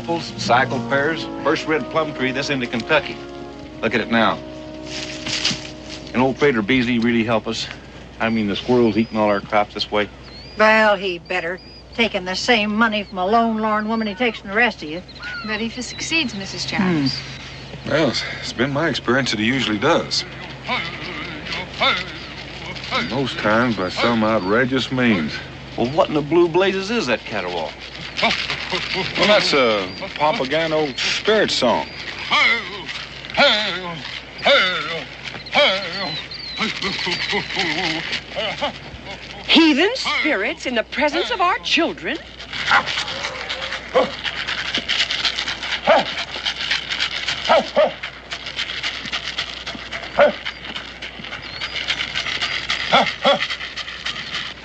apples, cycle pears, first red plum tree this into Kentucky. Look at it now. And old Trader Beasley really help us? I mean, the squirrels eating all our crops this way. Well, he better. Taking the same money from a lone, lorn woman he takes from the rest of you. But if he succeeds, Mrs. Charles. Well, it's been my experience that he usually does. Most times by some outrageous means. Well, what in the blue blazes is that caterwaul? Well, that's a Papagano spirit song. Heathen spirits in the presence of our children?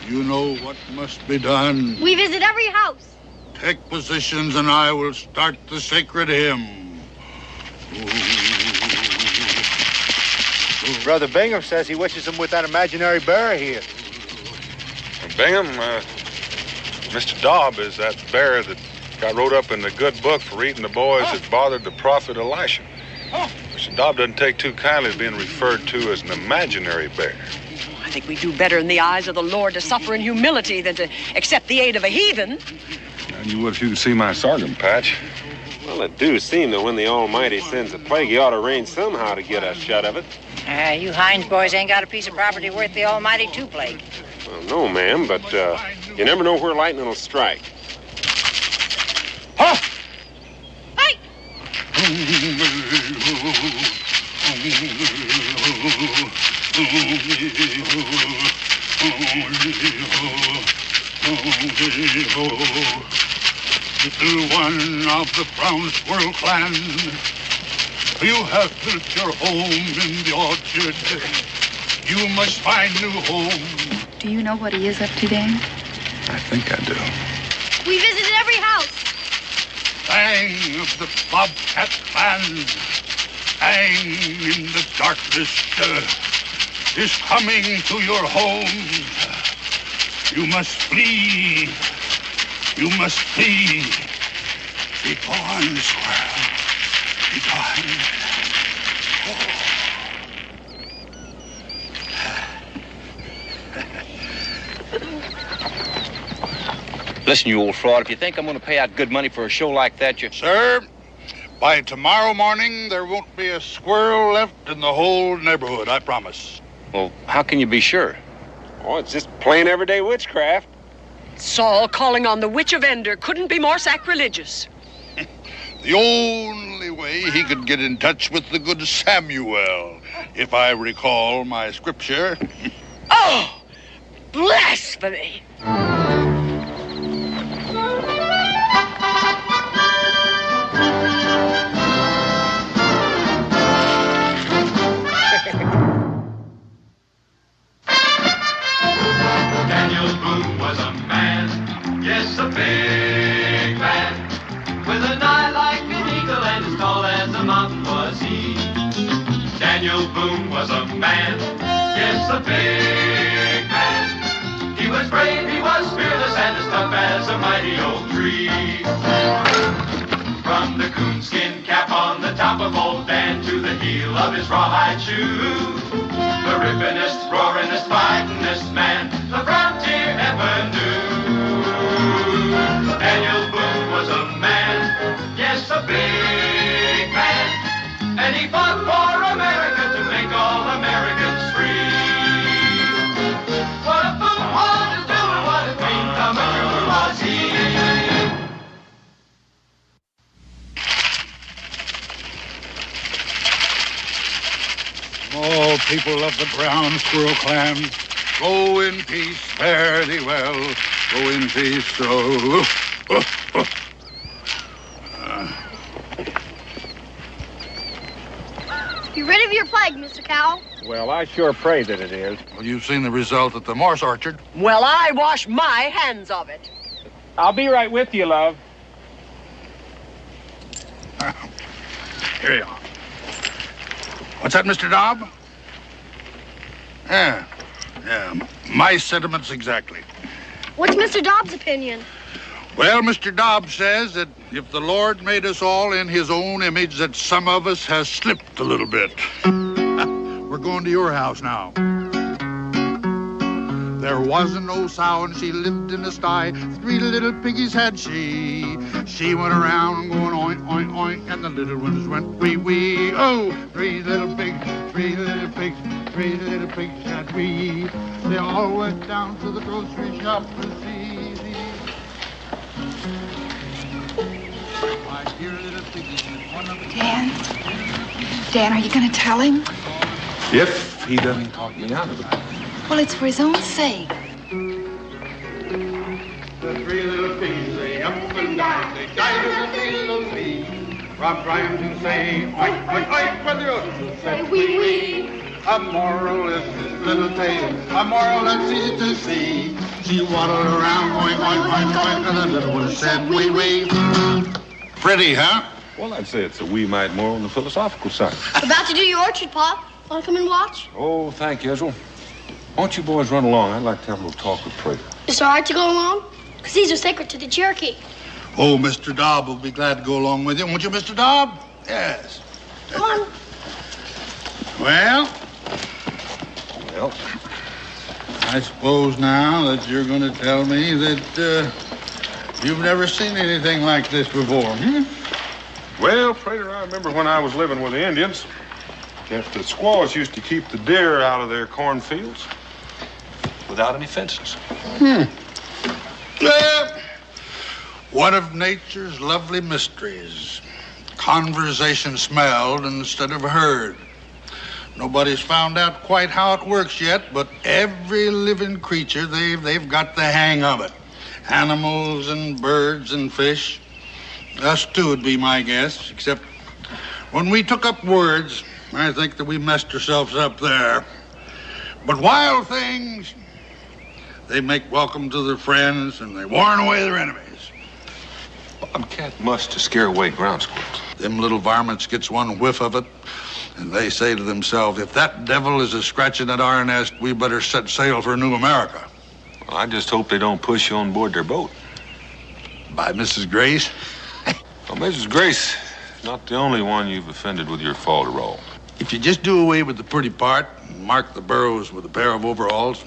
You know what must be done. We visit every house. Take positions and I will start the sacred hymn. Brother Bingham says he wishes him with that imaginary bear here. Bingham, Mr. Dobb is that bear that got wrote up in the good book for eating the boys that bothered the prophet Elisha. Mr. Dobb doesn't take too kindly to being referred to as an imaginary bear. I think we do better in the eyes of the Lord to suffer in humility than to accept the aid of a heathen. And you would if you could see my sorghum patch. Well, it do seem that when the Almighty sends a plague, he ought to rain somehow to get us shut of it. You Hines boys ain't got a piece of property worth the almighty to plague. Well, no, ma'am, but you never know where lightning will strike. Hey! Little one of the brown squirrel clan, you have built your home in the orchard. You must find new home. Do you know what he is up to, Dan? I think I do. We visited every house. Bang of the bobcat clan, bang in the darkness, is coming to your home. You must flee. You must flee. Be gone, squirrel. Be gone. Listen, you old fraud, if you think I'm going to pay out good money for a show like that, you... Sir, by tomorrow morning, there won't be a squirrel left in the whole neighborhood, I promise. Well, how can you be sure? Oh, it's just plain everyday witchcraft. Saul calling on the witch of Endor couldn't be more sacrilegious. The only way he could get in touch with the good Samuel, if I recall my scripture. Oh, blasphemy! Daniel Boone was a man, yes, a big man, with an eye like an eagle and as tall as a mountain was he. Daniel Boone was a man, yes, a big man. He was brave, he was fearless, and as tough as a mighty oak tree. From the coonskin cap on the top of old Dan to the heel of his rawhide shoe, the rippinest, roaringest, fightingest man the frontier ever knew. Daniel Boone was a man, yes, a big man, and he fought for America to make all Americans free. What a fool was to do and what a dream come true was he. All people of the brown squirrel clan, go in peace, fare thee well. Go in peace, You rid of your plague, Mr. Cowell? Well, I sure pray that it is. Well, you've seen the result at the Morse Orchard. Well, I wash my hands of it. I'll be right with you, love. Here you are. What's that, Mr. Dobb? Yeah, my sentiments exactly. What's Mr. Dobbs' opinion? Well, Mr. Dobbs says that if the Lord made us all in his own image, that some of us has slipped a little bit. We're going to your house now. There was an old sow and she lived in the sty. 3 little piggies had she. She went around going oink, oink, oink, and the little ones went wee, wee. Oh, 3 little pigs, 3 little pigs, 3 little pigs had we. They all went down to the grocery shop to see. My dear little piggies, one of the... Dan, are you going to tell him? If he doesn't talk me out of it. Well, it's for his own sake. The 3 little pigs, they up and down, they died as a little bee. From trying to say oink, oink, oink, when the others say wee, wee. A moral is this little tale, a moral that's easy to see. She waddled around going oink, oink, oink, and the little one said wee, wee. Pretty, huh? Well, I'd say it's a wee mite more on the philosophical side. About to do your orchard, Pop. Want to come and watch? Oh, thank you, Ezra. Why don't you boys run along? I'd like to have a little talk with Prater. Is it all right to go along? Because these are sacred to the Cherokee. Oh, Mr. Dobb will be glad to go along with you. Won't you, Mr. Dobb? Yes. Come on. Well, I suppose now that you're going to tell me that you've never seen anything like this before, hmm? Well, Prater, I remember when I was living with the Indians, that the squaws used to keep the deer out of their cornfields without any fences. One of nature's lovely mysteries. Conversation smelled instead of heard. Nobody's found out quite how it works yet, but every living creature, they've got the hang of it. Animals and birds and fish. Us too would be my guess, except when we took up words, I think that we messed ourselves up there. But wild things, they make welcome to their friends and they warn away their enemies. Bobcat must to scare away ground squirrels. Them little varmints gets one whiff of it, and they say to themselves, if that devil is a scratching at our nest, we better set sail for New America. Well, I just hope they don't push you on board their boat. By Mrs. Grace? Well, Mrs. Grace is not the only one you've offended with your falderall. If you just do away with the pretty part and mark the burrows with a pair of overalls,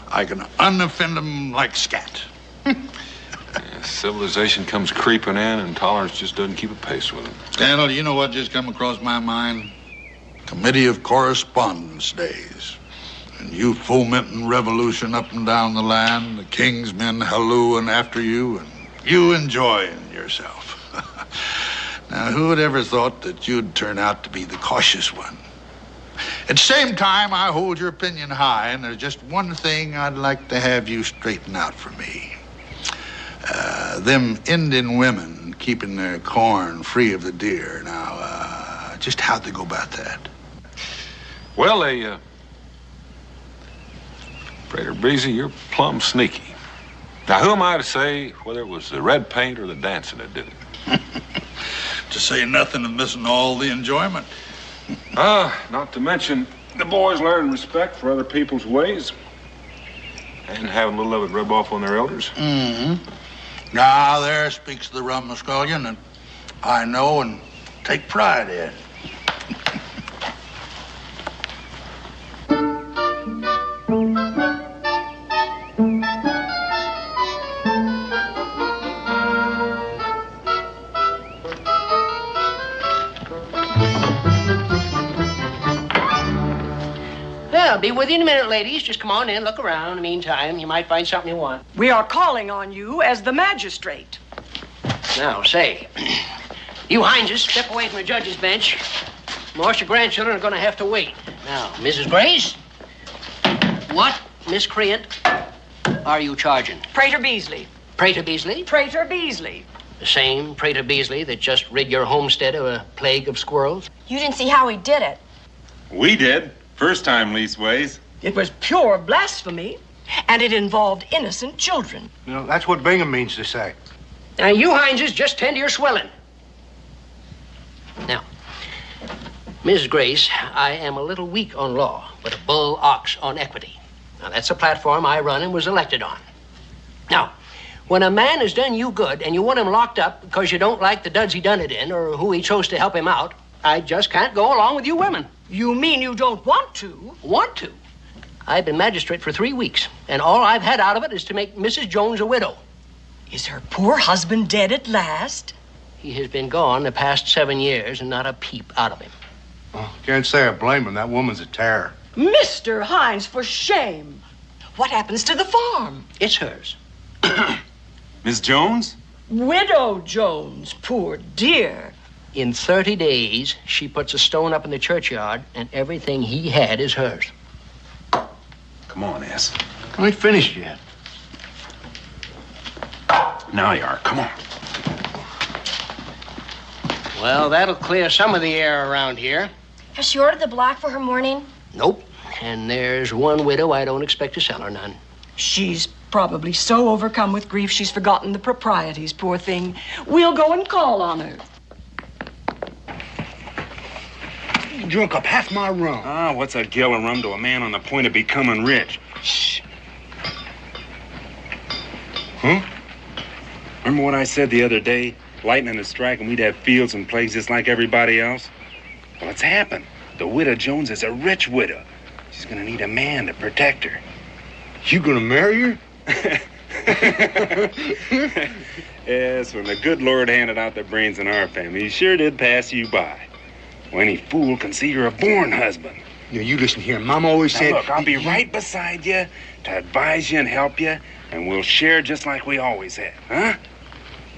I can unoffend them like scat. Civilization comes creeping in and tolerance just doesn't keep a pace with it. Daniel, you know what just come across my mind? Committee of Correspondence days. And you fomenting revolution up and down the land, the king's men hallooing after you, and you enjoying yourself. Now, who would ever thought that you'd turn out to be the cautious one? At the same time, I hold your opinion high, and there's just one thing I'd like to have you straighten out for me. Them Indian women keeping their corn free of the deer. Now, just how'd they go about that? Well, Prater Breezy, you're plumb sneaky. Now, who am I to say whether it was the red paint or the dancing that did it? To say nothing of missing all the enjoyment. Not to mention the boys learn respect for other people's ways and having a little of it rub off on their elders. Mm-hmm. Now, there speaks the rumskullion that I know and take pride in. I'll be with you in a minute, ladies. Just come on in, look around. In the meantime, you might find something you want. We are calling on you as the magistrate. Now, say, you Hineses, step away from the judge's bench. Most of your grandchildren are going to have to wait. Now, Mrs. Grace, what miscreant are you charging? Prater Beasley. Prater Beasley? Prater Beasley. The same Prater Beasley that just rid your homestead of a plague of squirrels? You didn't see how he did it. We did. First time, leastways. It was pure blasphemy, and it involved innocent children. You know, that's what Bingham means to say. Now, you Hineses, just tend to your swelling. Now, Mrs. Grace, I am a little weak on law, but a bull ox on equity. Now, that's a platform I run and was elected on. Now, When a man has done you good and you want him locked up because you don't like the duds he done it in or who he chose to help him out, I just can't go along with you women. You mean you don't want to? Want to? I've been magistrate for 3 weeks, and all I've had out of it is to make Mrs. Jones a widow. Is her poor husband dead at last? He has been gone the past 7 years and not a peep out of him. Oh, can't say I blame him. That woman's a terror. Mr. Hines, for shame. What happens to the farm? It's hers. Miss Jones? Widow Jones, poor dear. In 30 days, she puts a stone up in the churchyard, and everything he had is hers. Come on, S. I ain't finished yet. Now you are. Come on. Well, that'll clear some of the air around here. Has she ordered the black for her mourning? Nope. And there's one widow I don't expect to sell her none. She's probably so overcome with grief she's forgotten the proprieties, poor thing. We'll go and call on her. You drunk up half my rum. Ah, what's a gill of rum to a man on the point of becoming rich? Shh. Huh? Remember what I said the other day? Lightning is striking, we'd have fields and plagues just like everybody else. Well, it's happened. The widow Jones is a rich widow. She's gonna need a man to protect her. You gonna marry her? Yes, when the good Lord handed out the brains in our family, he sure did pass you by. Well, any fool can see you're a born husband. Yeah, you listen here. Mom always Now, said... look, I'll be right beside you to advise you and help you, and we'll share just like we always have, huh?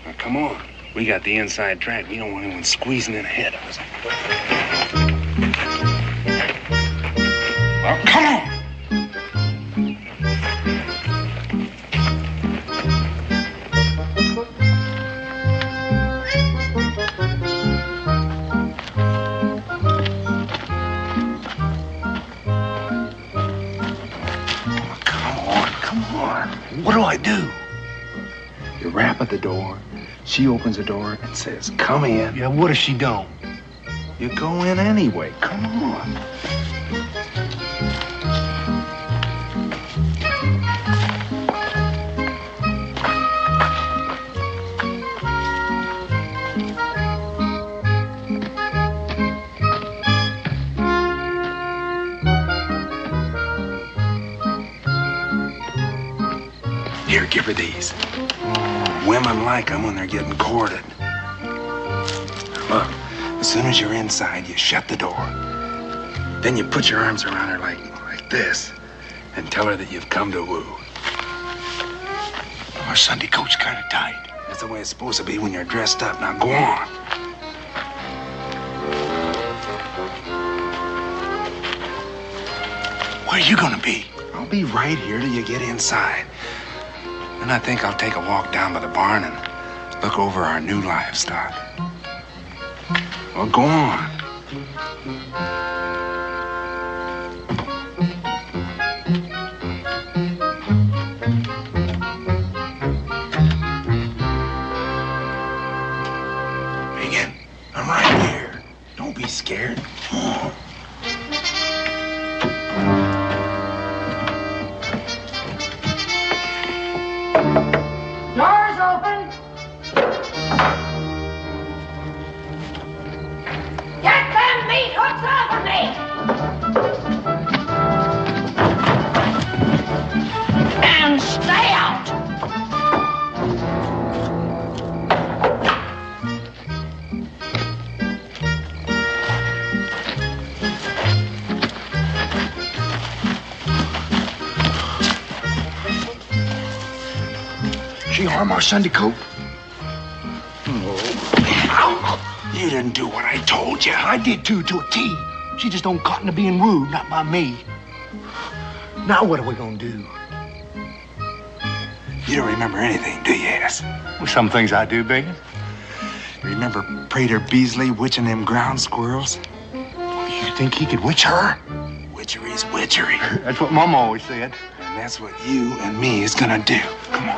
Now, come on. We got the inside track. We don't want anyone squeezing in ahead of us. Well, come on! What do I do? You rap at the door. She opens the door and says, come in. Yeah, what if she don't? You go in anyway. Come on. Here, give her these. Women like them when they're getting courted. Look, as soon as you're inside, you shut the door. Then you put your arms around her like this and tell her that you've come to woo. My Sunday coat's kind of tight. That's the way it's supposed to be when you're dressed up. Now go on. Where are you gonna be? I'll be right here till you get inside. Then I think I'll take a walk down by the barn and look over our new livestock. Well, go on. Megan, I'm right here. Don't be scared. Come on. Doors open. Get them meat hooks off of me! And stay out! She harm our Sunday coat? You didn't do what I told you. I did too, to a T. She just don't cotton to being rude, not by me. Now what are we gonna do? You don't remember anything, do you, Ass? Well, some things I do, Bacon. Remember Prater Beasley witching them ground squirrels? You think he could witch her? Witchery's witchery. That's what Mama always said. And that's what you and me is gonna do. Come on.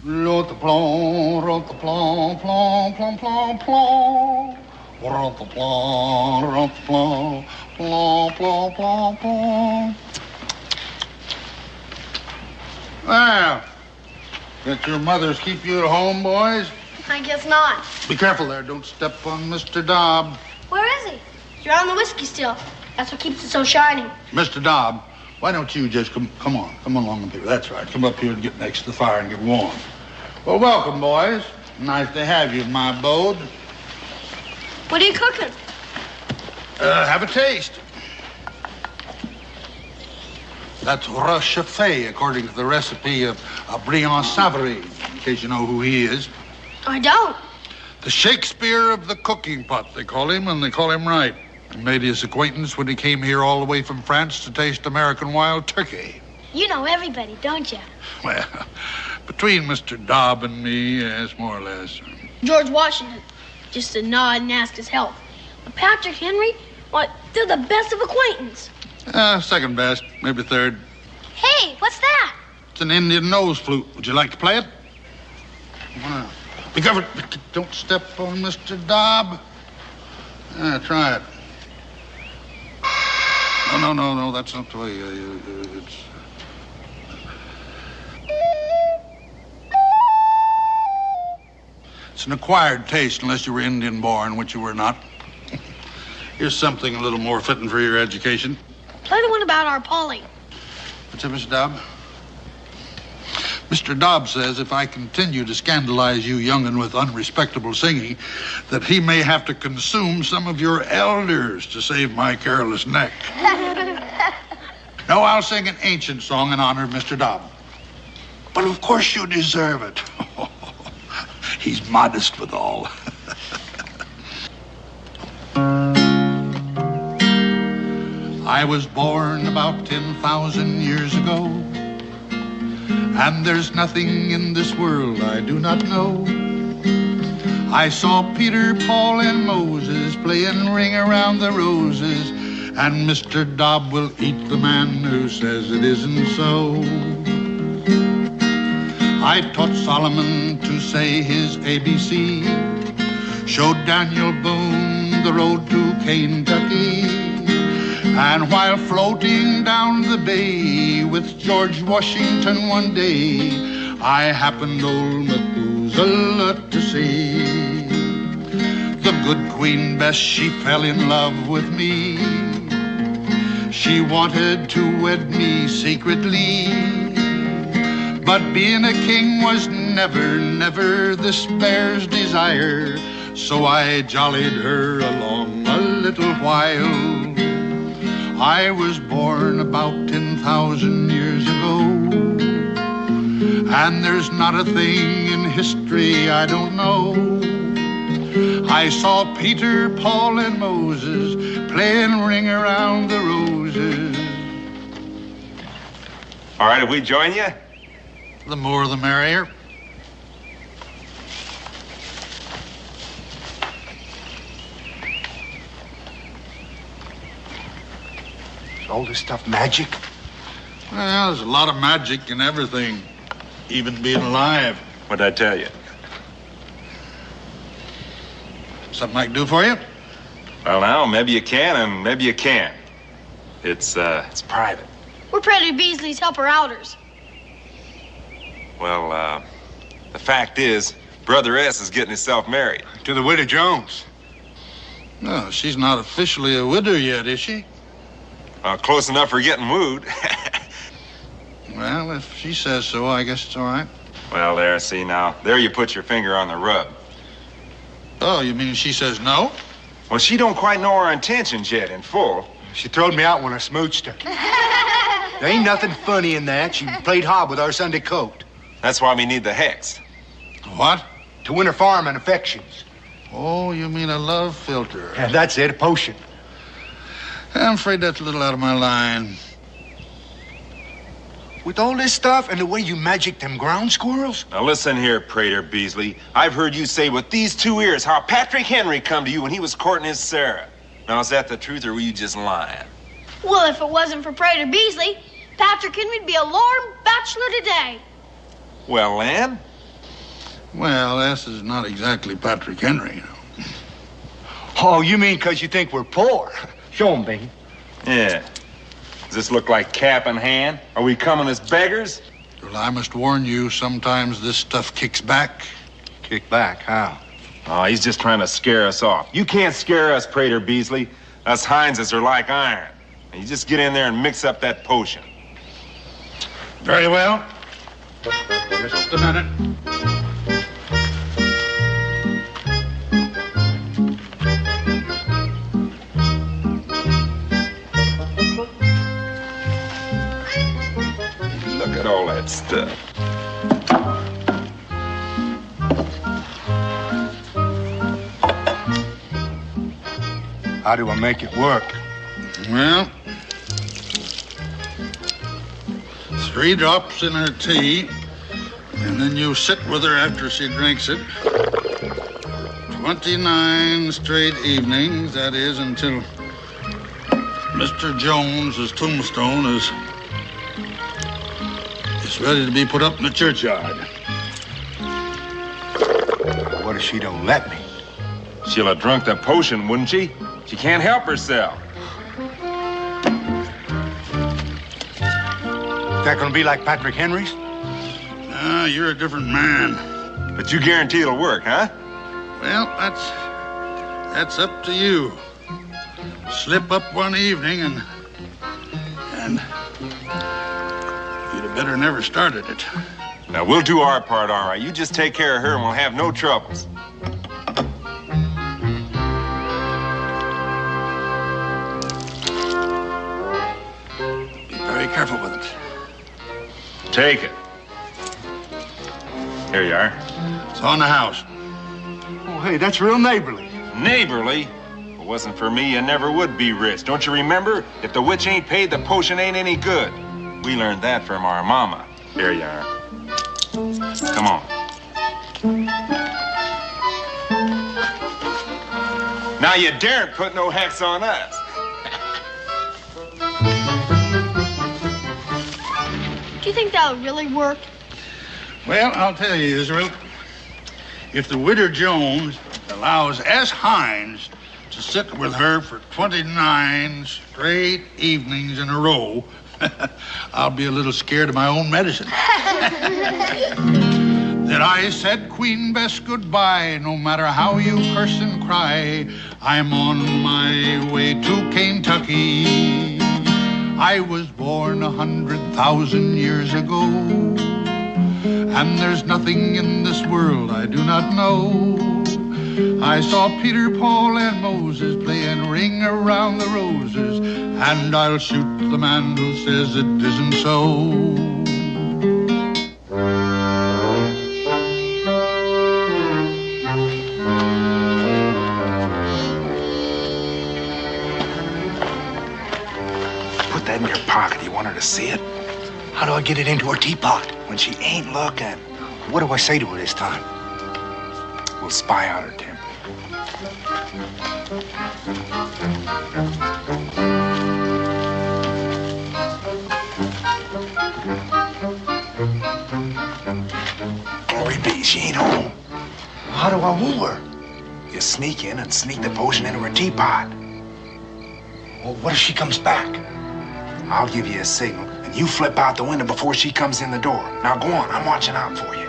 L'autre plomb, plomb, plomb, plomb, plomb, plomb. Well, let your mothers keep you at home, boys? I guess not. Be careful there. Don't step on Mr. Dobb. Where is he? You're on the whiskey still. That's what keeps it so shiny. Mr. Dobb, why don't you just come along up here. That's right. Come up here and get next to the fire and get warm. Well, welcome, boys. Nice to have you in my abode. What are you cooking? Have a taste. That's Rochefort, according to the recipe of Briand Savary, in case you know who he is. I don't. The Shakespeare of the cooking pot, they call him, and they call him right. I made his acquaintance when he came here all the way from France to taste American wild turkey. You know everybody, don't you? Well, between Mr. Dobb and me, yes, more or less. George Washington. Just a nod and ask his health. But Patrick Henry, what? They're the best of acquaintance. Second best, maybe third. Hey, what's that? It's an Indian nose flute. Would you like to play it? Wow. Be careful. Don't step on Mr. Dobb. Try it. No, that's not the way. It's an acquired taste, unless you were Indian born, which you were not. Here's something a little more fitting for your education. Play the one about our Polly. What's up, Mr. Dobb? Mr. Dobb says if I continue to scandalize you young'un with unrespectable singing, that he may have to consume some of your elders to save my careless neck. No, I'll sing an ancient song in honor of Mr. Dobb. But of course you deserve it. He's modest withal. I was born about 10,000 years ago, and there's nothing in this world I do not know. I saw Peter, Paul, and Moses playing Ring Around the Roses, and Mr. Dobb will eat the man who says it isn't so. I taught Solomon to say his ABC, showed Daniel Boone the road to Kentucky, and while floating down the bay with George Washington one day, I happened old Methuselah to see. The good Queen Bess, she fell in love with me. She wanted to wed me secretly, but being a king was never this bear's desire. So I jollied her along a little while. I was born about 10,000 years ago, and there's not a thing in history I don't know. I saw Peter, Paul, and Moses playing Ring Around the Roses. All right, if we join you? The more the merrier. All this stuff magic? Well, there's a lot of magic in everything, even being alive. What'd I tell you? Something I can do for you? Well, now, maybe you can and maybe you can't. It's private. We're Predator Beasley's helper-outers. Well, the fact is, Brother S is getting himself married. To the widow Jones. No, she's not officially a widow yet, is she? Close enough for getting wooed. Well, if she says so, I guess it's all right. Well, there, see now. There you put your finger on the rub. Oh, you mean she says no? Well, she don't quite know our intentions yet in full. She throwed me out when I smooched her. There ain't nothing funny in that. She played hob with our Sunday coat. That's why we need the hex. What? To win her farm and affections. Oh, you mean a love filter? Yeah, that's it, a potion. I'm afraid that's a little out of my line. With all this stuff and the way you magic them ground squirrels? Now listen here, Prater Beasley. I've heard you say with these two ears how Patrick Henry come to you when he was courting his Sarah. Now, is that the truth or were you just lying? Well, if it wasn't for Prater Beasley, Patrick Henry'd be a lorn bachelor today. Well, Ann? Well, this is not exactly Patrick Henry, you know. Oh, you mean because you think we're poor? Show 'em, baby. Yeah. Does this look like cap in hand? Are we coming as beggars? Well, I must warn you, sometimes this stuff kicks back. Kick back, how? Oh, he's just trying to scare us off. You can't scare us, Prater Beasley. Us Hineses are like iron. You just get in there and mix up that potion. Very well. Just a minute. Look at all that stuff. How do I make it work? Well, 3 drops in her tea, and then you sit with her after she drinks it. 29 straight evenings, that is, until Mr. Jones's tombstone is ready to be put up in the churchyard. What if she don't let me? She'll have drunk the potion, wouldn't she? She can't help herself. Is that gonna be like Patrick Henry's? Ah, you're a different man. But you guarantee it'll work, huh? Well, that's up to you. Slip up one evening and you'd have better never started it. Now, we'll do our part, all right. You just take care of her and we'll have no troubles. Be very careful with it. Take it. Here you are. It's on the house. Oh, hey, that's real neighborly. Neighborly? If it wasn't for me, you never would be rich. Don't you remember? If the witch ain't paid, the potion ain't any good. We learned that from our mama. Here you are. Come on. Now you daren't put no hex on us. Do you think that'll really work? Well, I'll tell you, Israel. If the widow Jones allows S. Hines to sit with her for 29 straight evenings in a row, I'll be a little scared of my own medicine. Then I said, Queen Bess, goodbye. No matter how you curse and cry, I'm on my way to Kentucky. I was born 100,000 years ago, and there's nothing in this world I do not know. I saw Peter, Paul, and Moses playing Ring Around the Roses, and I'll shoot the man who says it isn't so. Put that in your pocket. You want her to see it? How do I get it into her teapot? When she ain't looking. What do I say to her this time? We'll spy out her temper. Glory be, she ain't home. How do I woo her? You sneak in and sneak the potion into her teapot. Well, what if she comes back? I'll give you a signal, and you flip out the window before she comes in the door. Now go on, I'm watching out for you.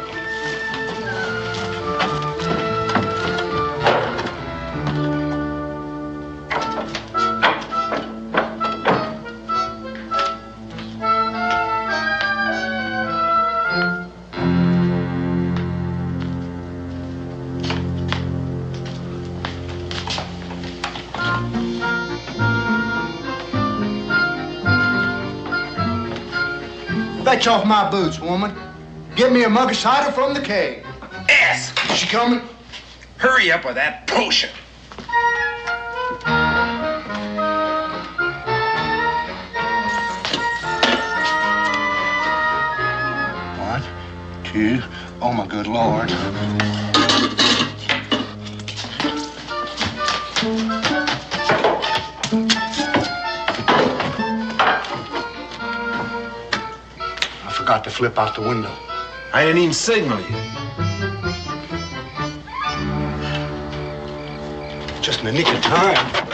Fetch off my boots, woman. Get me a mug of cider from the keg. Yes. Is she coming? Hurry up with that potion. 1, 2. Oh, my good Lord. I forgot to flip out the window. I didn't even signal you. Just in the nick of time.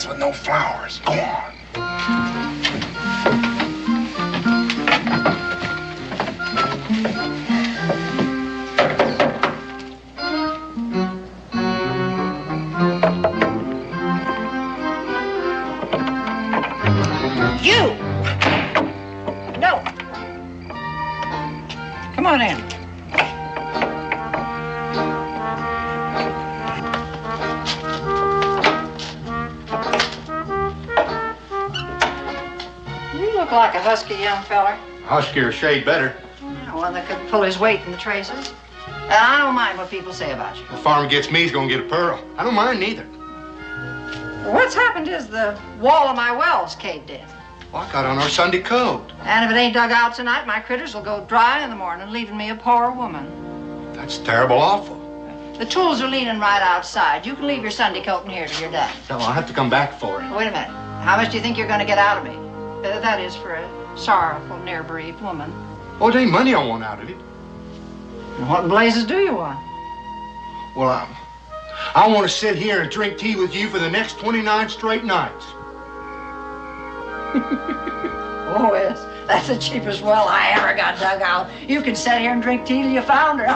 With no flowers. Go on. You! No. Come on in. Like a husky young feller. Huskier shade better. Yeah, one that could pull his weight in the traces. And I don't mind what people say about you. The farmer gets me, he's gonna get a pearl. I don't mind neither. What's happened is the wall of my well's caved in. Well, I got on our Sunday code. And if it ain't dug out tonight, my critters will go dry in the morning, leaving me a poor woman. That's terrible awful. The tools are leaning right outside. You can leave your Sunday coat in here till you're done. No, I'll have to come back for it. Wait a minute. How much do you think you're going to get out of me? That is for a sorrowful, near-bereaved woman. Oh, it ain't money I want out of it. And what in blazes do you want? Well, I want to sit here and drink tea with you for the next 29 straight nights. Oh, yes. That's the cheapest well I ever got dug out. You can sit here and drink tea till you found her.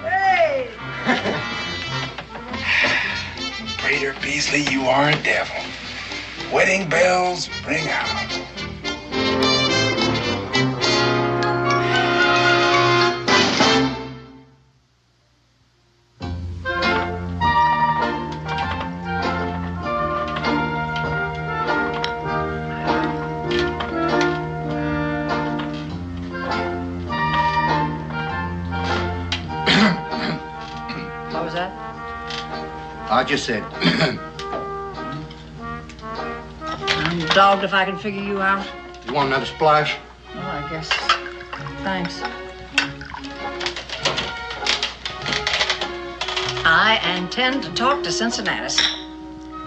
Hey! Prater Beasley, you are a devil. Wedding bells ring out. What was that? I just said. I'm dogged if I can figure you out. You want another splash? Well, I guess. Thanks. I intend to talk to Cincinnati.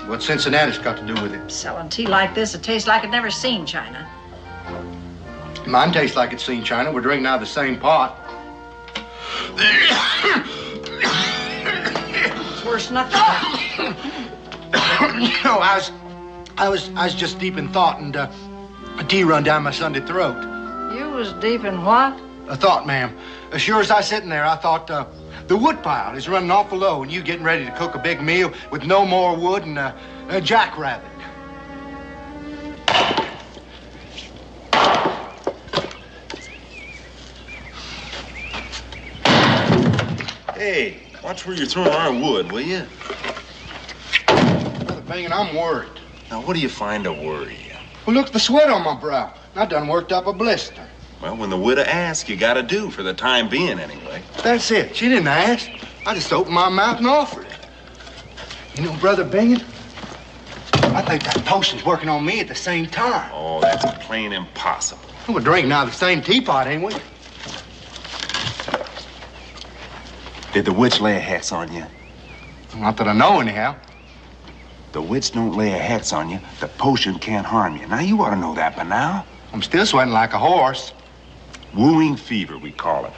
What's Cincinnati's got to do with it? Selling tea like this, it tastes like it never seen China. Mine tastes like it's seen China. We're drinking out of the same pot. It's worse than I thought. No, I was just deep in thought, and a tea run down my Sunday throat. You was deep in what? A thought, ma'am. As sure as I sitting there, I thought the wood pile is running awful low, and you getting ready to cook a big meal with no more wood and a jackrabbit. Hey, watch where you're throwing our wood, will you? Brother Bingin, I'm worried. Now, what do you find to worry you? Well, look at the sweat on my brow. I done worked up a blister. Well, when the widow asks, you gotta do, for the time being, anyway. That's it. She didn't ask. I just opened my mouth and offered. You know, Brother Bingin, I think that potion's working on me at the same time. Oh, that's plain impossible. We're drinking out of the same teapot, ain't we? Did the witch lay a hex on you? Not that I know, anyhow. The witch don't lay a hex on you. The potion can't harm you. Now, you ought to know that by now. I'm still sweating like a horse. Wooing fever, we call it.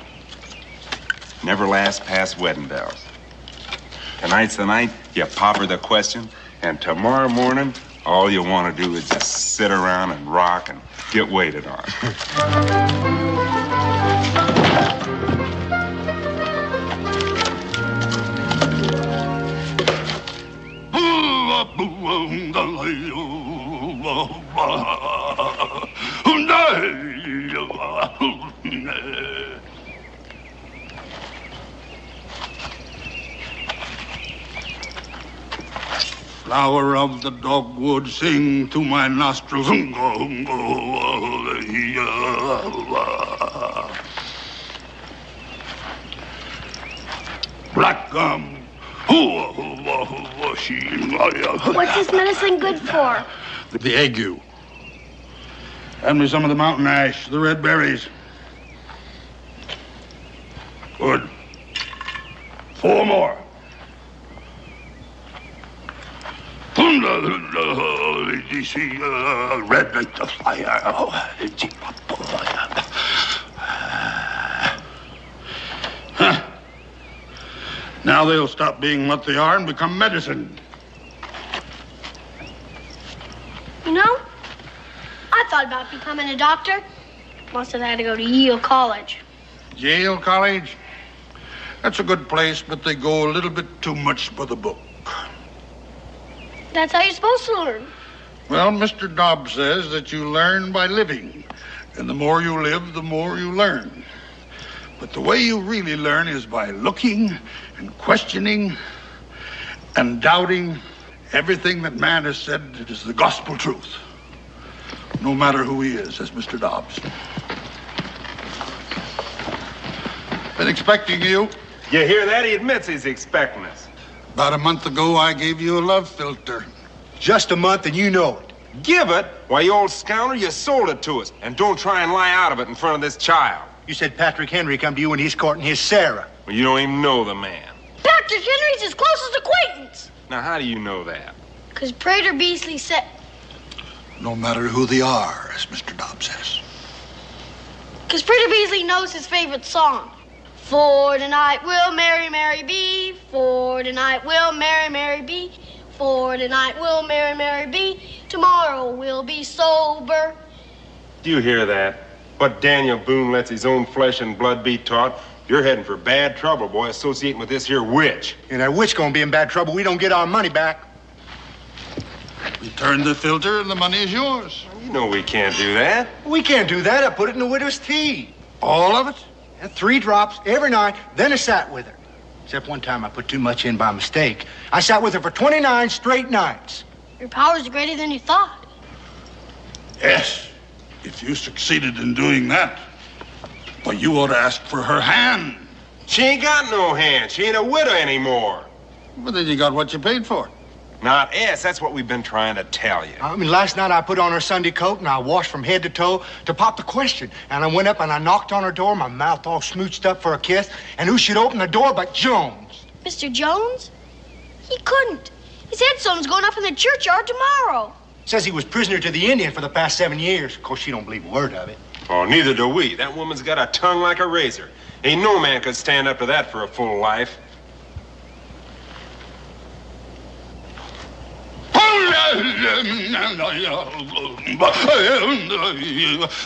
Never lasts past wedding bells. Tonight's the night you pop her the question, and tomorrow morning, all you want to do is just sit around and rock and get waited on. Flower of the dogwood, sing to my nostrils. Black gum. What's this medicine good for? The ague. Hand me some of the mountain ash, the red berries. Good. 4 more. Red like the fire. Now they'll stop being what they are and become medicine. You know, I thought about becoming a doctor. Most of that had to go to Yale College. Yale College? That's a good place, but they go a little bit too much for the book. That's how you're supposed to learn. Well, Mr. Dobbs says that you learn by living. And the more you live, the more you learn. But the way you really learn is by looking and questioning and doubting everything that man has said is the gospel truth. No matter who he is, says Mr. Dobbs. Been expecting you. You hear that? He admits he's expecting us. About a month ago, I gave you a love filter. Just a month and you know it. Give it? Why, you old scoundrel, you sold it to us. And don't try and lie out of it in front of this child. You said Patrick Henry come to you when he's courting his Sarah. Well, you don't even know the man. Patrick Henry's his closest acquaintance. Now, how do you know that? Because Prater Beasley said... No matter who they are, as Mr. Dobbs says. Because Prater Beasley knows his favorite song. For tonight we'll marry, Mary B. For tonight we'll marry, Mary B. For tonight we'll marry, Mary B. Tomorrow we'll be sober. Do you hear that? What Daniel Boone lets his own flesh and blood be taught? You're heading for bad trouble, boy, associating with this here witch. And that witch gonna be in bad trouble. We don't get our money back. Return the filter and the money is yours. You know we can't do that. We can't do that. I put it in the widow's tea. All of it? And 3 drops every night, then I sat with her. Except one time I put too much in by mistake. I sat with her for 29 straight nights. Your powers are greater than you thought. Yes, if you succeeded in doing that. But you ought to ask for her hand. She ain't got no hand. She ain't a widow anymore. Well, then you got what you paid for. Not us. That's what we've been trying to tell you. I mean, last night I put on her Sunday coat and I washed from head to toe to pop the question. And I went up and I knocked on her door, my mouth all smooched up for a kiss. And who should open the door but Jones? Mr. Jones? He couldn't. His headstone's going up in the churchyard tomorrow. Says he was prisoner to the Indian for the past 7 years. Of course, she don't believe a word of it. Oh, neither do we. That woman's got a tongue like a razor. Ain't no man could stand up to that for a full life.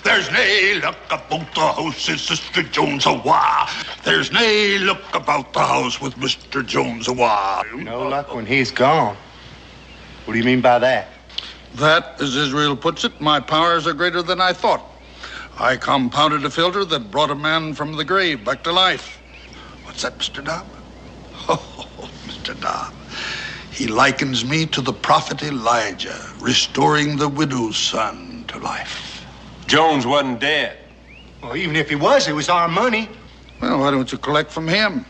There's nae luck about the house, says Sister Jones awa. There's nae luck about the house with Mr. Jones awa. No luck when he's gone. What do you mean by that? That, as Israel puts it, my powers are greater than I thought. I compounded a filter that brought a man from the grave back to life. What's that, Mr. Dobb? Oh, Mr. Dobb. He likens me to the prophet Elijah, restoring the widow's son to life. Jones wasn't dead. Well, even if he was, it was our money. Well, why don't you collect from him?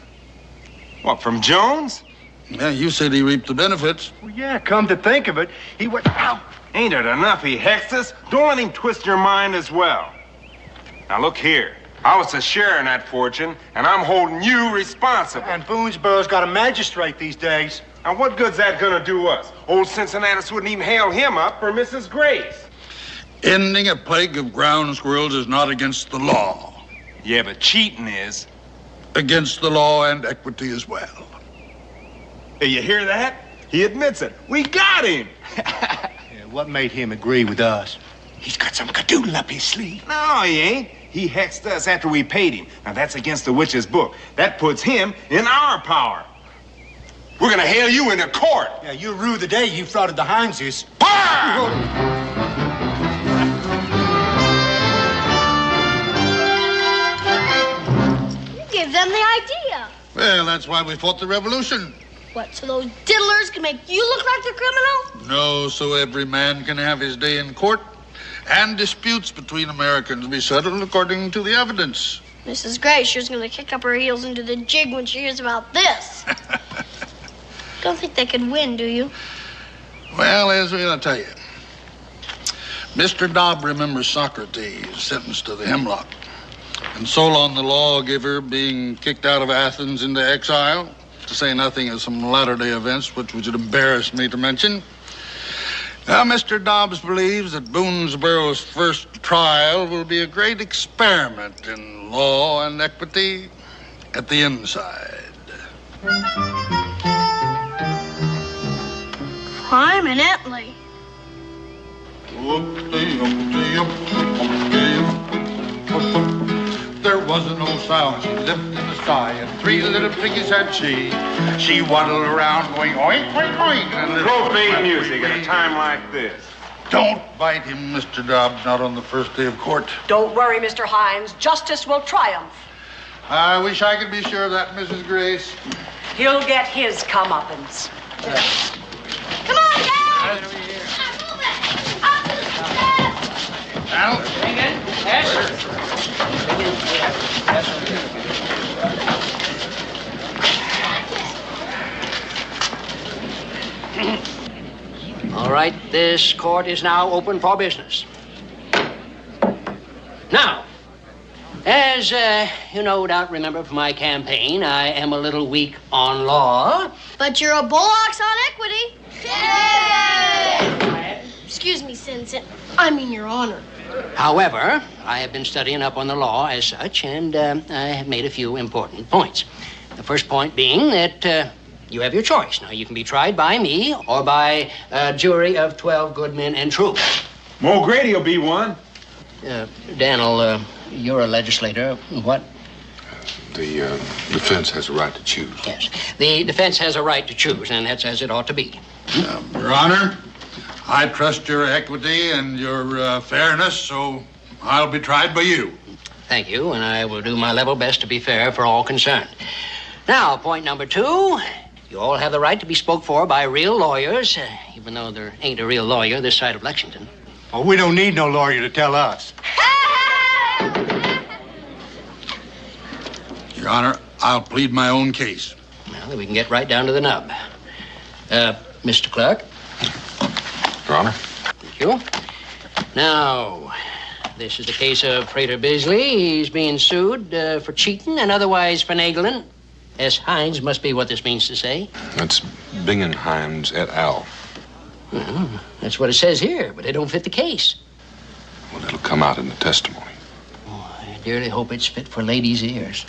What, from Jones? Yeah, you said he reaped the benefits. Well, yeah, come to think of it, he went... Ow! Ain't it enough he hexed us? Don't let him twist your mind as well. Now, look here. I was a share in that fortune, and I'm holding you responsible. And Boonesboro's got a magistrate these days. Now, what good's that gonna do us? Old Cincinnatus wouldn't even hail him up for Mrs. Grace. Ending a plague of ground squirrels is not against the law. Yeah, but cheating is. Against the law and equity as well. Hey, you hear that? He admits it. We got him. Yeah, what made him agree with us? He's got some cadoodle up his sleeve. No, he ain't. He hexed us after we paid him. Now, that's against the witch's book. That puts him in our power. We're gonna hail you into court. Yeah, you rue the day you frauded the Himeses. You gave them the idea. Well, that's why we fought the revolution. What, so those diddlers can make you look like the criminal? No, so every man can have his day in court, and disputes between Americans be settled according to the evidence. Mrs. Gray sure's gonna kick up her heels into the jig when she hears about this. Don't think they could win, do you? Well, Ezra, I'll tell you. Mr. Dobb remembers Socrates sentenced to the hemlock, and Solon the lawgiver being kicked out of Athens into exile, to say nothing of some latter-day events which would embarrass me to mention. Now, Mr. Dobbs believes that Boonesboro's first trial will be a great experiment in law and equity at the inside. Prominently. There was an old sow, she lived in the sky, and 3 little piggies had she. She waddled around going oink, oink, oink. And Profane music at a time like this. Don't bite him, Mr. Dobbs, not on the first day of court. Don't worry, Mr. Hines. Justice will triumph. I wish I could be sure of that, Mrs. Grace. He'll get his comeuppance. Come on, Dad! Al? All right, this court is now open for business. Now, as you no doubt remember from my campaign, I am a little weak on law. But you're a bullocks on equity. Yay! Excuse me, Sensen. I mean, Your Honor. However, I have been studying up on the law as such, and I have made a few important points. The first point being that you have your choice. Now, you can be tried by me or by a jury of 12 good men and true. O'Grady will be one. Daniel, you're a legislator. What? The defense has a right to choose. Yes. The defense has a right to choose, and that's as it ought to be. Your Honor, I trust your equity and your fairness, so I'll be tried by you. Thank you, and I will do my level best to be fair for all concerned. Now, point number 2. You all have the right to be spoke for by real lawyers, even though there ain't a real lawyer this side of Lexington. Well, we don't need no lawyer to tell us. Your Honor, I'll plead my own case. Well, then we can get right down to the nub. Mr. Clerk. Your Honor. Thank you. Now, this is the case of Prater Bisley. He's being sued for cheating and otherwise finagling. S. Hines must be what this means to say. That's Bingen Hines et al. Well, that's what it says here, but it don't fit the case. Well, it'll come out in the testimony. Oh, I dearly hope it's fit for ladies' ears.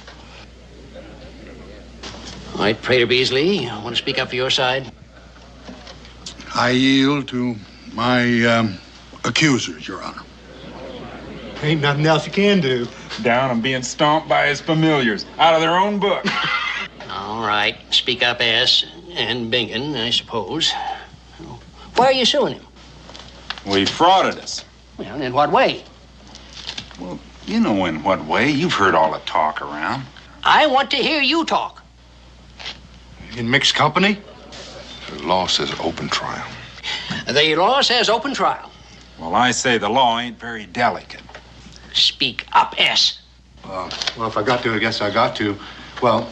All right, Prater Beasley, you want to speak up for your side? I yield to my accusers, Your Honor. Ain't nothing else you can do. Down and being stomped by his familiars out of their own book. All right, speak up, S. And Bingen, I suppose. Why are you suing him? Well, he frauded us. Well, in what way? Well, you know in what way. You've heard all the talk around. I want to hear you talk. In mixed company? The law says open trial. The law says open trial. Well, I say the law ain't very delicate. Speak up, S. Well, if I got to, I guess I got to. Well,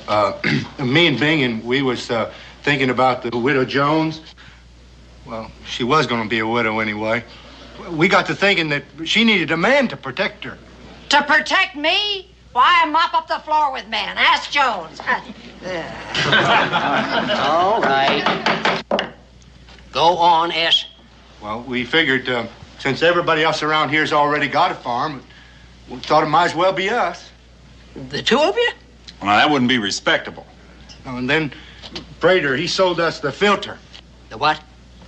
me and Bingen, we was thinking about the widow Jones. Well, she was going to be a widow anyway. We got to thinking that she needed a man to protect her. To protect me? Why, mop up the floor with men. Ask Jones. All right. Go on, S. Well, we figured since everybody else around here's already got a farm, we thought it might as well be us. The two of you? Well, that wouldn't be respectable. And then Prater, he sold us the filter. The what?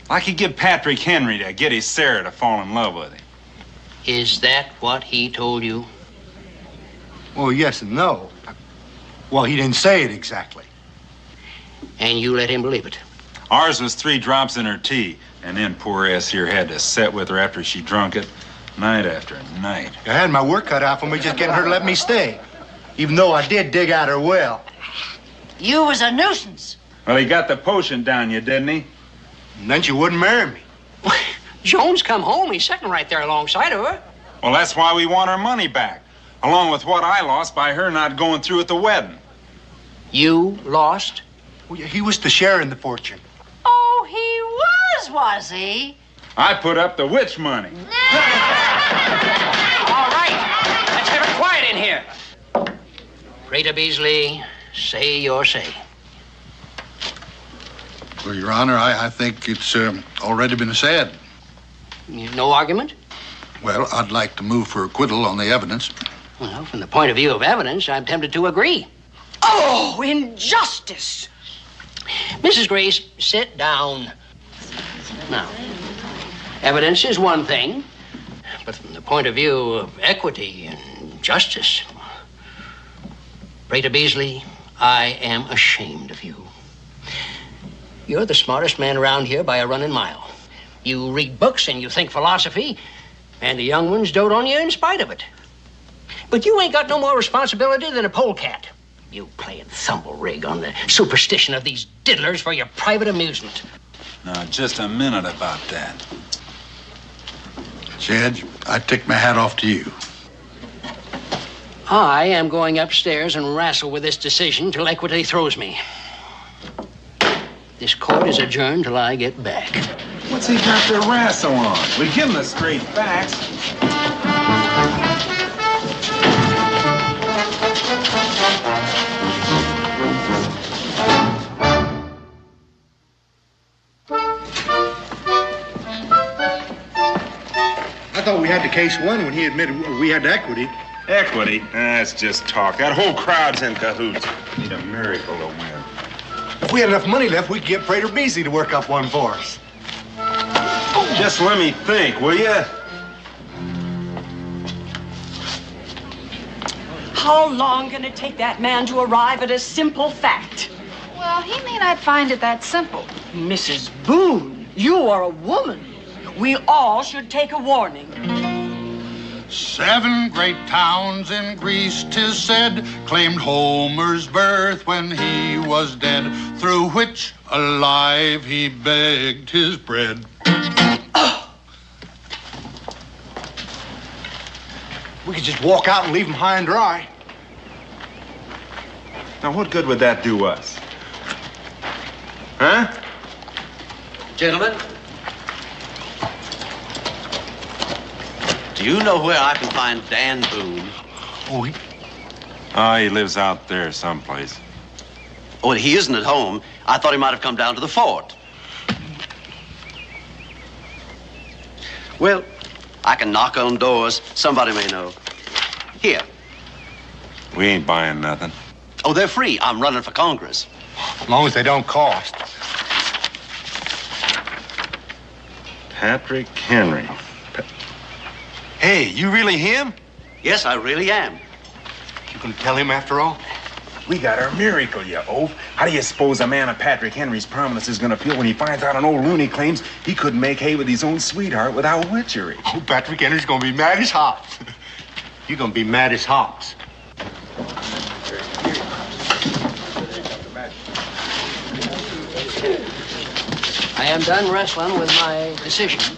Like he'd give Patrick Henry to get his Sarah to fall in love with him. Is that what he told you? Well, yes and no. Well, he didn't say it exactly. And you let him believe it? Ours was 3 drops in her tea, and then poor ass here had to sit with her after she drunk it, night after night. I had my work cut out for me just getting her to let me stay, even though I did dig out her well. You was a nuisance. Well, he got the potion down you, didn't he? And then she wouldn't marry me. Jones come home. He's sitting right there alongside of her. Well, that's why we want our money back, along with what I lost by her not going through with the wedding. You lost? Well, he was to share in the fortune. Oh, he was he? I put up the witch money. All right. Let's have it quiet in here. Rita Beasley, say your say. Well, Your Honor, I think it's already been said. No argument? Well, I'd like to move for acquittal on the evidence. Well, from the point of view of evidence, I'm tempted to agree. Oh, injustice! Mrs. Grace, sit down. Now, evidence is one thing, but from the point of view of equity and justice, Rita Beasley, I am ashamed of you. You're the smartest man around here by a running mile. You read books and you think philosophy, and the young ones dote on you in spite of it. But you ain't got no more responsibility than a polecat. You playing thumble rig on the superstition of these diddlers for your private amusement. Now, just a minute about that. Judge, I take my hat off to you. I am going upstairs and wrestle with this decision till equity throws me. This court is adjourned till I get back. What's he got to wrestle on? We give him the straight facts. I thought we had the case won when he admitted we had equity. Equity? That's just talk. That whole crowd's in cahoots. Need a miracle to win. If we had enough money left, we could get Prater Beasley to work up one for us. Just let me think, will you? How long can it take that man to arrive at a simple fact? Well, he may not find it that simple. Mrs. Boone, you are a woman. We all should take a warning. 7 great towns in Greece, 'tis said, claimed Homer's birth when he was dead, through which alive he begged his bread. We could just walk out and leave him high and dry. Now, what good would that do us? Huh? Gentlemen, do you know where I can find Dan Boone? Oh, he lives out there someplace. Oh, he isn't at home. I thought he might have come down to the fort. Well, I can knock on doors. Somebody may know. Here. We ain't buying nothing. Oh, they're free. I'm running for Congress. As long as they don't cost. Patrick Henry. Hey, you really him? Yes, I really am. You gonna tell him after all? We got our miracle, you oaf. How do you suppose a man of Patrick Henry's prominence is gonna feel when he finds out an old loony claims he couldn't make hay with his own sweetheart without witchery? Oh, Patrick Henry's gonna be mad as hops. You're gonna be mad as hops. I am done wrestling with my decision,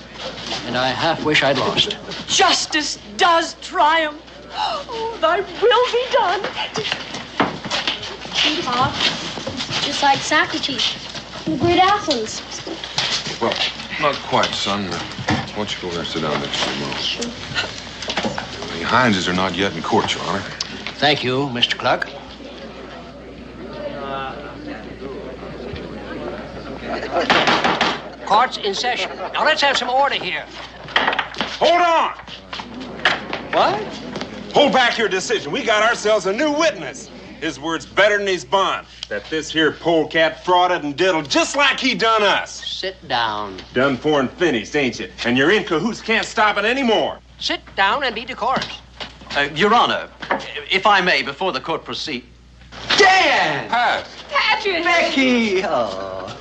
and I half wish I'd lost. Justice does triumph. Oh, thy will be done. Pop, just like Socrates, the great Athens. Well, not quite, son. Why don't you go there and sit down next to your mom? Sure. The Hineses are not yet in court, Your Honor. Thank you, Mr. Clark. Court's in session. Now let's have some order here. Hold on! What? Hold back your decision. We got ourselves a new witness. His word's better than his bond. That this here polecat frauded and diddled just like he done us. Sit down. Done for and finished, ain't you? And you're in cahoots, can't stop it anymore. Sit down and be decorous. Your Honor, if I may, before the court proceed. Dan! Pat! Patrick! Becky! Oh.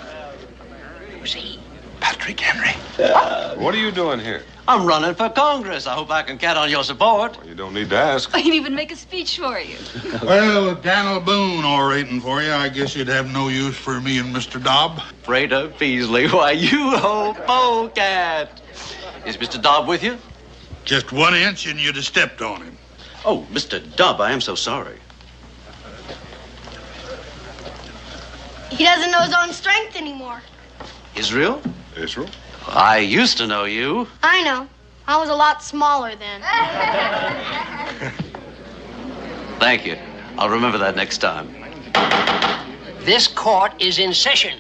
Rosey, Patrick Henry. What are you doing here? I'm running for Congress. I hope I can count on your support. Well, you don't need to ask. I can even make a speech for you. Well, with Daniel Boone orating for you, I guess you'd have no use for me and Mr. Dobb. Frater Beasley, why, you old polecat. Is Mr. Dobb with you? Just 1 inch and you'd have stepped on him. Oh, Mr. Dobb, I am so sorry. He doesn't know his own strength anymore. Israel? Israel? I used to know you. I know. I was a lot smaller then. Thank you. I'll remember that next time. This court is in session.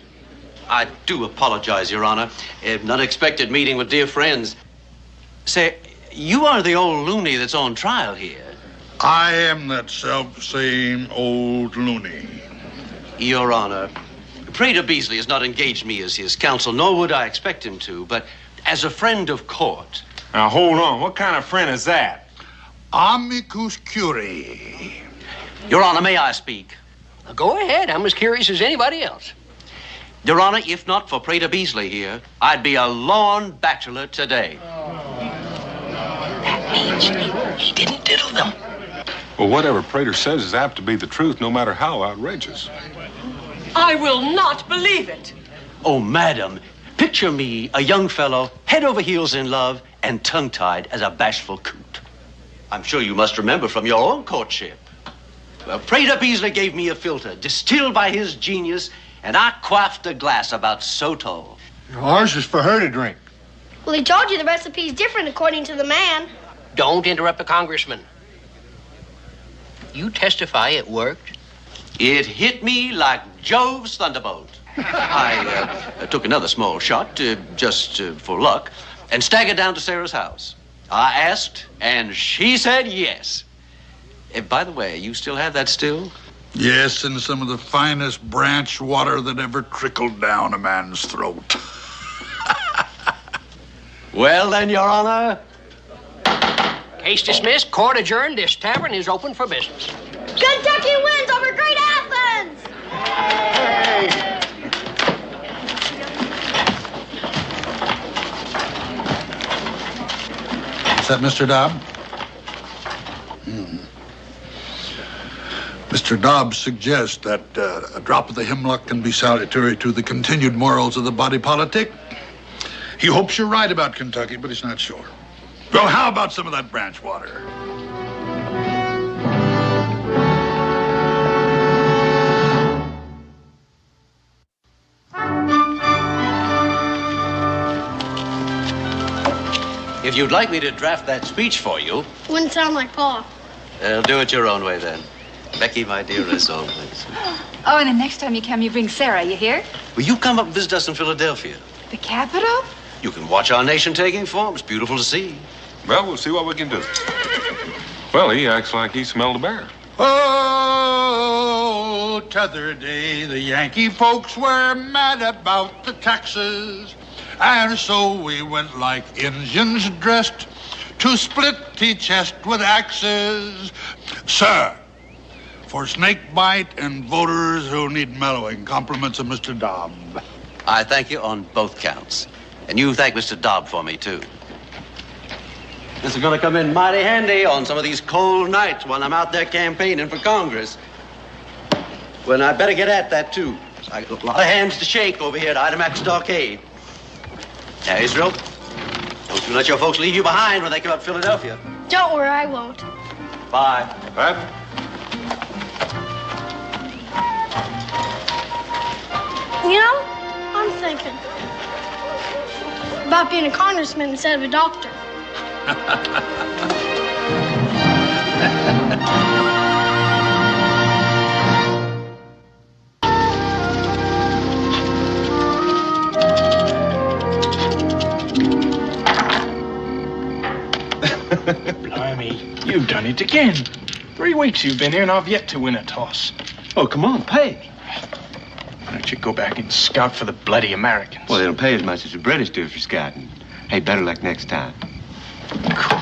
I do apologize, Your Honor. An unexpected meeting with dear friends. Say, you are the old loony that's on trial here. I am that self-same old loony. Your Honor, Prater Beasley has not engaged me as his counsel, nor would I expect him to, but as a friend of court. Now, hold on. What kind of friend is that? Amicus curiae. Your Honor, may I speak? Go ahead. I'm as curious as anybody else. Your Honor, if not for Prater Beasley here, I'd be a lorn bachelor today. That means he didn't diddle them. Well, whatever Prater says is apt to be the truth, no matter how outrageous. I will not believe it. Oh, madam, picture me, a young fellow, head over heels in love, and tongue-tied as a bashful coot. I'm sure you must remember from your own courtship. Well, Prater Beasley gave me a filter, distilled by his genius, and I quaffed a glass about so tall. Ours is for her to drink. Well, he told you the recipe's different according to the man. Don't interrupt the congressman. You testify it worked? It hit me like Jove's thunderbolt. I took another small shot, just for luck, and staggered down to Sarah's house. I asked, and she said yes. By the way, you still have that still? Yes, and some of the finest branch water that ever trickled down a man's throat. Well, then, Your Honor. Case dismissed. Court adjourned. This tavern is open for business. Kentucky wins over Great Athens! Hey! Is that Mr. Dobb? Mr. Dobb suggests that a drop of the hemlock can be salutary to the continued morals of the body politic. He hopes you're right about Kentucky, but he's not sure. Well, how about some of that branch water? If you'd like me to draft that speech for you, Wouldn't sound like Pa. do it your own way then. Becky, my dear, as always. Oh, and the next time you come, you bring Sarah, you hear? Will you come up and visit us in Philadelphia? The capital? You can watch our nation taking form. It's beautiful to see. Well, we'll see what we can do. Well, he acts like he smelled a bear. Oh, t'other day, the Yankee folks were mad about the taxes. And so we went like Indians dressed to split the chest with axes. Sir, for snake bite and voters who need mellowing, compliments of Mr. Dobb. I thank you on both counts. And you thank Mr. Dobb for me, too. This is going to come in mighty handy on some of these cold nights when I'm out there campaigning for Congress. Well, I'd better get at that, too. I got a lot of hands to shake over here at Idomax Stockade. Now, Israel, don't you let your folks leave you behind when they come up to Philadelphia. Don't worry, I won't. Bye. Pat? You know, I'm thinking about being a congressman instead of a doctor. Blimey, you've done it again. 3 weeks you've been here and I've yet to win a toss. Oh, come on, pay. Why don't you go back and scout for the bloody Americans? Well, they don't pay as much as the British do for scouting. Hey, better luck next time. Cool.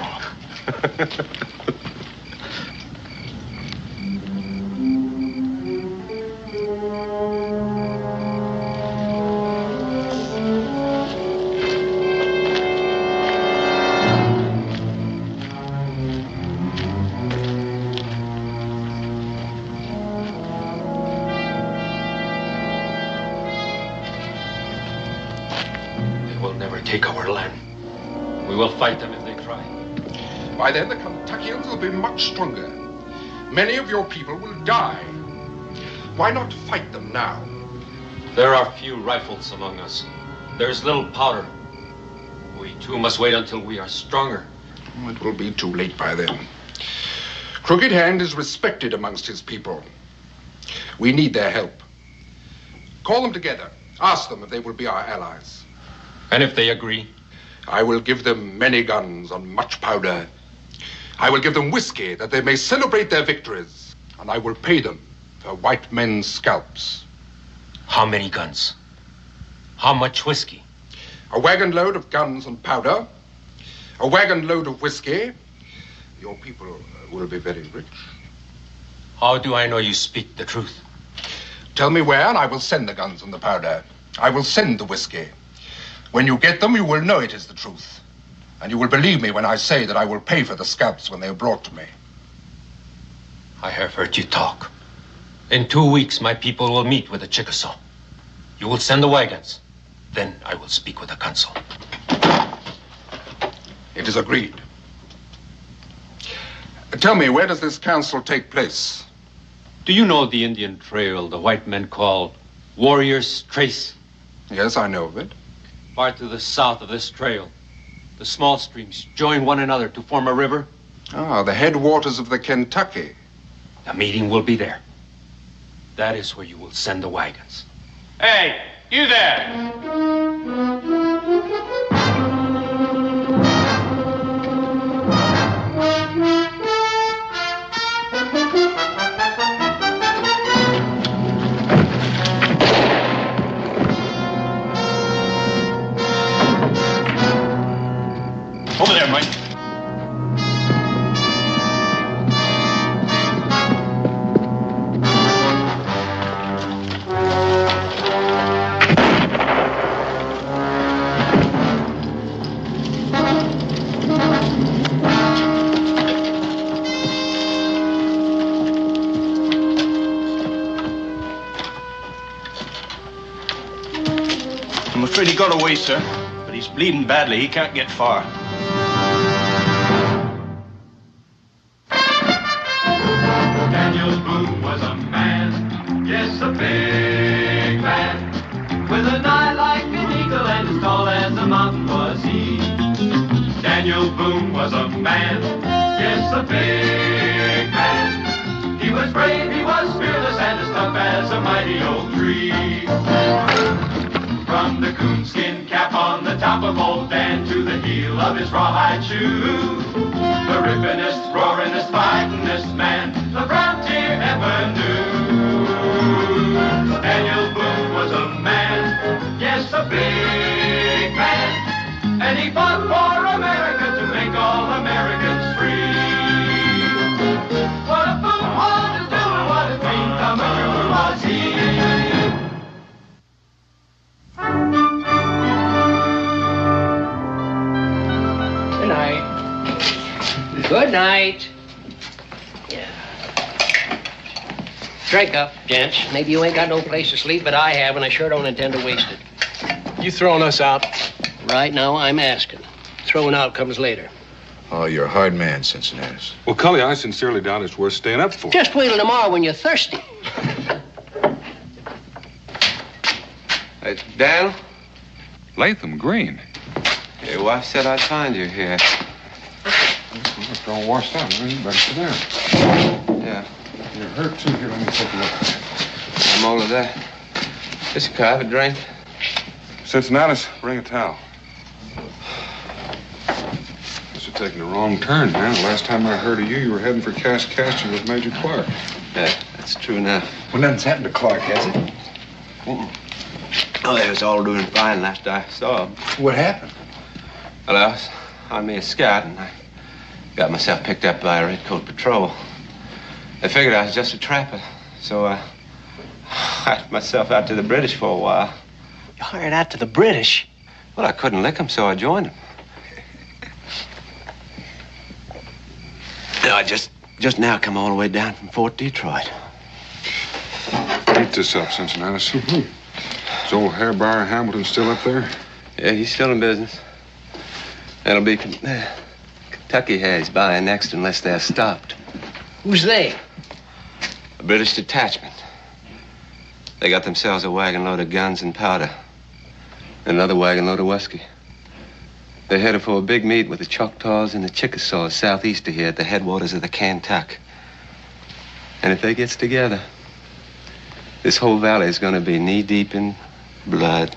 take our land. We will fight them if they try. By then, the Kentuckians will be much stronger. Many of your people will die. Why not fight them now? There are few rifles among us. There's little powder. We too must wait until we are stronger. It will be too late by then. Crooked Hand is respected amongst his people. We need their help. Call them together. Ask them if they will be our allies. And if they agree? I will give them many guns and much powder. I will give them whiskey that they may celebrate their victories. And I will pay them for white men's scalps. How many guns? How much whiskey? A wagon load of guns and powder. A wagon load of whiskey. Your people will be very rich. How do I know you speak the truth? Tell me where, and I will send the guns and the powder. I will send the whiskey. When you get them, you will know it is the truth. And you will believe me when I say that I will pay for the scalps when they are brought to me. I have heard you talk. In 2 weeks, my people will meet with the Chickasaw. You will send the wagons. Then I will speak with the council. It is agreed. Tell me, where does this council take place? Do you know the Indian trail the white men call Warrior's Trace? Yes, I know of it. Far to the south of this trail, the small streams join one another to form a river. Ah, the headwaters of the Kentucky. The meeting will be there. That is where you will send the wagons. Hey, you there! Over there, Mike. I'm afraid he got away, sir. But he's bleeding badly. He can't get far. Daniel Boone was a man, yes, a big man, with an eye like an eagle and as tall as a mountain was he. Daniel Boone was a man, yes, a big man. He was brave, he was fearless, and as tough as a mighty old tree. From the coonskin cap on the top of old Dan to the heel of his rawhide shoe, the rippin'est, roaring'est, fighting'est man the frontier ever knew. Daniel Boone was a man, yes, a big man, and he fought for America to make all Americans free. What a Boone wanted to do and what a dream come true was he. Good night. Good night. Yeah. Drink up, gents. Maybe you ain't got no place to sleep, but I have, and I sure don't intend to waste it. You throwing us out? Right now, I'm asking. Throwing out comes later. Oh, you're a hard man, Cincinnati. Well, Cully, I sincerely doubt it's worth staying up for. Just wait till tomorrow when you're thirsty. Hey, Dan? Latham Green. Your wife said I'd find you here. It's all washed out. You better sit down. Yeah. You're hurt, too. Here, let me take a look. I'm all of that. Just a have a drink. Cincinnati, bring a towel. Must have taken the wrong turn, man. The last time I heard of you, you were heading for Kaskaskia with Major Clark. Yeah, that's true now. Well, nothing's happened to Clark, has it? Oh, they was all doing fine last I saw them. What happened? Well, I was on me a scout, and I got myself picked up by a redcoat patrol. They figured I was just a trapper, so I hired myself out to the British for a while. You hired out to the British? Well, I couldn't lick them, so I joined them. No, I just now come all the way down from Fort Detroit. Eat this up, Cincinnati. Is old Hair Bar Hamilton still up there? Yeah, he's still in business. That'll be Kentucky has buying next unless they're stopped. Who's they? A British detachment. They got themselves a wagon load of guns and powder. And another wagon load of whiskey. They're headed for a big meet with the Choctaws and the Chickasaws southeast of here at the headwaters of the Kantuck. And if they gets together, this whole valley is going to be knee-deep in blood.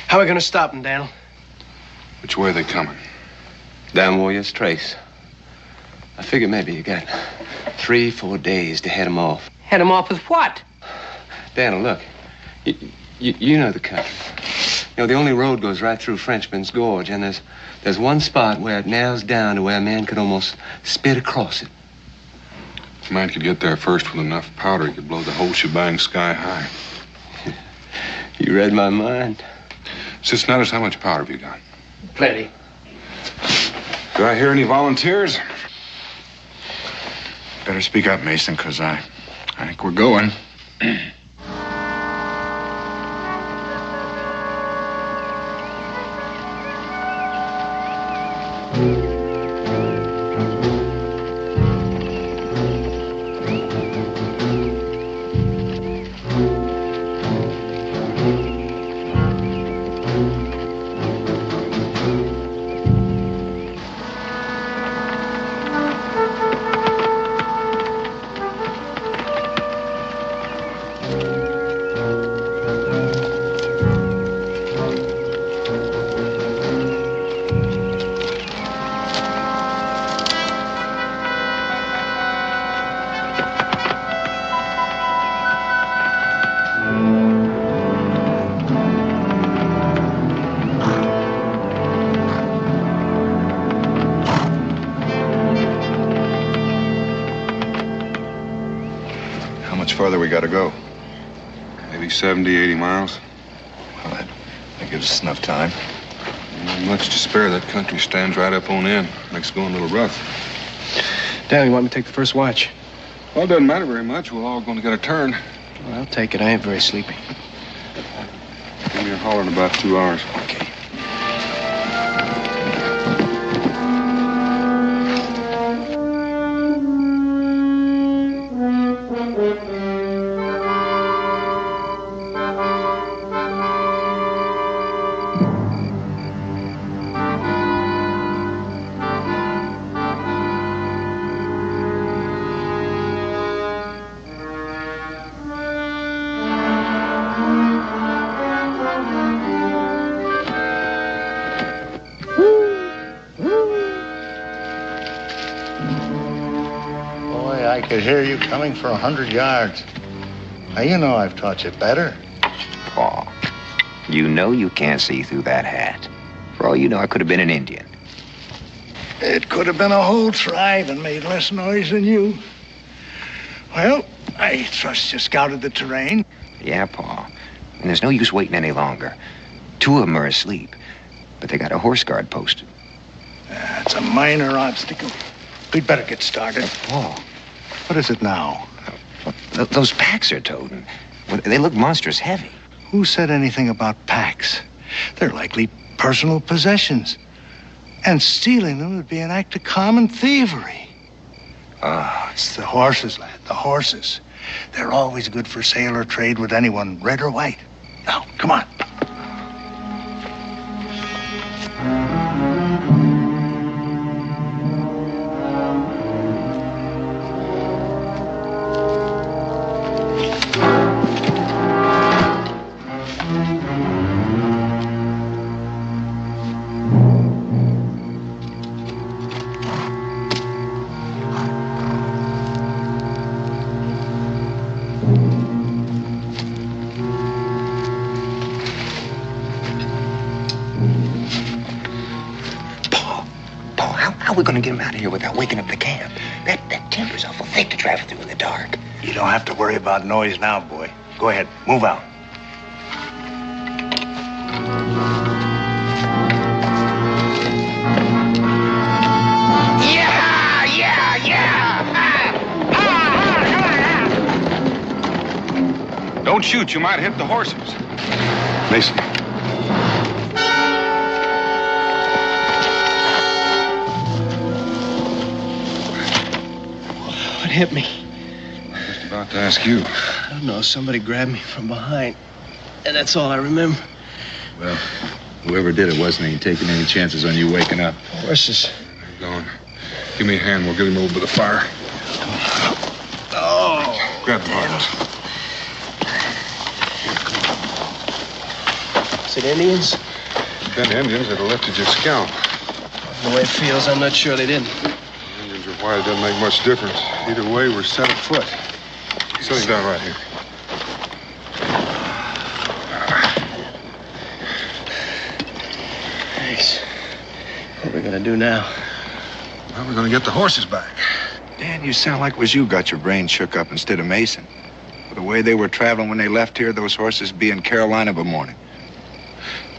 How are we going to stop them, Daniel? Which way are they coming? Down Warrior's Trace. I figure maybe you got 3-4 days to head them off. Head them off with what? Daniel, look. You know the country. You know, the only road goes right through Frenchman's Gorge, and there's one spot where it narrows down to where a man could almost spit across it. If a man could get there first with enough powder, he could blow the whole shebang sky high. You read my mind. Cisneros, how much powder have you got? Plenty. Do I hear any volunteers? Better speak up, Mason, because I think we're going. Further we gotta go. Maybe 70, 80 miles. Well, that gives us enough time. Not much to spare. That country stands right up on end. Makes going a little rough. Daniel, you want me to take the first watch? Well, it doesn't matter very much. We're all going to get a turn. Well, I'll take it. I ain't very sleepy. Give me a holler in about 2 hours. Okay. I could hear you coming for 100 yards. Now, you know I've taught you better. Paul, you know you can't see through that hat. For all you know, I could have been an Indian. It could have been a whole tribe and made less noise than you. Well, I trust you scouted the terrain. Yeah, Paul. And there's no use waiting any longer. 2 of them are asleep, but they got a horse guard posted. That's a minor obstacle. We'd better get started. Paul. What is it now? Those packs they're toting. They look monstrous heavy. Who said anything about packs? They're likely personal possessions. And stealing them would be an act of common thievery. It's the horses, lad, the horses. They're always good for sale or trade with anyone, red or white. Now, come on. How are we going to get him out of here without waking up the camp? That timber's awful thick to travel through in the dark. You don't have to worry about noise now, boy. Go ahead, move out. Don't shoot. You might hit the horses. Mason. What hit me? Just about to ask you. I don't know. Somebody grabbed me from behind. And that's all I remember. Well, whoever did it wasn't ain't taking any chances on you waking up. Horses. Go on. Give me a hand. We'll get him over to the fire. Oh. Grab the harness. Is it Indians? Been Indians that have lifted your scalp. The way it feels, I'm not sure they didn't. Indians are white. It doesn't make much difference. Either way, we're set afoot. Sit down right here. Thanks. What are we gonna do now? Well, we're gonna get the horses back. Dan, you sound like it was you got your brain shook up instead of Mason. The way they were traveling when they left here, those horses be in Carolina by morning.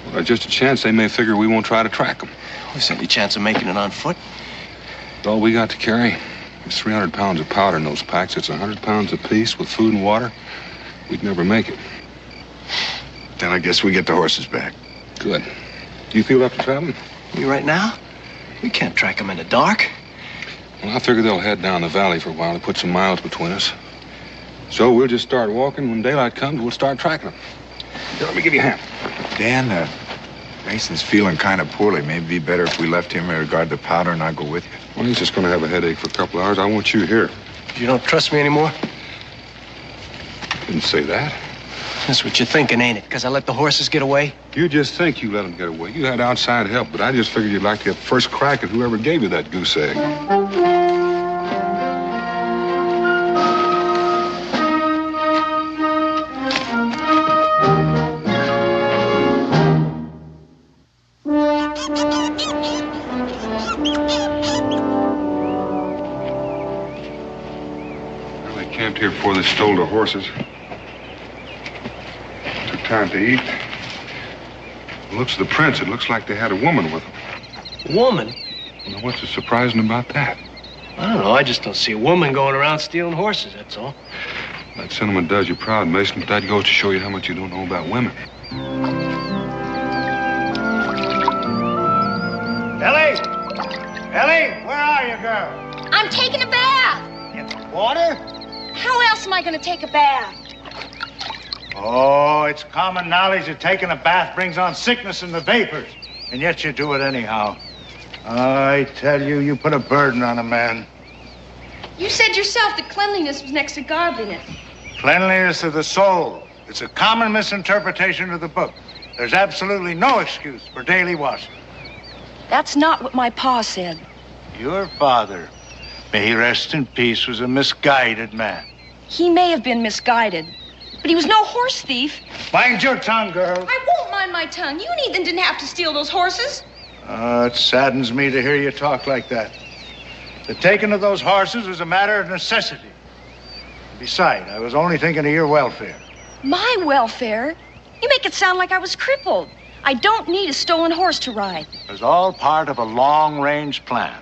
Well, there's just a chance they may figure we won't try to track them. There's any chance of making it on foot? All we got to carry is 300 pounds of powder in those packs. It's 100 pounds apiece with food and water. We'd never make it. Then I guess we get the horses back. Good. You feel up to traveling? You right now? We can't track them in the dark. Well, I figure they'll head down the valley for a while to put some miles between us. So we'll just start walking. When daylight comes, we'll start tracking them. Here, let me give you a hand. Dan, Mason's feeling kind of poorly. Maybe it'd be better if we left him in regard to powder and I'll go with you. Well, he's just going to have a headache for a couple of hours. I want you here. You don't trust me anymore? Didn't say that. That's what you're thinking, ain't it? Because I let the horses get away? You just think you let them get away. You had outside help, but I just figured you'd like to get first crack at whoever gave you that goose egg. Well, they camped here before they stole the horses. Took time to eat. The looks of the prints, it looks like they had a woman with them. Woman? Well, what's so surprising about that? I don't know. I just don't see a woman going around stealing horses, that's all. That sentiment does you proud, Mason, but that goes to show you how much you don't know about women. Ellie! Ellie, where are you, girl? I'm taking a bath. In the water? How else am I going to take a bath? Oh, it's common knowledge that taking a bath brings on sickness in the vapors. And yet you do it anyhow. I tell you, you put a burden on a man. You said yourself that cleanliness was next to godliness. Cleanliness of the soul. It's a common misinterpretation of the book. There's absolutely no excuse for daily washing. That's not what my pa said. Your father, may he rest in peace, was a misguided man. He may have been misguided, but he was no horse thief. Mind your tongue, girl. I won't mind my tongue. You and Ethan didn't have to steal those horses. It saddens me to hear you talk like that. The taking of those horses was a matter of necessity. Besides, I was only thinking of your welfare. My welfare? You make it sound like I was crippled. I don't need a stolen horse to ride. It was all part of a long-range plan.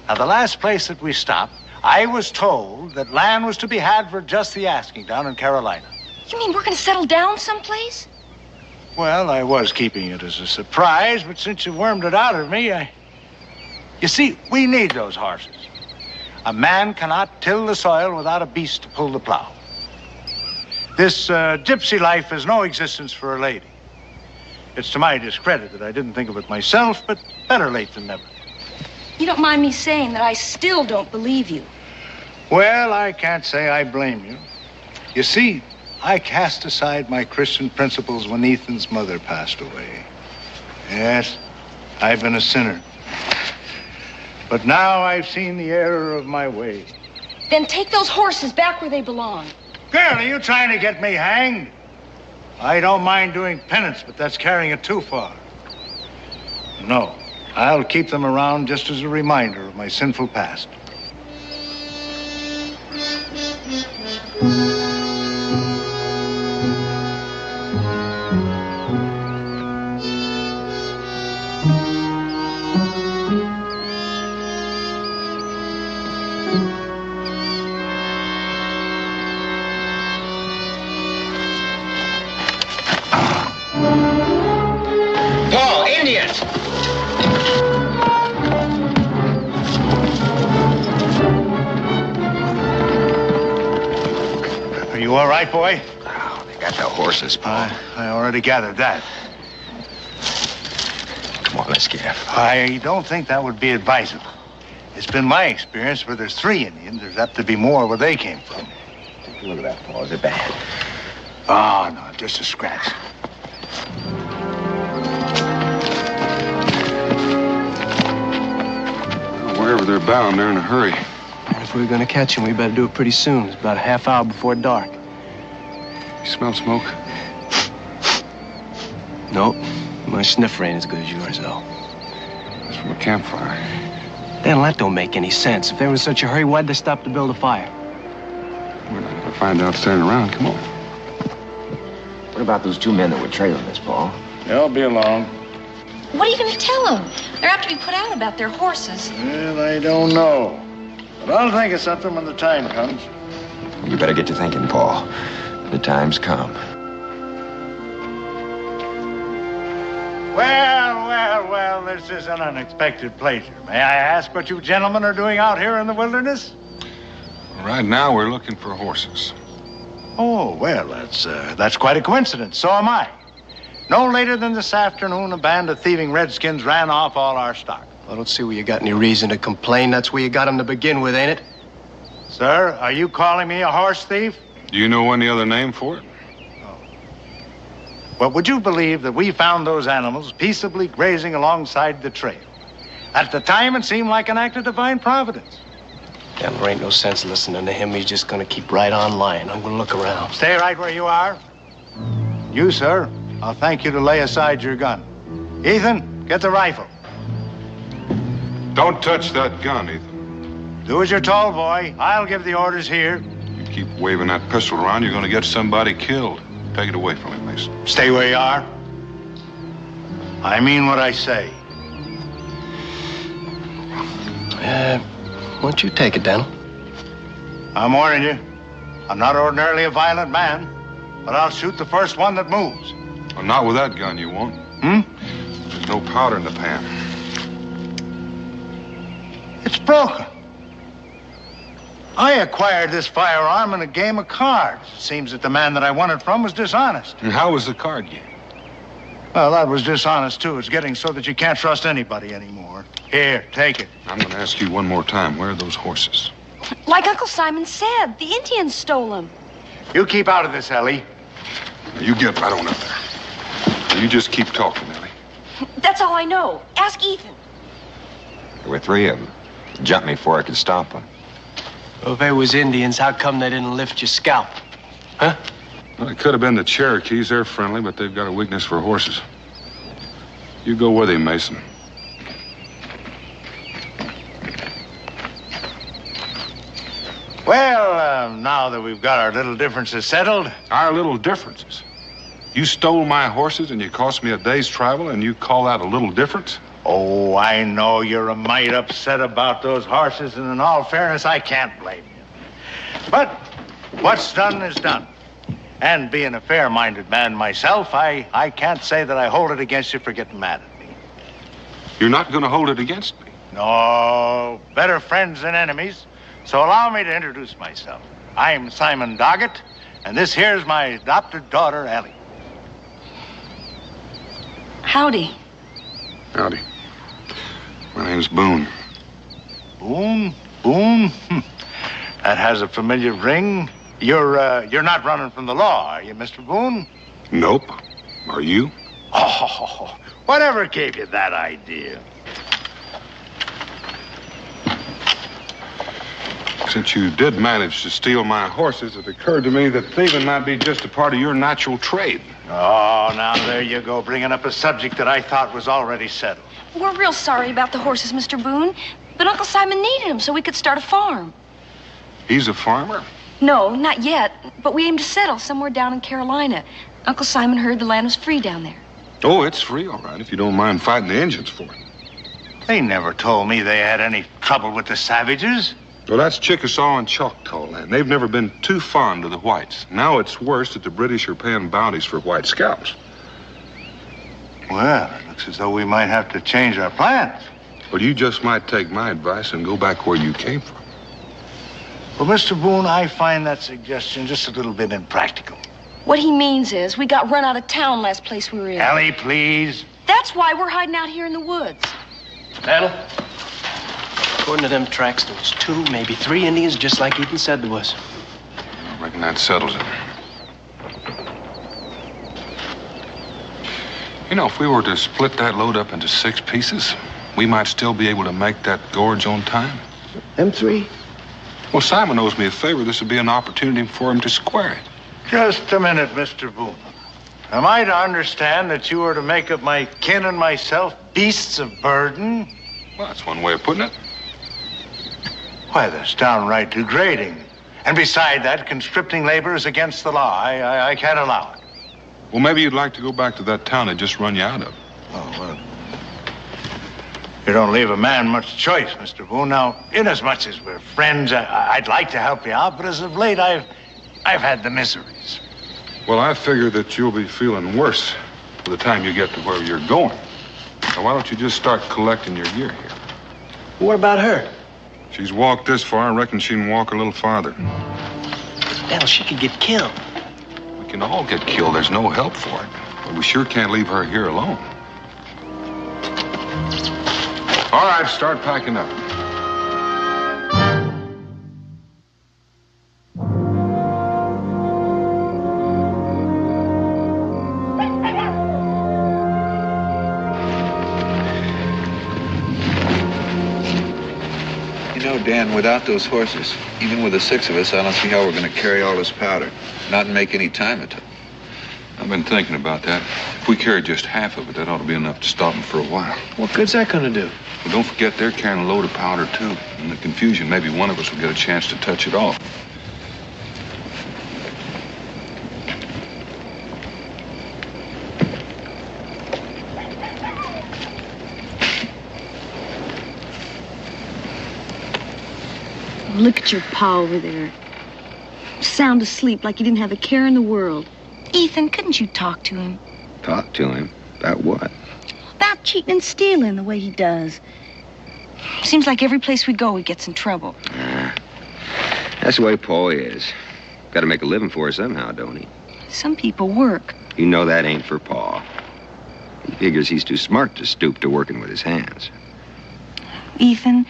Now, the last place that we stopped, I was told that land was to be had for just the asking down in Carolina. You mean we're going to settle down someplace? Well, I was keeping it as a surprise, but since you wormed it out of me, You see, we need those horses. A man cannot till the soil without a beast to pull the plow. This gypsy life has no existence for a lady. It's to my discredit that I didn't think of it myself, but better late than never. You don't mind me saying that I still don't believe you. Well, I can't say I blame you. You see, I cast aside my Christian principles when Ethan's mother passed away. Yes, I've been a sinner. But now I've seen the error of my way. Then take those horses back where they belong. Girl, are you trying to get me hanged? I don't mind doing penance, but that's carrying it too far. No, I'll keep them around just as a reminder of my sinful past. Are you all right, boy? Oh, they got the horses, Paul. I already gathered that. Come on, let's get out. I don't think that would be advisable. It's been my experience where there's 3 Indians, there's apt to be more where they came from. Take a look at that, Paul. Is it bad? Oh, no, just a scratch. Wherever they're bound, they're in a hurry. And if we're gonna catch them, we better do it pretty soon. It's about a half hour before dark. You smell smoke? Nope. My sniffer ain't as good as yours, though. It's from a campfire. Daniel, that don't make any sense. If they were in such a hurry, why'd they stop to build a fire? We're not gonna find out standing around. Come on. What about those 2 men that were trailing us, Paul? They'll be along. What are you going to tell them? They're apt to be put out about their horses. Well, I don't know. But I'll think of something when the time comes. You better get to thinking, Paul. The time's come. Well, this is an unexpected pleasure. May I ask what you gentlemen are doing out here in the wilderness? Right now, we're looking for horses. Oh, well, that's quite a coincidence. So am I. No later than this afternoon, a band of thieving redskins ran off all our stock. I don't see where you got any reason to complain. That's where you got them to begin with, ain't it? Sir, are you calling me a horse thief? Do you know any other name for it? Well, would you believe that we found those animals peaceably grazing alongside the trail? At the time, it seemed like an act of divine providence. Damn, there ain't no sense listening to him. He's just gonna keep right on lying. I'm gonna look around. Stay right where you are. You, sir, I'll thank you to lay aside your gun. Ethan, get the rifle. Don't touch that gun, Ethan. Do as you're told, boy. I'll give the orders here. You keep waving that pistol around, you're gonna get somebody killed. Take it away from him, Mason. Stay where you are. I mean what I say. Why don't you take it, Daniel? I'm warning you. I'm not ordinarily a violent man, but I'll shoot the first one that moves. Well, not with that gun, you won't. There's no powder in the pan. It's broken. I acquired this firearm in a game of cards. It seems that the man that I won it from was dishonest. And how was the card game? Well, that was dishonest, too. It's getting so that you can't trust anybody anymore. Here, take it. I'm going to ask you one more time. Where are those horses? Like Uncle Simon said, the Indians stole them. You keep out of this, Ellie. You get right on up there. You just keep talking, Ellie. That's all I know. Ask Ethan. There were 3 of them. Jumped me before I could stop them. Well, if they was Indians, how come they didn't lift your scalp? Huh? Well, it could have been the Cherokees. They're friendly, but they've got a weakness for horses. You go with him, Mason. Well, now that we've got our little differences settled. Our little differences? You stole my horses and you cost me a day's travel and you call that a little difference? Oh, I know you're a mite upset about those horses, and in all fairness, I can't blame you. But what's done is done. And being a fair-minded man myself, I can't say that I hold it against you for getting mad at me. You're not going to hold it against me? No, better friends than enemies. So allow me to introduce myself. I'm Simon Doggett, and this here's my adopted daughter, Ellie. Howdy. Howdy. My name's Boone. Boone? Boone? That has a familiar ring. You're not running from the law, are you, Mr. Boone? Nope. Are you? Oh, whatever gave you that idea? Since you did manage to steal my horses, it occurred to me that thieving might be just a part of your natural trade. Oh, now there you go, bringing up a subject that I thought was already settled. We're real sorry about the horses, Mr. Boone, but Uncle Simon needed them so we could start a farm. He's a farmer? No, not yet, but we aim to settle somewhere down in Carolina. Uncle Simon heard the land was free down there. Oh, it's free, all right, if you don't mind fighting the Indians for it. They never told me they had any trouble with the savages. Well, that's Chickasaw and Choctaw land. They've never been too fond of the whites. Now it's worse that the British are paying bounties for white scalps. Well, it looks as though we might have to change our plans. Well, you just might take my advice and go back where you came from. Well, Mr. Boone, I find that suggestion just a little bit impractical. What he means is we got run out of town last place we were in. Ellie, please. That's why we're hiding out here in the woods. Daniel? According to them tracks, there was 2, maybe 3 Indians, just like Ethan said there was. I reckon that settles it. You know, if we were to split that load up into 6 pieces, we might still be able to make that gorge on time. Them 3? Well, Simon owes me a favor. This would be an opportunity for him to square it. Just a minute, Mr. Boone. Am I to understand that you are to make of my kin and myself beasts of burden? Well, that's one way of putting it. Why, that's downright degrading. And beside that, conscripting labor is against the law. I can't allow it. Well, maybe you'd like to go back to that town they just run you out of. Oh, well. You don't leave a man much choice, Mr. Boone. Now, inasmuch as we're friends, I'd like to help you out, but as of late, I've had the miseries. Well, I figure that you'll be feeling worse by the time you get to where you're going. Now, why don't you just start collecting your gear here? What about her? She's walked this far. I reckon she can walk a little farther. Daniel, she could get killed. We can all get killed. There's no help for it. But we sure can't leave her here alone. All right, start packing up. You know, Dan, without those horses, even with the 6 of us, I don't see how we're going to carry all this powder. Not make any time at all. I've been thinking about that. If we carry just half of it, that ought to be enough to stop them for a while. What good's that going to do? Well, don't forget they're carrying a load of powder, too. In the confusion, maybe one of us will get a chance to touch it off. Look at your pa over there. Sound asleep like he didn't have a care in the world. Ethan, couldn't you talk to him? Talk to him? About what? About cheating and stealing the way he does. Seems like every place we go, he gets in trouble. That's the way Paul is. Got to make a living for her somehow, don't he? Some people work. You know that ain't for Paul. He figures he's too smart to stoop to working with his hands. Ethan,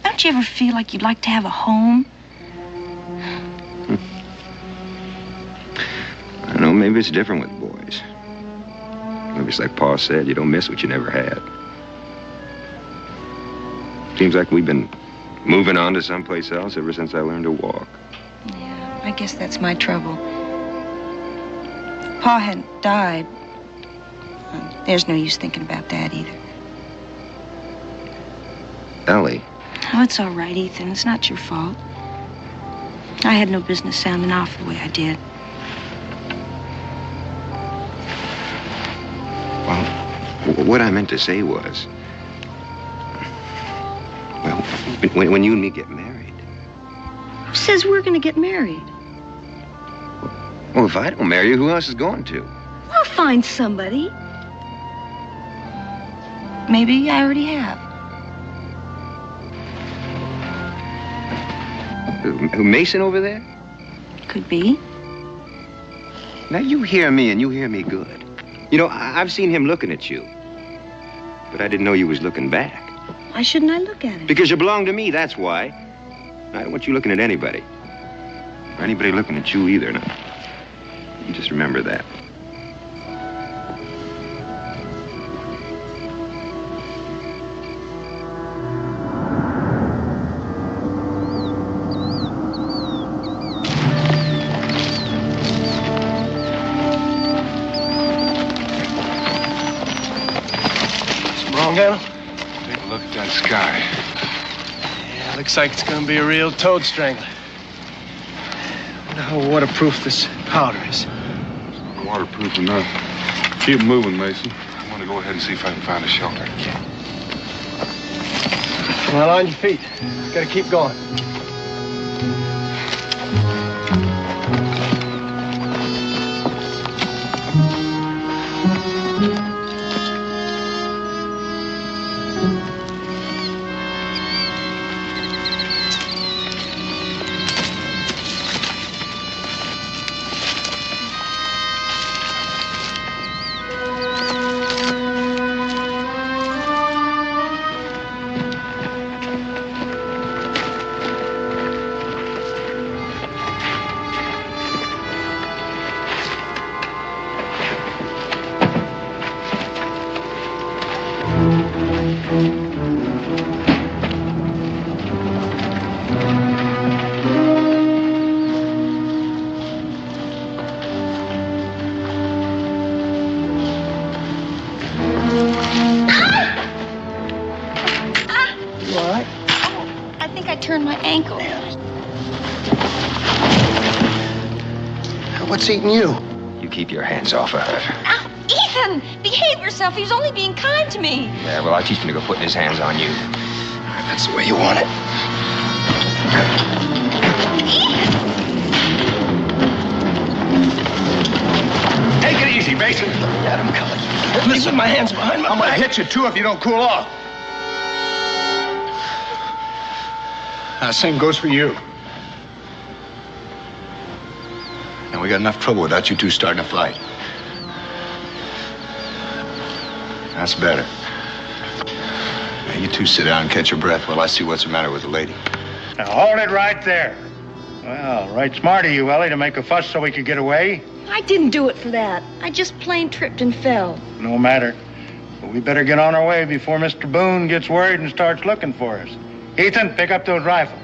don't you ever feel like you'd like to have a home? I don't know, maybe it's different with boys. Maybe it's like Pa said, you don't miss what you never had. Seems like we've been moving on to someplace else ever since I learned to walk. Yeah, I guess that's my trouble. Pa hadn't died. There's no use thinking about that either. Ellie. Oh, it's all right, Ethan. It's not your fault. I had no business sounding off the way I did. Well, what I meant to say was, well, when you and me get married. Who says we're going to get married? Well, if I don't marry you, who else is going to? I'll find somebody. Maybe I already have. Who, Mason over there? Could be. Now, you hear me, and you hear me good. You know, I've seen him looking at you. But I didn't know you was looking back. Why shouldn't I look at him? Because you belong to me, that's why. I don't want you looking at anybody. Or anybody looking at you either. No. You just remember that. Daniel? Take a look at that sky. Yeah, looks like it's gonna be a real toad strangler. Wonder how waterproof this powder is. Waterproof enough. Keep moving, Mason. I want to go ahead and see if I can find a shelter. Well, on your feet. Gotta keep going. burned my ankle. What's eating you? You keep your hands off of her. Ow, Ethan, behave yourself. He was only being kind to me. Yeah, well, I'll teach him to go putting his hands on you. That's the way you want it. Take it easy, Mason. Let him come. Listen, my hands behind my I'm gonna back. hit you too if you don't cool off. Same goes for you. And we got enough trouble without you two starting a fight. That's better. Now, you two sit down and catch your breath while I see what's the matter with the lady. Now, hold it right there. Well, right smart of you, Ellie, to make a fuss so we could get away. I didn't do it for that. I just plain tripped and fell. No matter. But we better get on our way before Mr. Boone gets worried and starts looking for us. Ethan, pick up those rifles.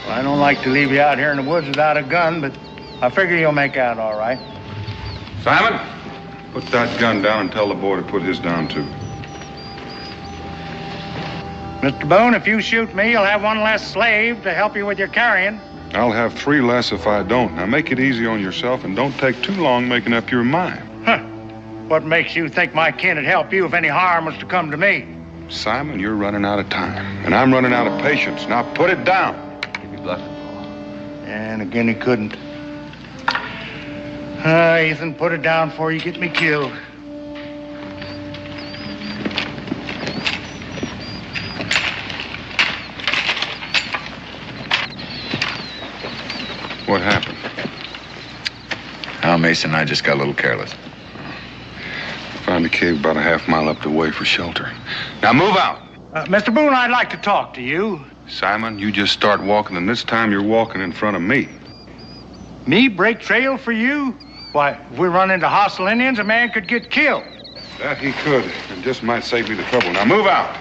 Well, I don't like to leave you out here in the woods without a gun, but I figure you'll make out all right. Simon, put that gun down and tell the boy to put his down, too. Mr. Boone, if you shoot me, you'll have one less slave to help you with your carrying. I'll have 3 less if I don't. Now, make it easy on yourself and don't take too long making up your mind. Huh. What makes you think my kin would help you if any harm was to come to me? Simon, you're running out of time, and I'm running out of patience. Now, put it down. You'd be bluffing, Paul. And again, he couldn't. Ethan, put it down before you get me killed. What happened? Al Mason and I just got a little careless. Found a cave about a half-mile up the way for shelter. Now move out. Mr. Boone, I'd like to talk to you. Simon, you just start walking, and this time you're walking in front of me. Me break trail for you? Why, if we run into hostile Indians, a man could get killed. That he could, and just might save me the trouble. Now move out.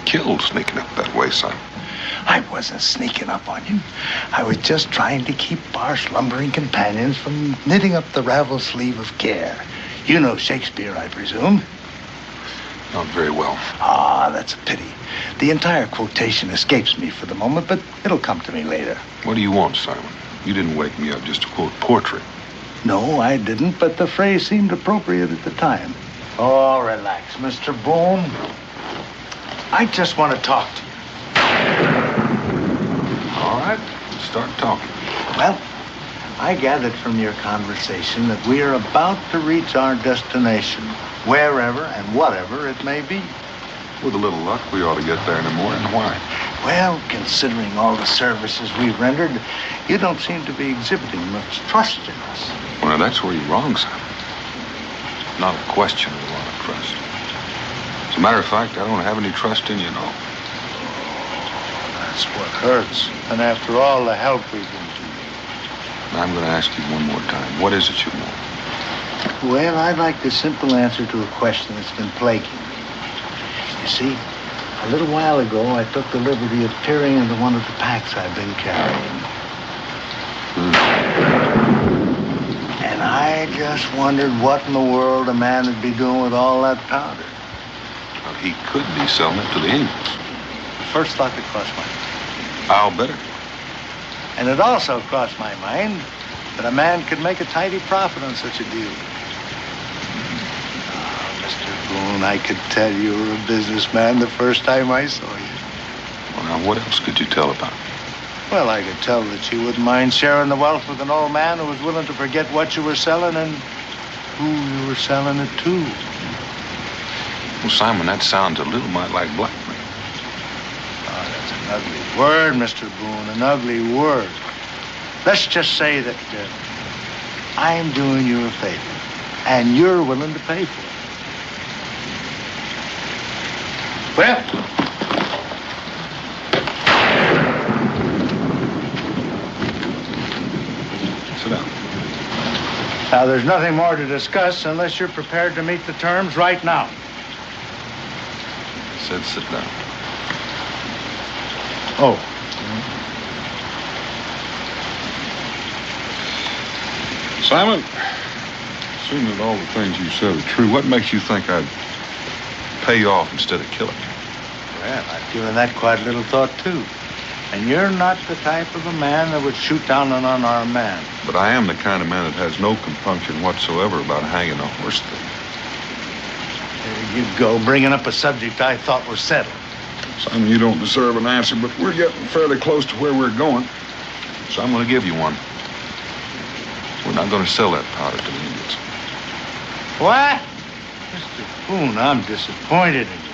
Killed sneaking up that way, son. I wasn't sneaking up on you. I was just trying to keep our slumbering companions from knitting up the raveled sleeve of care. You know Shakespeare, I presume? Not very well. Ah, that's a pity. The entire quotation escapes me for the moment, but it'll come to me later. What do you want, Simon? You didn't wake me up just to quote portrait. No, I didn't, but the phrase seemed appropriate at the time. Oh, relax, Mr. Boone. I just want to talk to you. All right, start talking. Well, I gathered from your conversation that we are about to reach our destination, wherever and whatever it may be. With a little luck, we ought to get there in the morning. Why? Well, considering all the services we've rendered, you don't seem to be exhibiting much trust in us. Well, now, that's where you're wrong, Simon. Not a question of a lot of trust. As a matter of fact, I don't have any trust in you, no. That's what hurts. And after all the help we've been to you. I'm going to ask you one more time. What is it you want? Well, I'd like the simple answer to a question that's been plaguing me. You see, a little while ago, I took the liberty of peering into one of the packs I've been carrying. And I just wondered what in the world a man would be doing with all that powder. Well, he could be selling it to the Indians. The first thought that crossed my mind. I'll bet it. And it also crossed my mind that a man could make a tidy profit on such a deal. Oh, Mr. Boone, I could tell you were a businessman the first time I saw you. Well, now, what else could you tell about me? Well, I could tell that you wouldn't mind sharing the wealth with an old man who was willing to forget what you were selling and who you were selling it to. Well, Simon, that sounds a little mite like blackmail. Oh, that's an ugly word, Mr. Boone, an ugly word. Let's just say that I'm doing you a favor, and you're willing to pay for it. Well, sit down. Now, there's nothing more to discuss unless you're prepared to meet the terms right now. I said sit down. Oh. Simon, assuming that all the things you said are true, what makes you think I'd pay you off instead of killing you? Well, I've given that quite a little thought, too. And you're not the type of a man that would shoot down an unarmed man. But I am the kind of man that has no compunction whatsoever about hanging a horse thief. There you go, bringing up a subject I thought was settled. Simon, you don't deserve an answer, but we're getting fairly close to where we're going. So I'm going to give you one. We're not going to sell that powder to the Indians. What? Mr. Boone, I'm disappointed in you.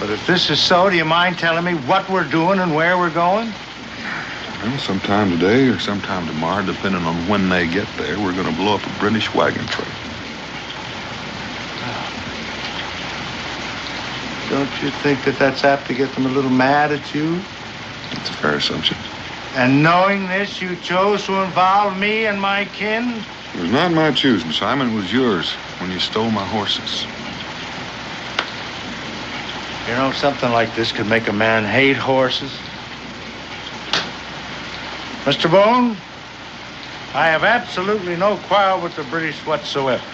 But if this is so, do you mind telling me what we're doing and where we're going? Well, sometime today or sometime tomorrow, depending on when they get there, we're going to blow up a British wagon train. Don't you think that that's apt to get them a little mad at you? That's a fair assumption. And knowing this, you chose to involve me and my kin? It was not my choosing, Simon. It was yours when you stole my horses. You know, something like this could make a man hate horses. Mr. Boone, I have absolutely no quarrel with the British whatsoever.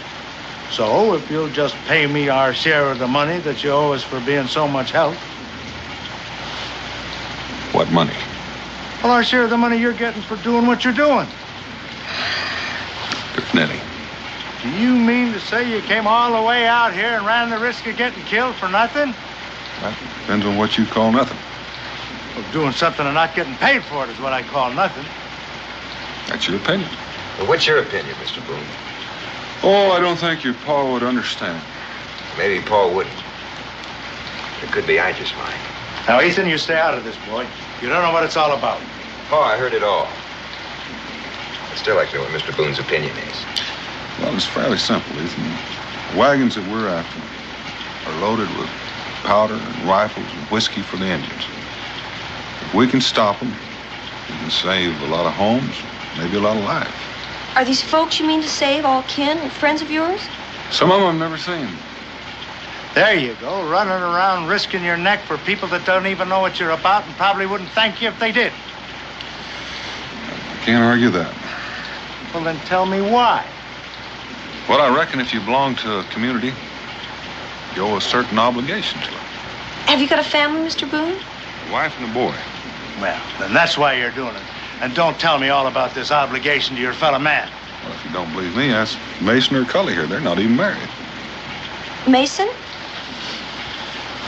So, if you'll just pay me our share of the money that you owe us for being so much help. What money? Well, our share of the money you're getting for doing what you're doing. Good Nettie. Do you mean to say you came all the way out here and ran the risk of getting killed for nothing? Well, depends on what you call nothing. Well, doing something and not getting paid for it is what I call nothing. That's your opinion. Well, what's your opinion, Mr. Boone? Oh, I don't think your pa would understand. Maybe Paul wouldn't. It could be I just might. Now, Ethan, you stay out of this, boy. You don't know what it's all about. Pa, I heard it all. I'd still like to know what Mr. Boone's opinion is. Well, it's fairly simple, Ethan. The wagons that we're after are loaded with powder and rifles and whiskey for the Indians. If we can stop them, we can save a lot of homes, maybe a lot of lives. Are these folks you mean to save all kin and friends of yours? Some of them I've never seen. There you go, running around risking your neck for people that don't even know what you're about and probably wouldn't thank you if they did. I can't argue that. Well, then tell me why. Well, I reckon if you belong to a community, you owe a certain obligation to it. Have you got a family, Mr. Boone? A wife and a boy. Well, then that's why you're doing it. And don't tell me all about this obligation to your fellow man. Well, if you don't believe me, ask Mason or Cully here. They're not even married. Mason?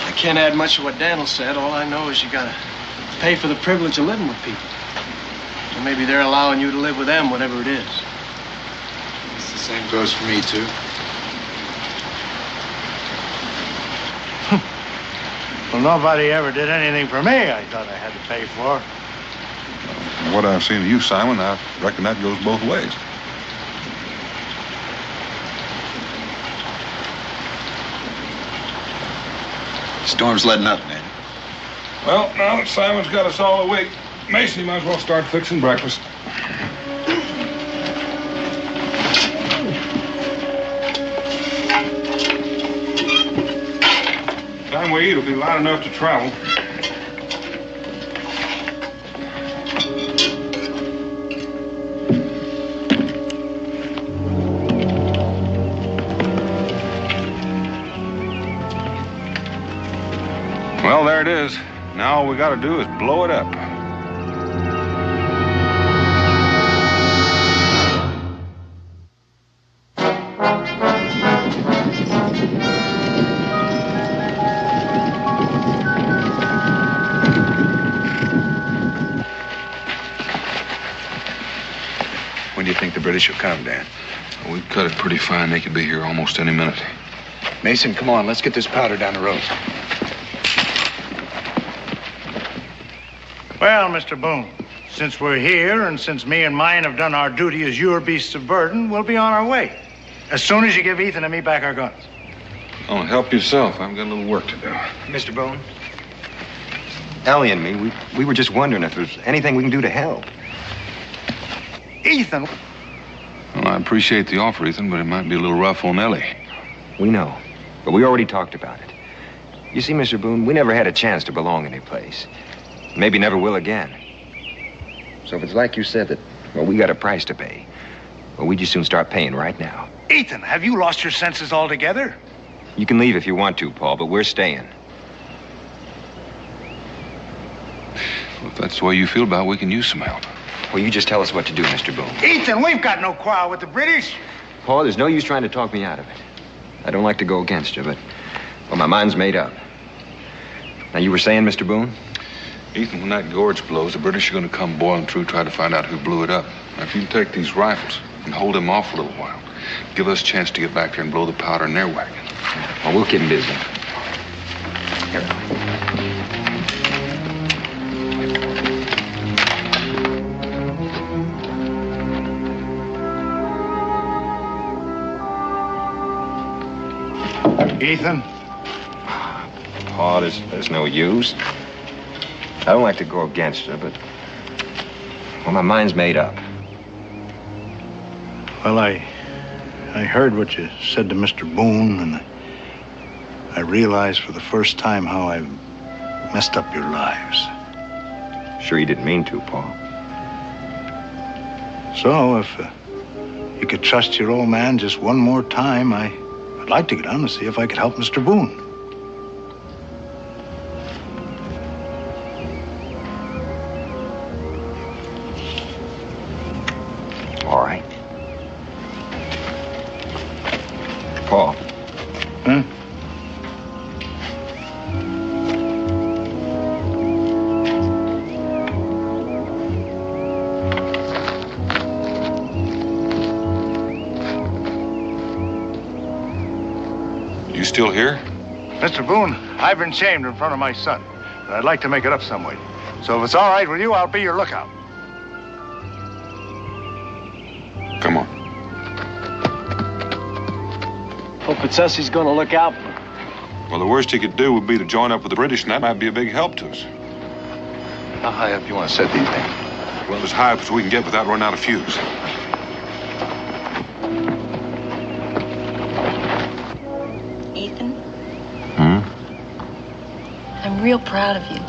I can't add much of what Daniel said. All I know is you gotta pay for the privilege of living with people. Or maybe they're allowing you to live with them, whatever it is. It's the same goes for me, too. Well, nobody ever did anything for me I thought I had to pay for. From what I've seen of you, Simon, I reckon that goes both ways. Storm's letting up, man. Well, now that Simon's got us all awake, Mason, you might as well start fixing breakfast. Time we eat will be light enough to travel. Well, there it is. Now all we gotta do is blow it up. When do you think the British will come, Dan? We cut it pretty fine. They could be here almost any minute. Mason, come on. Let's get this powder down the road. Well, Mr. Boone, since we're here and since me and mine have done our duty as your beasts of burden, we'll be on our way. As soon as you give Ethan and me back our guns. Oh, help yourself. I've got a little work to do. Mr. Boone? Ellie and me, we were just wondering if there's anything we can do to help. Ethan! Well, I appreciate the offer, Ethan, but it might be a little rough on Ellie. We know, but we already talked about it. You see, Mr. Boone, we never had a chance to belong any place. Maybe never will again. So if it's like you said that, well, we got a price to pay, well, we just soon start paying right now. Ethan, have you lost your senses altogether? You can leave if you want to, Paul, but we're staying. Well, if that's the way you feel about it, we can use some help. Well, you just tell us what to do, Mr. Boone. Ethan, we've got no quarrel with the British. Paul, there's no use trying to talk me out of it. I don't like to go against you, but, well, my mind's made up. Now, you were saying, Mr. Boone? Ethan, when that gorge blows, the British are going to come boiling through, try to find out who blew it up. Now, if you can take these rifles and hold them off for a little while, give us a chance to get back there and blow the powder in their wagon. Well, we'll keep them busy. Here. Ethan? Paul, there's no use. I don't like to go against her, but, well, my mind's made up. Well, I heard what you said to Mr. Boone, and I realized for the first time how I've messed up your lives. Sure you didn't mean to, Paul. So, if you could trust your old man just one more time, I'd like to get on and see if I could help Mr. Boone. All right. Paul. Huh? You still here? Mr. Boone, I've been shamed in front of my son, but I'd like to make it up some way. So if it's all right with you, I'll be your lookout. Come on. Hope it's us he's gonna look out for. Well, the worst he could do would be to join up with the British, and that might be a big help to us. How high up do you want to set these things? Well, as high up as we can get without running out of fuse. Ethan, Hmm? I'm real proud of you.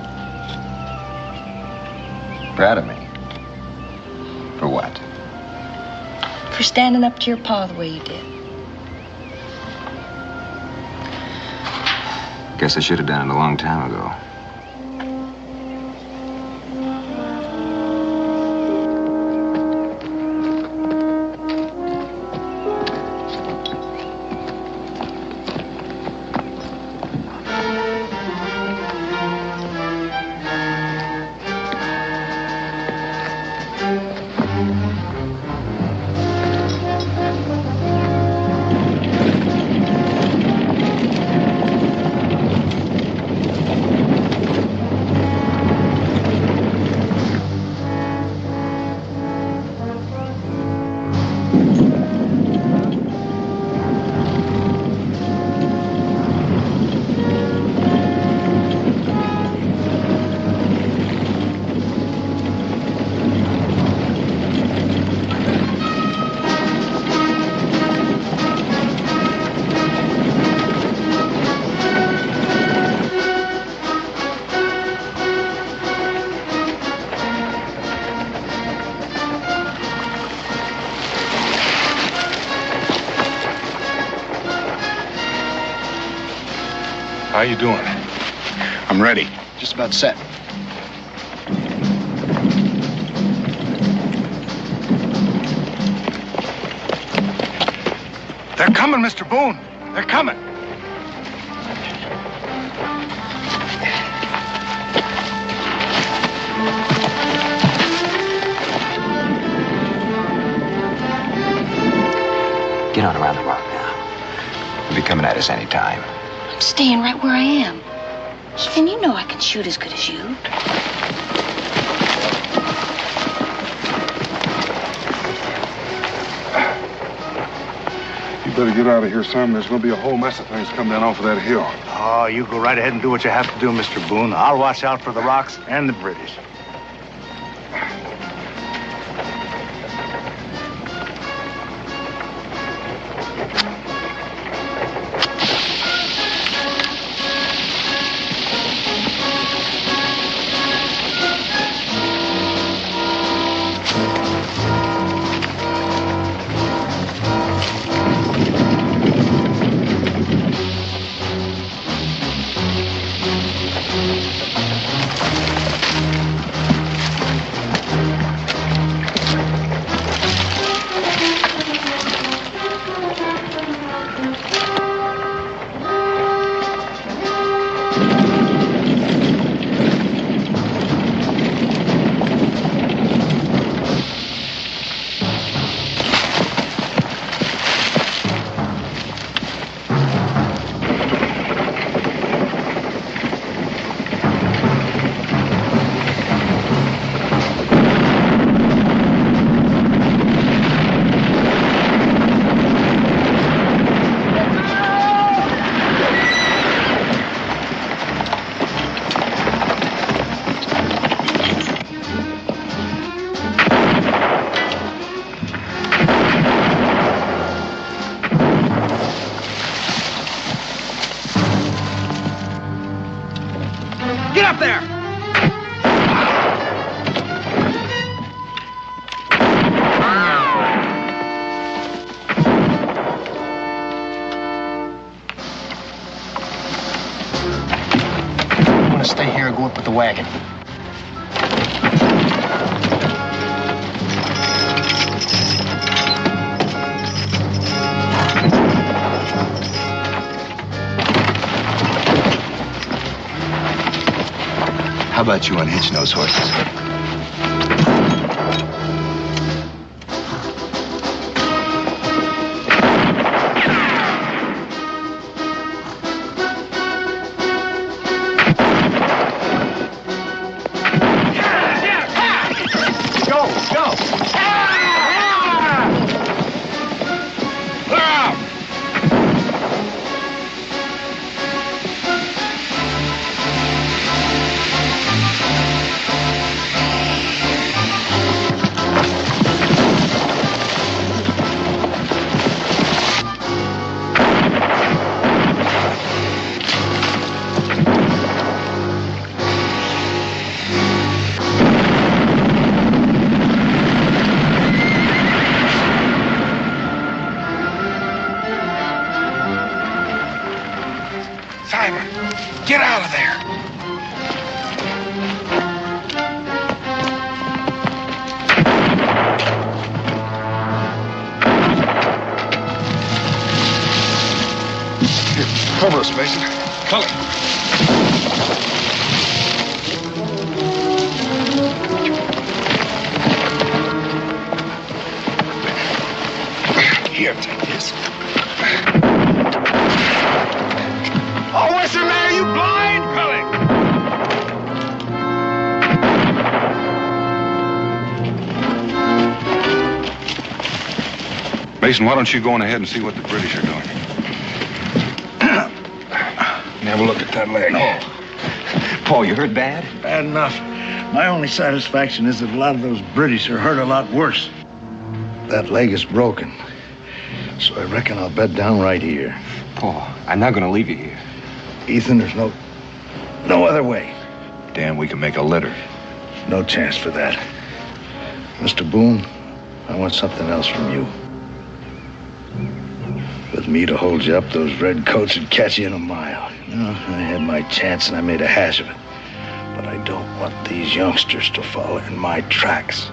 Proud of me? For what? For standing up to your pa the way you did. Guess I should have done it a long time ago. How you doing? I'm ready. Just about set. They're coming, Mr. Boone. They're coming. Get on around the rock now. They'll be coming at us any time. I'm staying right where I am. And you know I can shoot as good as you. You better get out of here, son. There's gonna be a whole mess of things coming down off of that hill. Oh, you go right ahead and do what you have to do, Mr. Boone. I'll watch out for the rocks and the British. Get up there! I want to stay here or go up with the wagon. How about you unhitching those horses? Get out of there! Here, cover us, Mason. Cully. Here, take this. Oh, what's the matter? You blind? Cully! Mason, why don't you go on ahead and see what the British are doing? Have a look at that leg. Oh. Paul, you hurt bad? Bad enough. My only satisfaction is that a lot of those British are hurt a lot worse. That leg is broken. So I reckon I'll bed down right here. Paul, I'm not going to leave you here. Ethan, there's no other way. Dan, we can make a litter. No chance for that. Mr. Boone, I want something else from you. With me to hold you up, those red coats would catch you in a mile. You know, I had my chance and I made a hash of it. But I don't want these youngsters to follow in my tracks.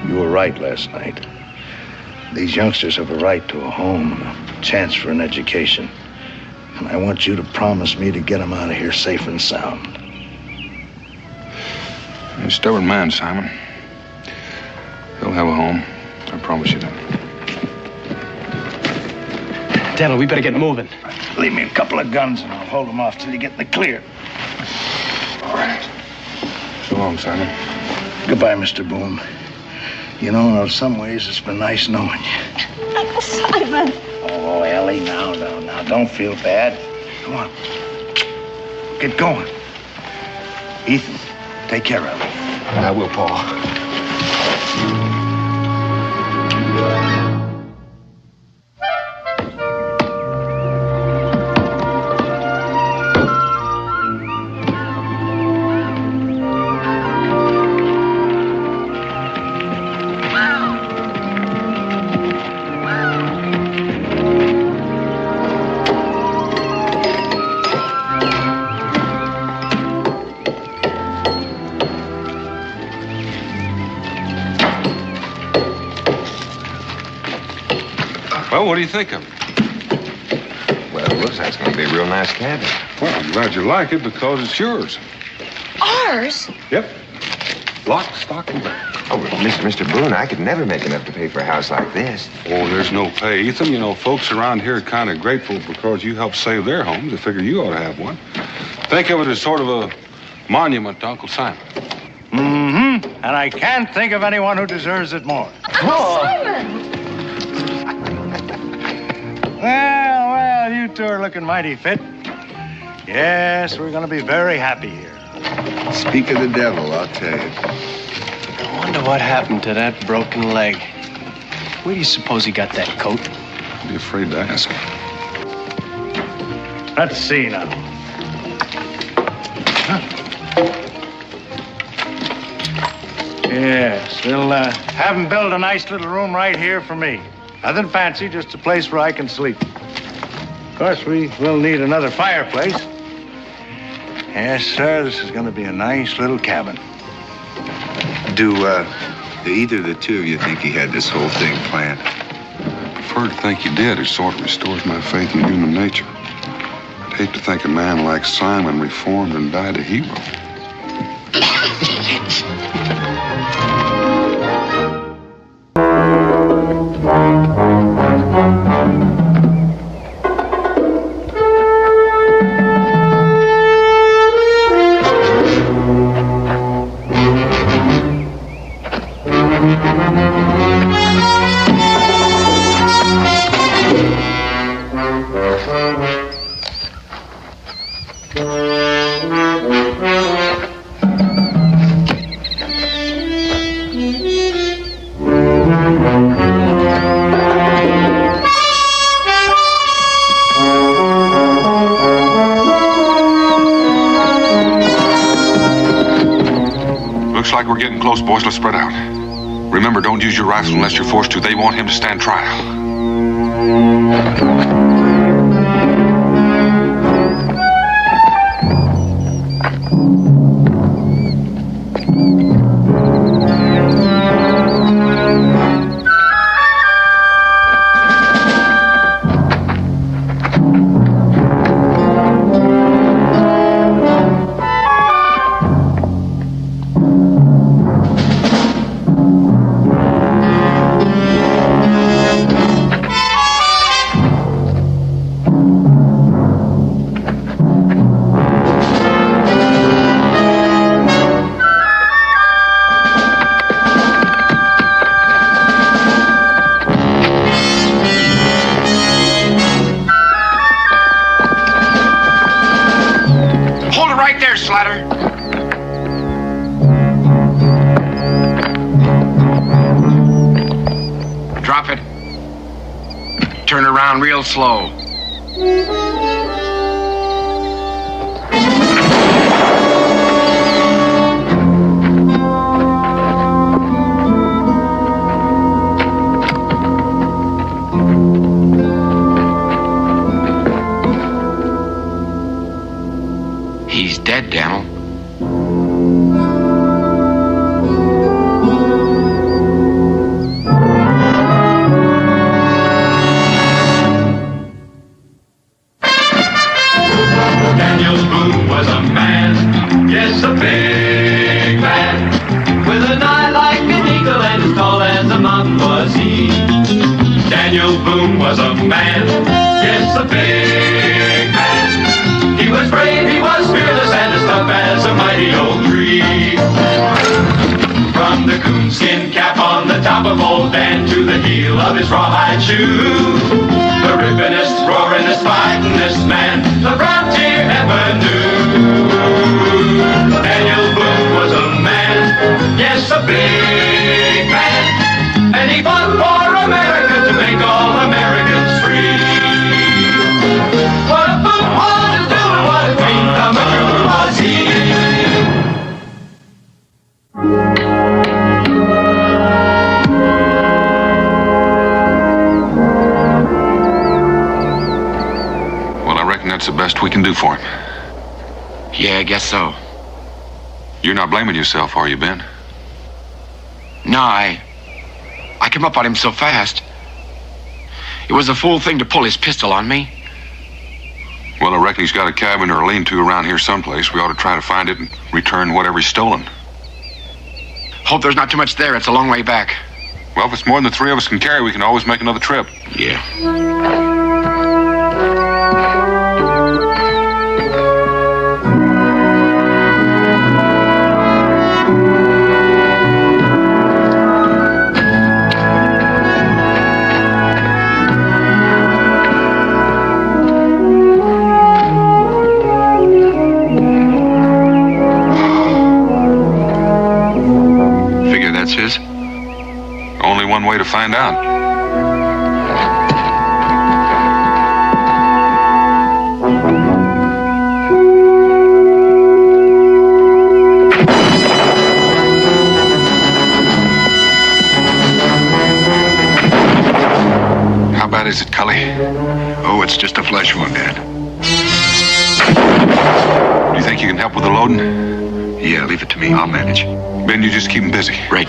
You were right last night. These youngsters have a right to a home and a chance for an education. And I want you to promise me to get them out of here safe and sound. You're a stubborn man, Simon. They'll have a home. I promise you that. Daniel, we better get moving. Leave me a couple of guns and I'll hold them off till you get in the clear. All right. So long, Simon. Goodbye, Mr. Boone. You know, in some ways, it's been nice knowing you. Simon. Oh, Ellie, now, don't feel bad. Come on. Get going. Ethan, take care of him. I will, Paul. Well, what do you think of it? Well, it looks like it's going to be a real nice cabin. Well, I'm glad you like it because it's yours. Ours? Yep. Lock, stock, and barrel. Oh, but Mr. Boone, I could never make enough to pay for a house like this. Oh, there's no pay, Ethan. You know, folks around here are kind of grateful because you helped save their homes. They figure you ought to have one. Think of it as sort of a monument to Uncle Simon. Mm-hmm. And I can't think of anyone who deserves it more. Simon! Well, you two are looking mighty fit. Yes, we're going to be very happy here. Speak of the devil, I'll tell you. I wonder what happened to that broken leg. Where do you suppose he got that coat? I'd be afraid to ask. Let's see now. Huh? Yes, we'll have him build a nice little room right here for me. Nothing fancy, just a place where I can sleep. Of course, we will need another fireplace. Yes, sir, this is going to be a nice little cabin. Do either of the two of you think he had this whole thing planned? I prefer to think he did. It sort of restores my faith in human nature. I'd hate to think a man like Simon reformed and died a hero. We're getting close, boys. Let's spread out. Remember, don't use your rifles unless you're forced to. They want him to stand trial. Real slow. was he. Daniel Boone was a man, yes, a big man. He was brave, he was fearless, and as tough as a mighty old tree. From the coonskin cap on the top of old Dan to the heel of his rawhide shoe, the rippinest, roaringest, fightingest man the frontier ever knew. Daniel Boone was a man, yes, a big man, and he fought for America to make all Americans free. What a Boone wanted to do and what a dream come true was he. That's the best we can do for him. Yeah, I guess so. You're not blaming yourself, are you, Ben? No, I came up on him so fast. It was a fool thing to pull his pistol on me. Well, I reckon he's got a cabin or a lean-to around here someplace. We ought to try to find it and return whatever he's stolen. Hope there's not too much there. It's a long way back. Well, if it's more than the three of us can carry, we can always make another trip. Yeah. His? Only one way to find out. How bad is it, Cully? Oh, it's just a flesh wound, Dad. Do you think you can help with the loading? Yeah, leave it to me. I'll manage. Ben, you just keep him busy. Right.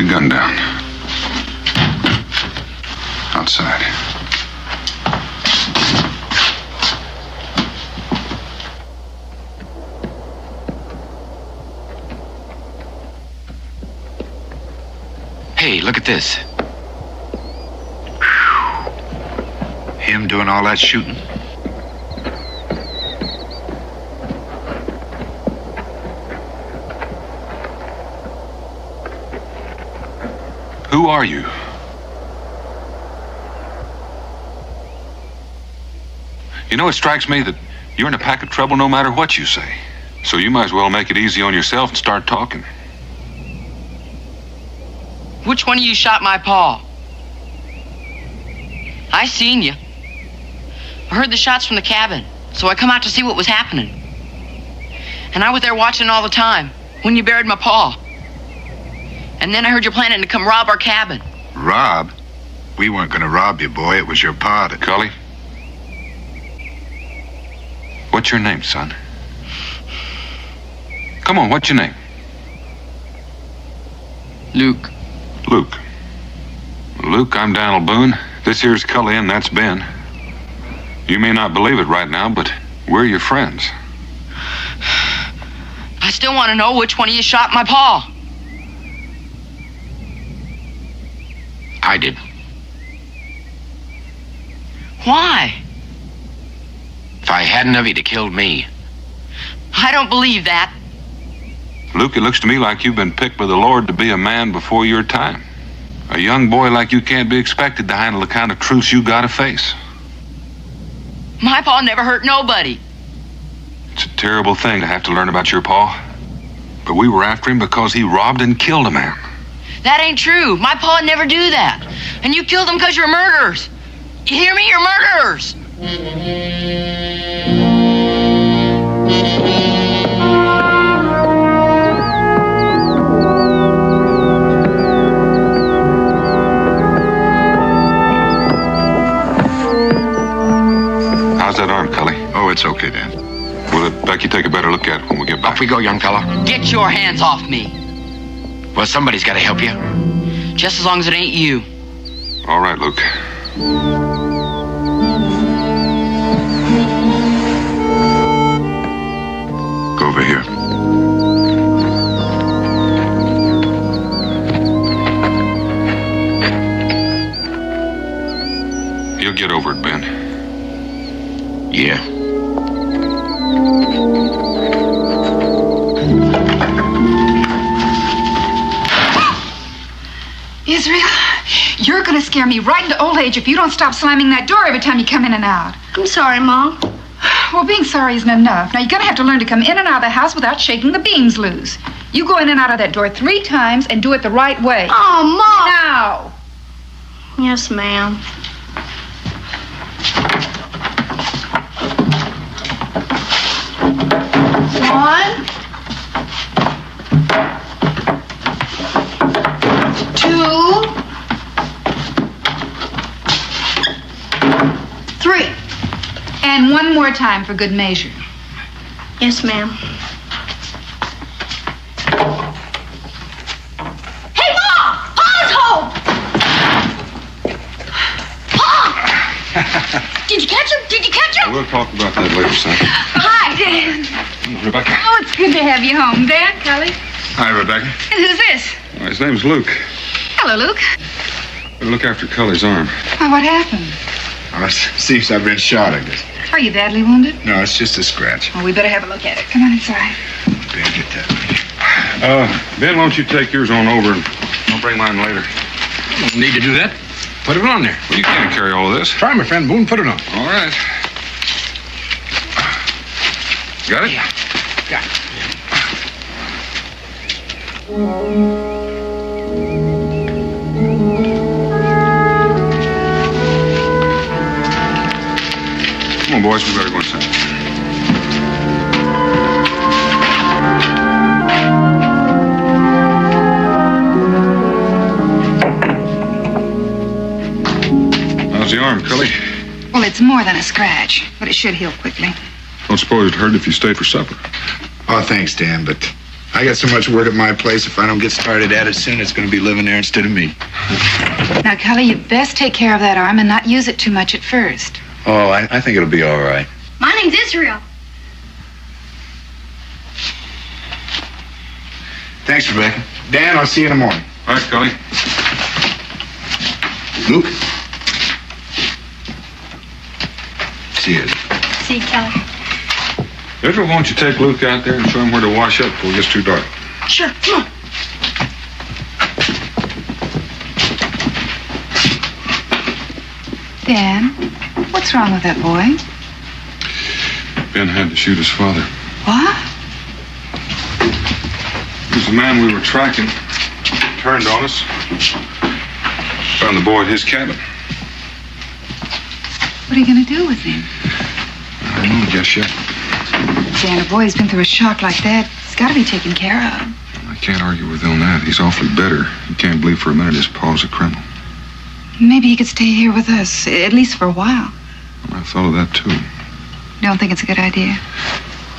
Gun down. Outside. Hey, look at this. Him doing all that shooting? Who are you? You know, it strikes me that you're in a pack of trouble no matter what you say. So you might as well make it easy on yourself and start talking. Which one of you shot my pa? I seen you. I heard the shots from the cabin, so I come out to see what was happening. And I was there watching all the time when you buried my pa. And then I heard you planning to come rob our cabin. Rob? We weren't going to rob you, boy. It was your pa that... Cully? What's your name, son? Come on, what's your name? Luke. Luke. Luke, I'm Daniel Boone. This here's Cully and that's Ben. You may not believe it right now, but we're your friends. I still want to know which one of you shot my pa. I did. Why? If I hadn't of, he'd have killed me. I don't believe that. Luke, it looks to me like you've been picked by the Lord to be a man before your time. A young boy like you can't be expected to handle the kind of truths you gotta face. My pa never hurt nobody. It's a terrible thing to have to learn about your pa. But we were after him because he robbed and killed a man. That ain't true. My pa never do that. And you killed them because you're murderers. You hear me? You're murderers. How's that arm, Cully? Oh, it's okay, Dan. Will it, Becky, take a better look at it when we get back? Off we go, young fella. Get your hands off me. Well, somebody's got to help you. Just as long as it ain't you. All right, Luke. Go over here. You'll get over it, Ben. Yeah. Israel, you're gonna scare me right into old age if you don't stop slamming that door every time you come in and out. I'm sorry, Mom. Well, being sorry isn't enough. Now, you're gonna have to learn to come in and out of the house without shaking the beams loose. You go in and out of that door 3 times and do it the right way. Oh, Mom! Now! Yes, ma'am. One. 2. 3. And one more time for good measure. Yes, ma'am. Hey, Mom! Pa's home! Pa! Did you catch him? Did you catch him? We'll talk about that later, son. Hi, Dan. Rebecca. Oh, it's good to have you home. Dan, Cully. Hi, Rebecca. And who's this? Well, his name's Luke. Hello, Luke. Better look after Cully's arm. Why, what happened? Oh, it seems I've been shot, I guess. Are you badly wounded? No, it's just a scratch. Well, we better have a look at it. Come on inside. Ben, get that. Ben, why don't you take yours on over and I'll bring mine later. Don't need to do that. Put it on there. Well, you can't carry all of this. Try, my friend Boone. Put it on. All right. Got it? Yeah. Got it. Come on, boys. We better go inside. How's the arm, Cully? Well, it's more than a scratch, but it should heal quickly. Don't suppose it'd hurt if you stayed for supper. Oh, thanks, Dan, but I got so much work at my place. If I don't get started at it soon, it's going to be living there instead of me. Now, Cully, you'd best take care of that arm and not use it too much at first. Oh, I think it'll be all right. My name's Israel. Thanks, Rebecca. Dan, I'll see you in the morning. All right, Cully. Luke? See you. See you, Kelly. Israel, why don't you take Luke out there and show him where to wash up before it gets too dark? Sure, come on. Dan, what's wrong with that boy? Ben had to shoot his father. What? He was the man we were tracking. Turned on us. Found the boy at his cabin. What are you going to do with him? I don't know just yet. Dan, a boy who's been through a shock like that, he's got to be taken care of. I can't argue with him on that. He's awfully bitter. He can't believe for a minute his pa's a criminal. Maybe he could stay here with us, at least for a while. I thought of that, too. Don't think it's a good idea?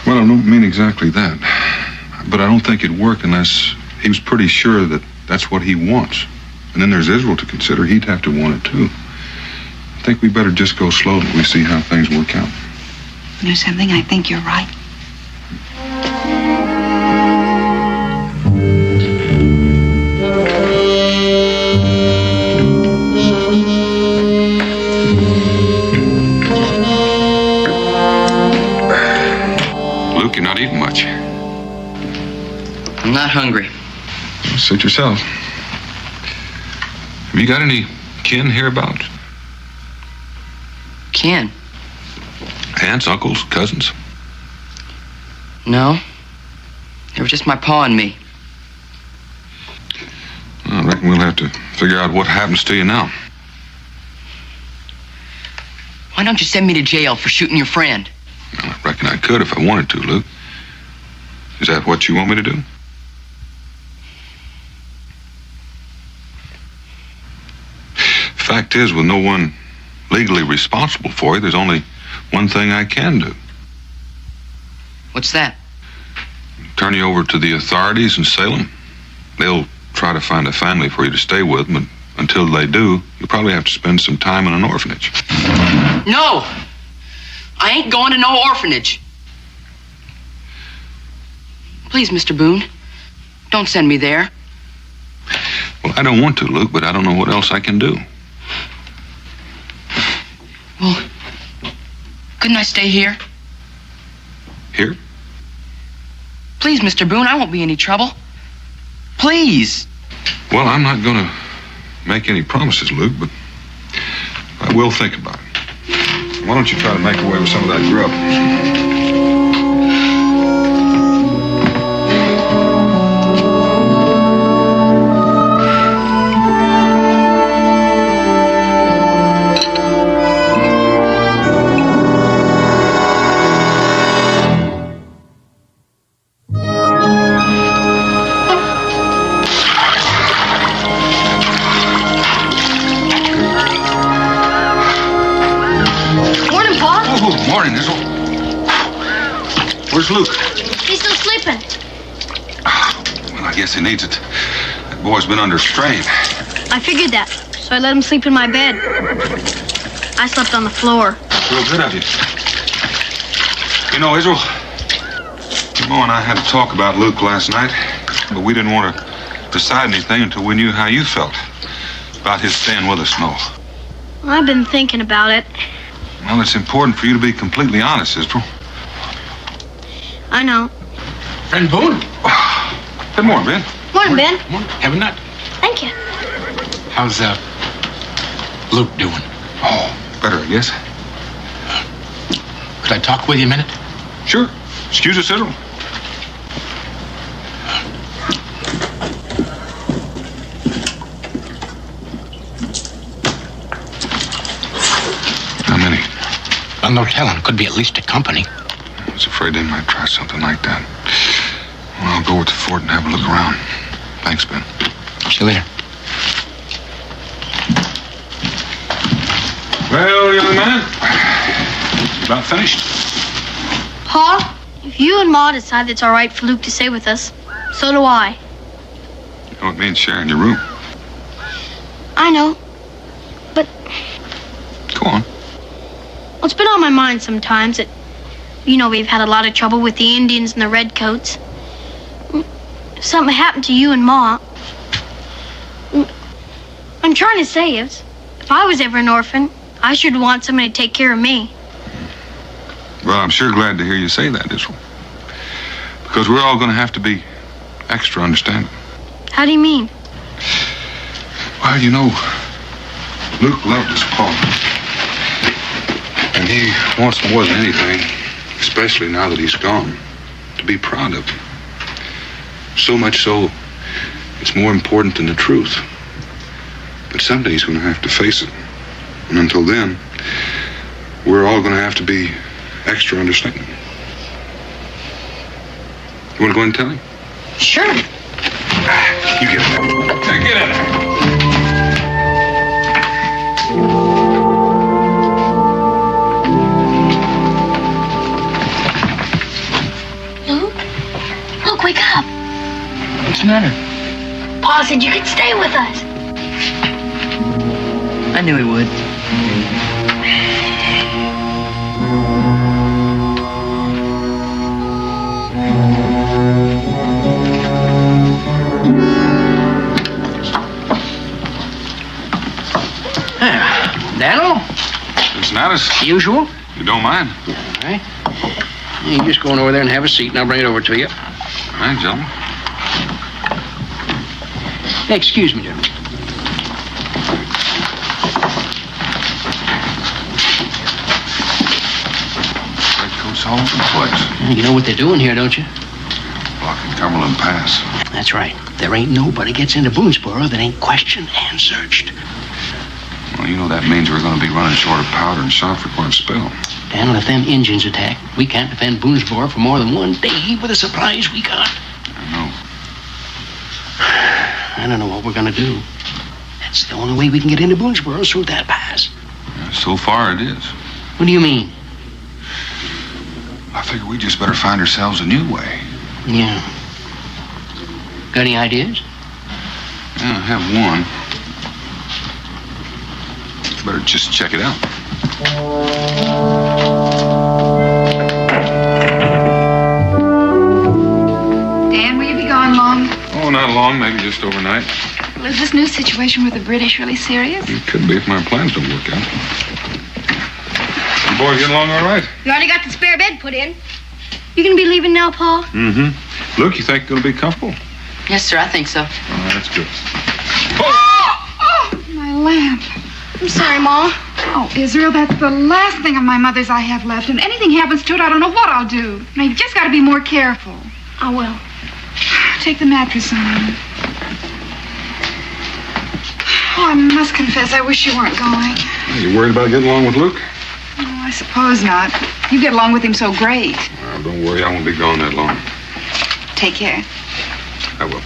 Well, I don't mean exactly that. But I don't think it'd work unless he was pretty sure that that's what he wants. And then there's Israel to consider. He'd have to want it, too. I think we better just go slow till we see how things work out. You know something? I think you're right. Luke, you're not eating much. I'm not hungry. Suit yourself. Have you got any kin hereabouts? Kin? Aunts, uncles, cousins? No. It was just my pa and me. I reckon we'll have to figure out what happens to you now. Why don't you send me to jail for shooting your friend? I reckon I could if I wanted to, Luke. Is that what you want me to do? Fact is, with no one legally responsible for you, there's only one thing I can do. What's that? Turn you over to the authorities in Salem. They'll try to find a family for you to stay with, but until they do, you'll probably have to spend some time in an orphanage. No! I ain't going to no orphanage. Please, Mr. Boone, don't send me there. Well, I don't want to, Luke, but I don't know what else I can do. Well, couldn't I stay here? Here? Please, Mr. Boone, I won't be any trouble. Please. Well, I'm not going to make any promises, Luke, but I will think about it. Why don't you try to make away with some of that grub? Where's Luke? He's still sleeping. Well, I guess he needs it. That boy's been under strain. I figured that, so I let him sleep in my bed. I slept on the floor. Real good of you. You know, Israel, Mo and I had a talk about Luke last night, but we didn't want to decide anything until we knew how you felt about his staying with us, Mo. I've been thinking about it. Well, it's important for you to be completely honest, Israel. I know. Friend Boone. Good morning, Ben. Morning, Ben. Morning. Have a nut. Thank you. How's Luke doing? Oh, better, I guess. Could I talk with you a minute? Sure. Excuse us, Israel. How many? Well, no telling. Could be at least a company. I was afraid they might try something like that. Well, I'll go with the fort and have a look around. Thanks, Ben. See you later. Well, young man, about finished? Pa, if you and Ma decide it's all right for Luke to stay with us, so do I. You know it means sharing your room. I know, but... Go on. Well, it's been on my mind sometimes that, you know, we've had a lot of trouble with the Indians and the Redcoats. If something happened to you and Ma, I'm trying to say is, if I was ever an orphan, I should want somebody to take care of me. Well, I'm sure glad to hear you say that, Israel. Because we're all going to have to be extra understanding. How do you mean? Well, you know, Luke loved his pa. And he wants more than anything, especially now that he's gone, to be proud of him. So much so, it's more important than the truth. But someday he's going to have to face it. And until then, we're all going to have to be extra understanding. You want to go and tell him? Sure. You get in there. Get in there. Luke, wake up. What's the matter? Pa said you could stay with us. I knew he would. Daniel? It's not as usual. You don't mind? All right. You just go on over there and have a seat, and I'll bring it over to you. All right, gentlemen. Hey, excuse me, gentlemen. Redcoats all over the place. You know what they're doing here, don't you? Blocking Cumberland Pass. That's right. There ain't nobody gets into Boonesboro that ain't questioned and searched. Well, you know that means we're going to be running short of powder and shot for quite a spell. Daniel, if them Indians attack, we can't defend Boonesboro for more than one day with the supplies we got. I know. I don't know what we're going to do. That's the only way we can get into Boonesboro is through that pass. Yeah, so far it is. What do you mean? I figure we just better find ourselves a new way. Yeah. Got any ideas? Yeah, I have one. Better just check it out. Dan, will you be gone long? Oh, not long, maybe just overnight. Well, is this new situation with the British really serious? It could be if my plans don't work out. You boys getting along all right? You already got the spare bed put in. You gonna be leaving now, Paul? Mm-hmm. Luke, you think it'll be comfortable? Yes, sir, I think so. Oh, that's good. Oh, my lamp. I'm sorry, Ma. Oh, Israel, that's the last thing of my mother's I have left. And anything happens to it, I don't know what I'll do. Now, you've just got to be more careful. I will. Take the mattress on. Oh, I must confess, I wish you weren't going. Are you worried about getting along with Luke? Oh, I suppose not. You get along with him so great. Well, don't worry, I won't be gone that long. Take care. I will.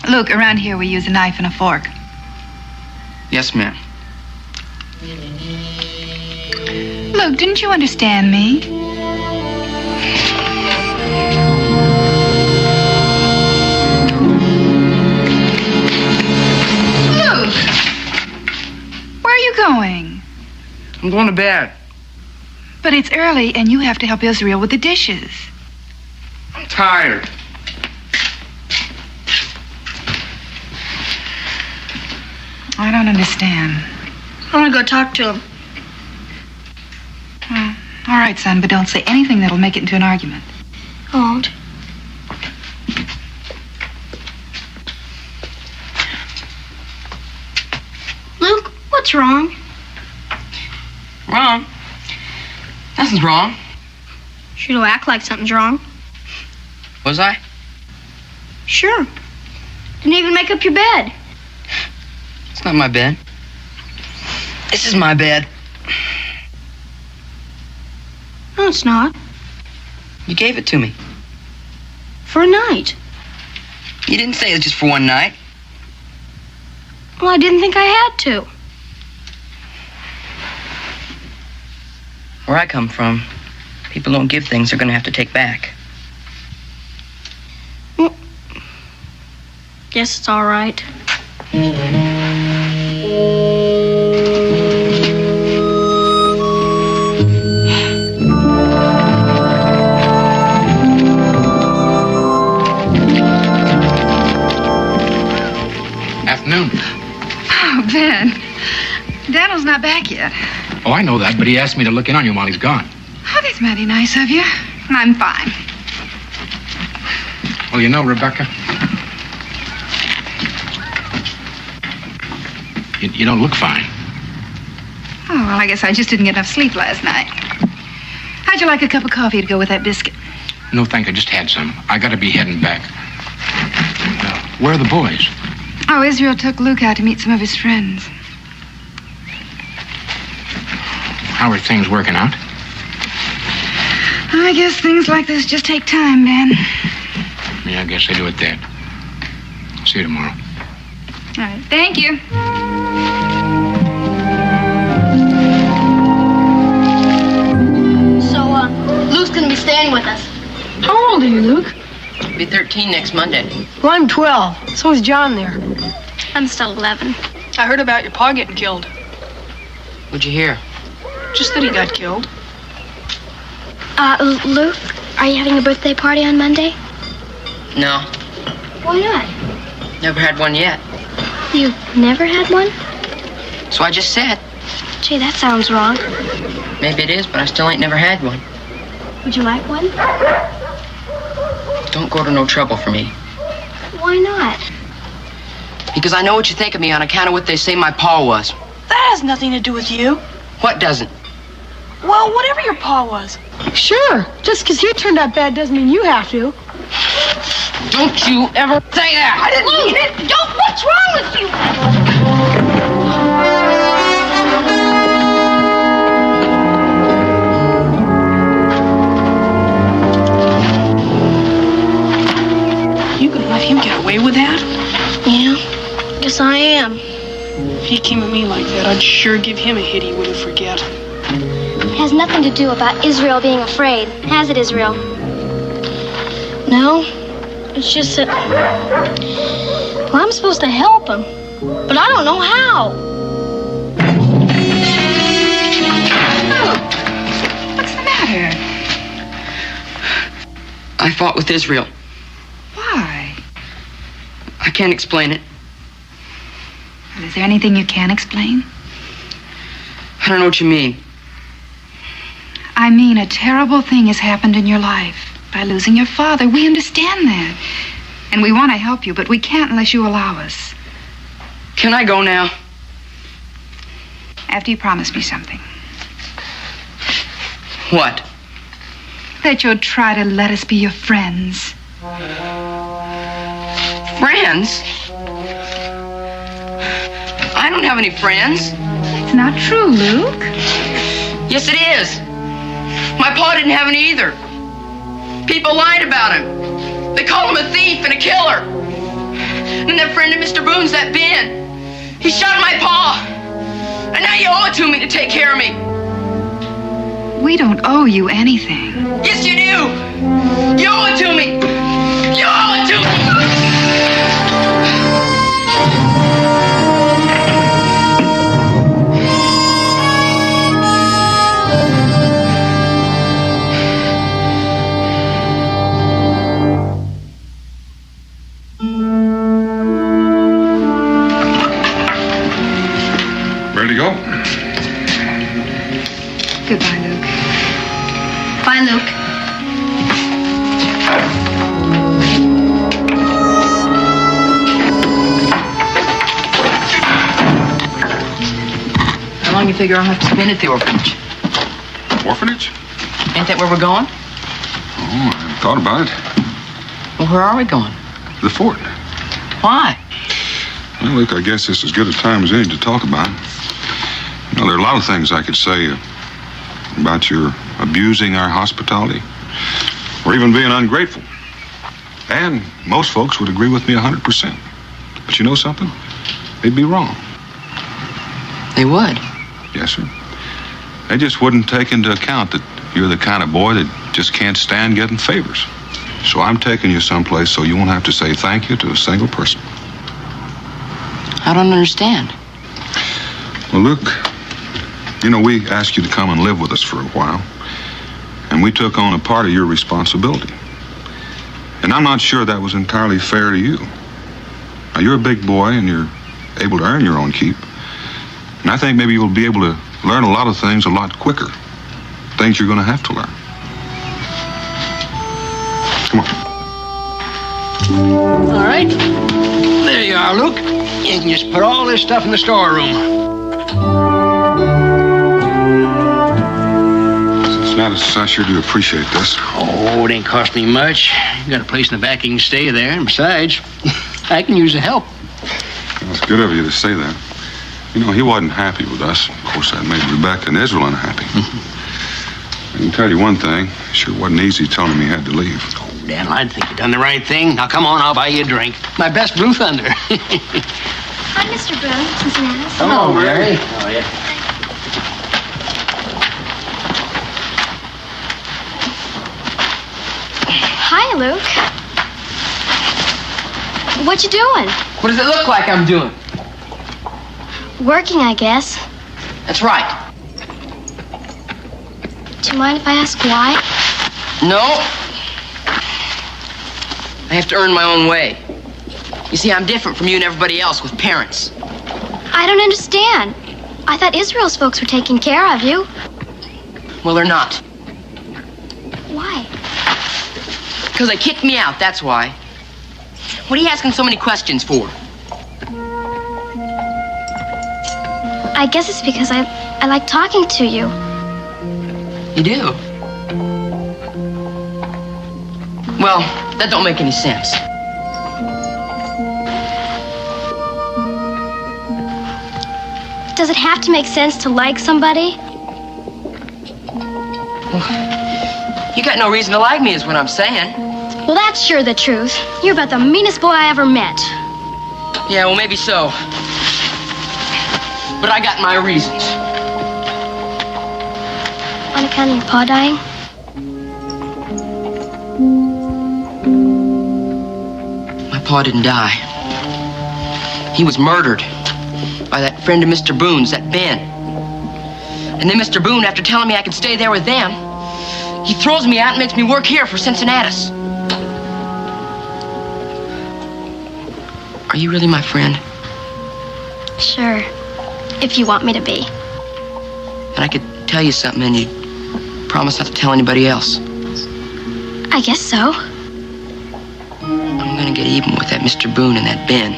Luke, around here we use a knife and a fork. Yes, ma'am. Luke, didn't you understand me? Luke! Where are you going? I'm going to bed. But it's early and you have to help Israel with the dishes. I'm tired. I don't understand. I want to go talk to him. Oh, all right, son, but don't say anything that'll make it into an argument. I won't. Luke, what's wrong? Wrong? Nothing's wrong. Sure don't act like something's wrong. Was I? Sure. Didn't even make up your bed. It's not my bed. This is my bed. No, it's not. You gave it to me. For a night. You didn't say it was just for one night. Well, I didn't think I had to. Where I come from, people don't give things they're going to have to take back. Well, guess it's all right. Afternoon. Oh, Ben. Daniel's not back yet. Oh, I know that, but he asked me to look in on you while he's gone. Oh, that's mighty nice of you. I'm fine. Well, you know, Rebecca, you don't look fine. Oh, well, I guess I just didn't get enough sleep last night. How'd you like a cup of coffee to go with that biscuit? No, thank you. I just had some. I gotta be heading back. Where are the boys? Oh, Israel took Luke out to meet some of his friends. How are things working out? I guess things like this just take time, Ben. Yeah, I guess they do at that. See you tomorrow. All right, thank you. So, Luke's gonna be staying with us. How old are you, Luke? I'll be 13 next Monday. Well, I'm 12. So is John there. I'm still 11. I heard about your pa getting killed. What'd you hear? Just that he got killed. Luke, are you having a birthday party on Monday? No, Why not? never had one yet. You've never had one? So I just said. Gee, that sounds wrong. Maybe it is, but I still ain't never had one. Would you like one? Don't go to no trouble for me. Why not? Because I know what you think of me on account of what they say my pa was. That has nothing to do with you. What doesn't? Well, whatever your pa was. Sure. Just because he turned out bad doesn't mean you have to. Don't you ever say that! I didn't mean it! Don't! What's wrong with you? You gonna let him get away with that? Yeah, guess I am. If he came at me like that, I'd sure give him a hit he wouldn't forget. It has nothing to do about Israel being afraid, has it, Israel? No, it's just that... Well, I'm supposed to help him, but I don't know how. What's the matter? I fought with Israel. Why? I can't explain it. Well, is there anything you can explain? I don't know what you mean. I mean, a terrible thing has happened in your life by losing your father. We understand that. And we want to help you, but we can't unless you allow us. Can I go now? After you promise me something. What? That you'll try to let us be your friends. Friends? I don't have any friends. It's not true, Luke. Yes, it is. My pa didn't have any either. People lied about him. They call him a thief and a killer. And that friend of Mr. Boone's, that Ben, he shot my pa. And now you owe it to me to take care of me. We don't owe you anything. Yes, you do. You owe it to me. You owe it to me. Ready to go? Goodbye, Luke. Bye, Luke. How long you figure I'll have to spend at the orphanage? Orphanage? Ain't that where we're going? Oh, I haven't thought about it. Well, where are we going? The fort. Why? Well, look, I guess this is as good a time as any to talk about it. You know, there are a lot of things I could say about your abusing our hospitality, or even being ungrateful. And most folks would agree with me 100%. But you know something? They'd be wrong. They would? Yes, sir. They just wouldn't take into account that you're the kind of boy that just can't stand getting favors. So I'm taking you someplace so you won't have to say thank you to a single person. I don't understand. Well, Luke, you know, we asked you to come and live with us for a while, and we took on a part of your responsibility. And I'm not sure that was entirely fair to you. Now, you're a big boy, and you're able to earn your own keep. And I think maybe you'll be able to learn a lot of things a lot quicker. Things you're going to have to learn. Come on. All right. There you are, Luke. You can just put all this stuff in the storeroom. Gladys, I sure do appreciate this. Oh, it ain't cost me much. You got a place in the back you can stay there. And besides, I can use the help. Well, it's good of you to say that. You know, he wasn't happy with us. Of course, that made Rebecca and Israel unhappy. I can tell you one thing. It sure wasn't easy telling him he had to leave. Oh, Daniel, I think you done the right thing. Now, come on, I'll buy you a drink. My best Blue Thunder. Hi, Mr. Boone, Cincinnati. Hello, Mary. Oh, yeah. Hi, Luke. What you doing? What does it look like I'm doing? Working, I guess. That's right. Do you mind if I ask why? No. I have to earn my own way. You see, I'm different from you and everybody else with parents. I don't understand. I thought Israel's folks were taking care of you. Well, they're not. Why? Because they kicked me out, that's why. What are you asking so many questions for? I guess it's because I like talking to you. You do? Well, that don't make any sense. Does it have to make sense to like somebody? You got no reason to like me, is what I'm saying. Well, that's sure the truth. You're about the meanest boy I ever met. Yeah, well, maybe so. But I got my reasons. On account of your pa dying? My pa didn't die. He was murdered by that friend of Mr. Boone's, that Ben. And then Mr. Boone, after telling me I could stay there with them, he throws me out and makes me work here for Cincinnatus. Are you really my friend? Sure. If you want me to be. And I could tell you something and you'd promise not to tell anybody else. I guess so. I'm gonna get even with that Mr. Boone and that Ben.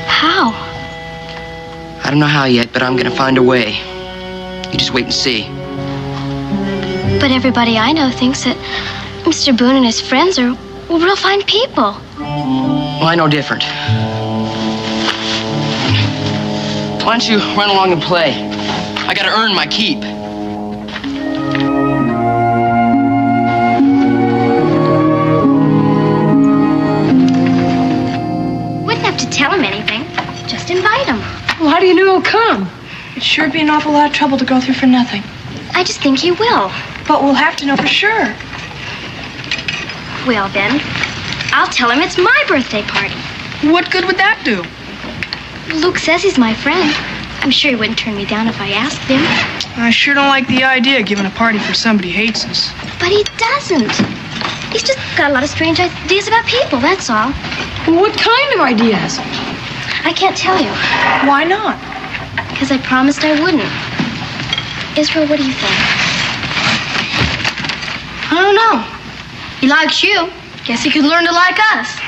How? I don't know how yet, but I'm gonna find a way. You just wait and see. But everybody I know thinks that Mr. Boone and his friends are real fine people. Well, I know different. Why don't you run along and play? I gotta earn my keep. Wouldn't have to tell him anything. Just invite him. Well, how do you know he'll come? It'd sure be an awful lot of trouble to go through for nothing. I just think he will. But we'll have to know for sure. Well, then, I'll tell him it's my birthday party. What good would that do? Luke says he's my friend. I'm sure he wouldn't turn me down if I asked him. I sure don't like the idea of giving a party for somebody who hates us. But he doesn't. He's just got a lot of strange ideas about people, that's all. What kind of ideas? I can't tell you. Why not? Because I promised I wouldn't. Israel, what do you think? I don't know. He likes you. Guess he could learn to like us.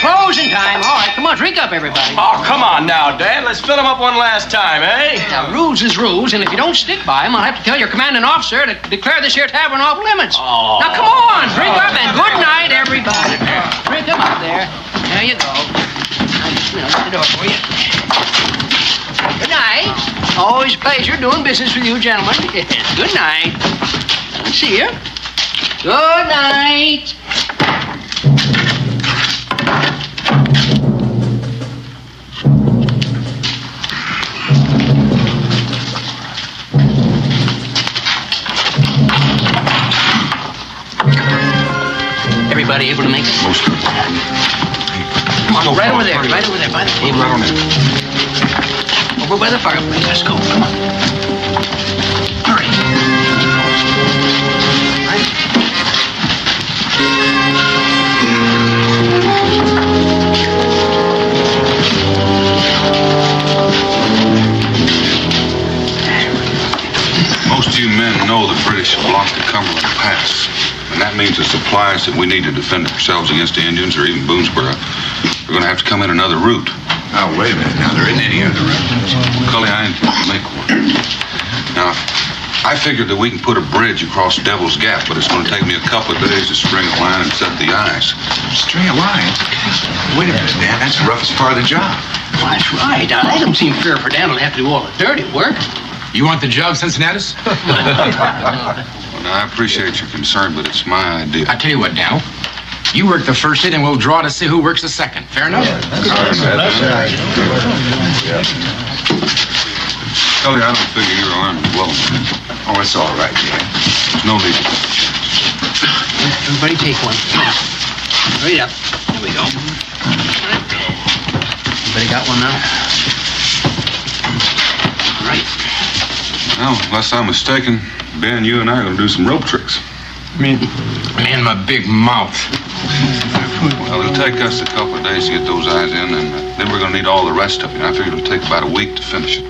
Closing time. All right, come on, drink up, everybody. Oh, come on now, Dad. Let's fill them up one last time, eh? Now, rules is rules, and if you don't stick by them, I'll have to tell your commanding officer to declare this here tavern off limits. Oh. Now, come on, drink up, and good night, everybody. Drink them up there. There you go. Now, just, open the door for you. Good night. Always a pleasure doing business with you, gentlemen. Good night. See you. Good night. Everybody able to make it? Most of them. Come on, right over there, by the table. Right on it. Over by the fireplace. Let's go. Come on. Hurry. Right. Most of you men know the British have blocked the Cumberland Pass. And that means the supplies that we need to defend ourselves against the Indians or even Boonesboro are going to have to come in another route. Now, wait a minute. Now, there isn't any other route. Cully, I intend to make one. Now, I figured that we can put a bridge across Devil's Gap, but it's going to take me a couple of days to string a line and set the ice. String a line? Wait a minute, Dan. That's the roughest part of the job. Well, that's right. Now, that don't seem fair for Dan to have to do all the dirty work. You want the job, Cincinnatus? Well, now, I appreciate your concern, but it's my idea. I tell you what, Dow. You work the first hit, and we'll draw to see who works the second. Fair enough? Cully, I don't figure you're armed as well. Oh, it's all right, Dan. There's no need to take a chance. Everybody take one. Come on. Hurry up. Here we go. Everybody got one now? Right. Well, unless I'm mistaken, Ben, you and I are going to do some rope tricks. Me and my big mouth. Well, it'll take us a couple of days to get those eyes in, and then we're going to need all the rest of it. I figure it'll take about a week to finish it.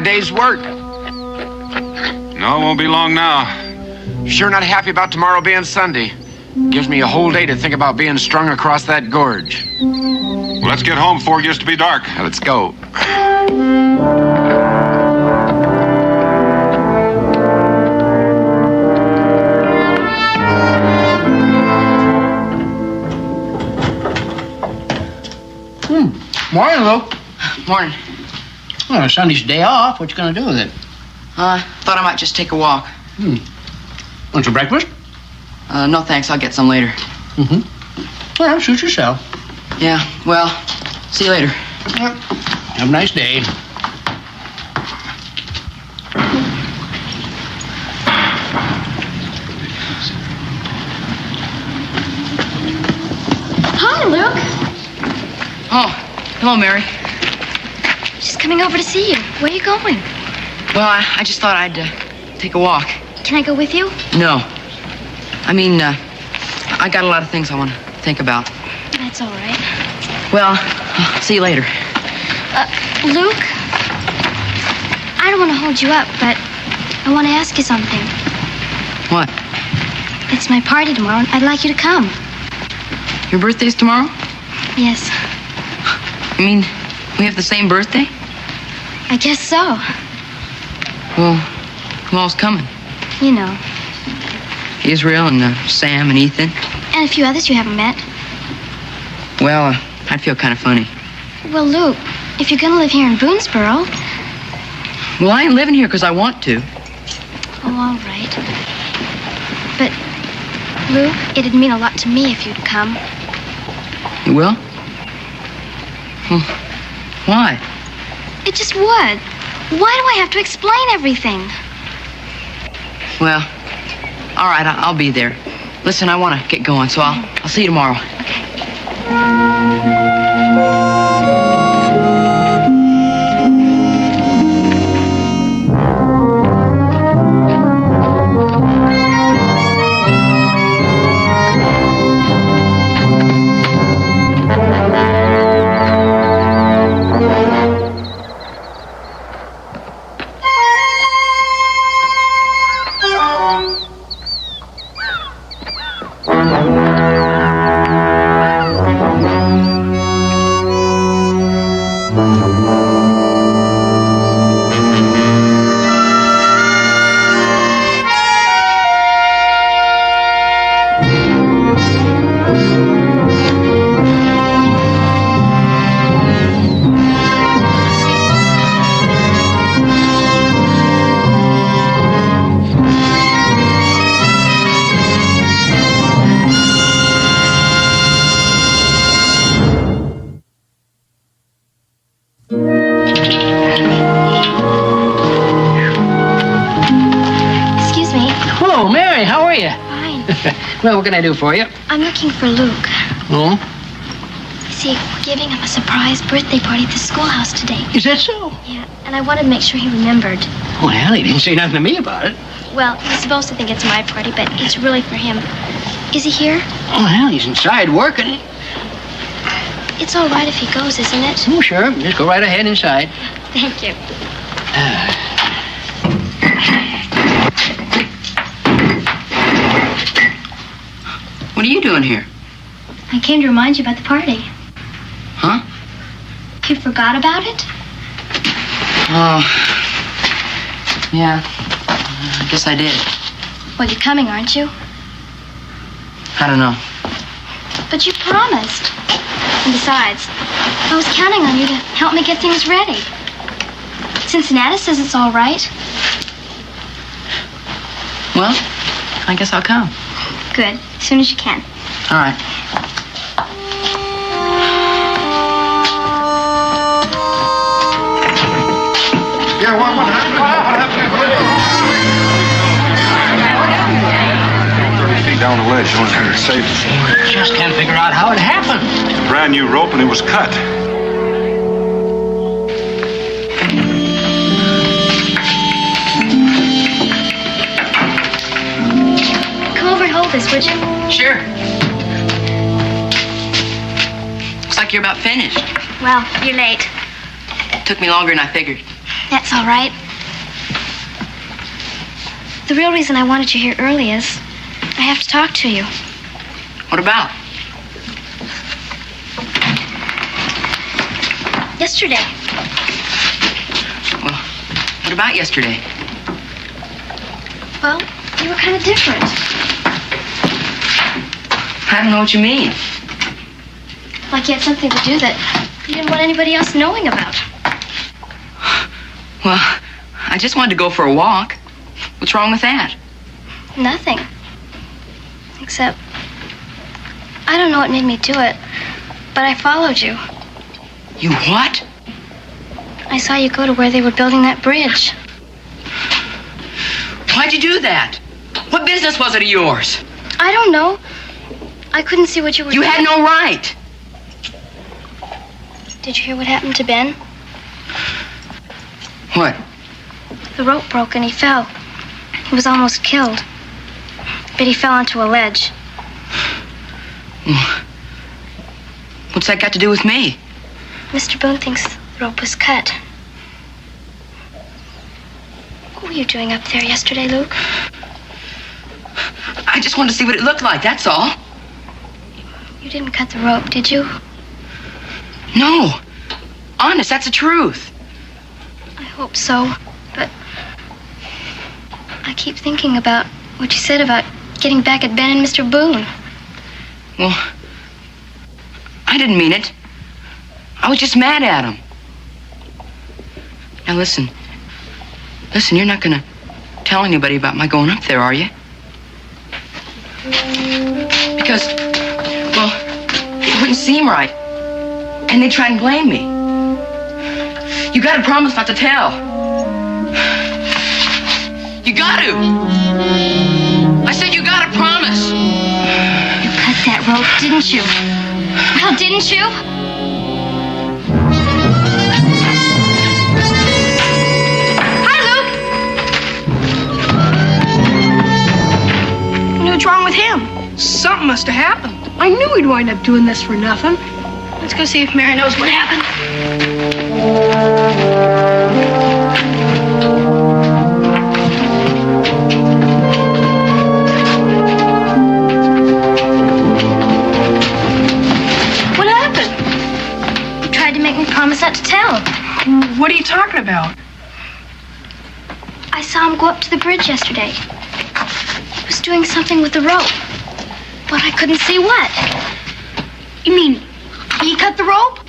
Day's work. No, it won't be long now. Sure not happy about tomorrow being Sunday. Gives me a whole day to think about being strung across that gorge. Well, let's get home before it gets to be dark. Let's go. Morning, Luke. Morning. Well, Sunday's day off. What you gonna do with it? Thought I might just take a walk. Want some breakfast? No thanks, I'll get some later. Well, suit yourself. Yeah, well, see you later. Have a nice day. Hi, Luke. Oh, hello, Mary. Just coming over to see you. Where are you going? Well, I just thought I'd take a walk. Can I go with you? No. I mean, I got a lot of things I want to think about. That's all right. Well, I'll see you later. Luke, I don't want to hold you up, but I want to ask you something. What? It's my party tomorrow, and I'd like you to come. Your birthday's tomorrow? Yes. I mean, we have the same birthday? I guess so. Well, who all's coming? You know. Israel and Sam and Ethan. And a few others you haven't met. Well, I'd feel kind of funny. Well, Luke, if you're going to live here in Boonesboro... Well, I ain't living here because I want to. Oh, all right. But, Luke, it'd mean a lot to me if you'd come. You will? Well, why? It just would. Why do I have to explain everything? Well, all right, I'll be there. Listen, I want to get going, so I'll see you tomorrow. Well, what can I do for you? I'm looking for Luke. Oh? See, we're giving him a surprise birthday party at the schoolhouse today. Is that so? Yeah, and I wanted to make sure he remembered. Well, he didn't say nothing to me about it. Well, he's supposed to think it's my party, but it's really for him. Is he here? Well, he's inside working. It's all right if he goes, isn't it? Oh, sure. Just go right ahead inside. Thank you. What are you doing here? I came to remind you about the party. Huh? You forgot about it? Oh. Yeah. I guess I did. Well, you're coming, aren't you? I don't know. But you promised. And besides, I was counting on you to help me get things ready. Cincinnati says it's all right. Well, I guess I'll come. Good. As soon as you can. All right. Yeah, what happened? What happened? 30 feet down the ledge, no one's going to save us. Just can't figure out how it happened. Brand new rope and it was cut. Come over and hold this, would you? Sure. Looks like you're about finished. Well, you're late. Took me longer than I figured. That's all right. The real reason I wanted you here early is I have to talk to you. What about? Yesterday. Well, what about yesterday? Well, you were kind of different. I don't know what you mean. Like you had something to do that you didn't want anybody else knowing about. Well, I just wanted to go for a walk. What's wrong with that? Nothing. Except, I don't know what made me do it, but I followed you. You what? I saw you go to where they were building that bridge. Why'd you do that? What business was it of yours? I don't know. I couldn't see what you were doing. You had no right. Did you hear what happened to Ben? What? The rope broke and he fell. He was almost killed. But he fell onto a ledge. What's that got to do with me? Mr. Boone thinks the rope was cut. What were you doing up there yesterday, Luke? I just wanted to see what it looked like, that's all. You didn't cut the rope, did you? No. Honest, that's the truth. I hope so, but I keep thinking about what you said about getting back at Ben and Mr. Boone. Well, I didn't mean it. I was just mad at him. Now listen. Listen, you're not gonna tell anybody about my going up there, are you? Because, well, it wouldn't seem right. And they'd try and blame me. You gotta promise not to tell. You got to. I said you gotta promise. You cut that rope, didn't you? Well, didn't you? Hi, Luke. What's wrong with him? Something must have happened. I knew he'd wind up doing this for nothing. Let's go see if Mary knows what happened. What happened? You tried to make me promise not to tell. What are you talking about? I saw him go up to the bridge yesterday. He was doing something with the rope, but I couldn't see what. You mean he cut the rope?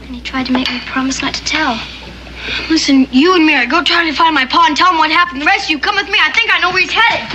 And he tried to make me promise not to tell. Listen, you and Mary, go try to find my pa and tell him what happened. The rest of you, come with me. I think I know where he's headed.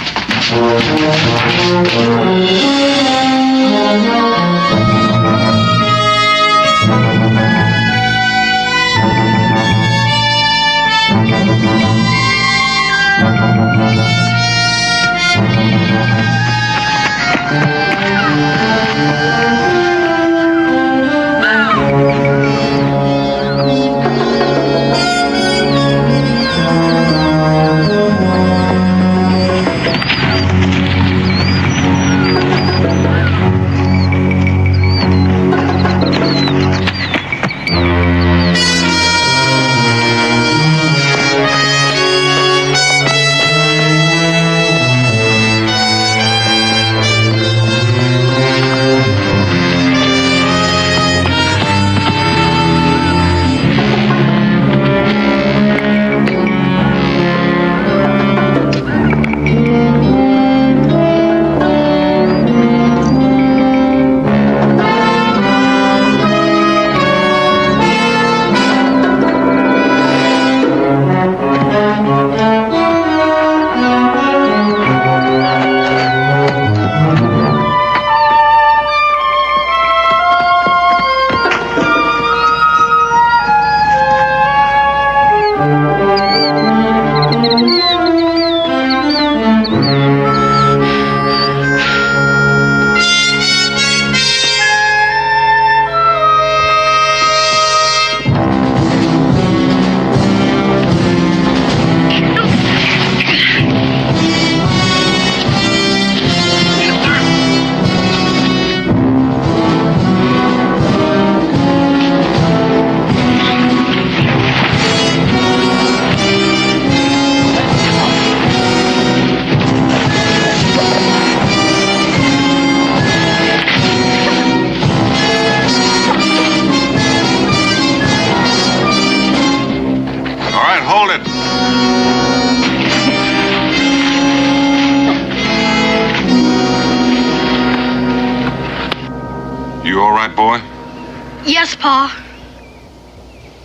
Yes, Pa.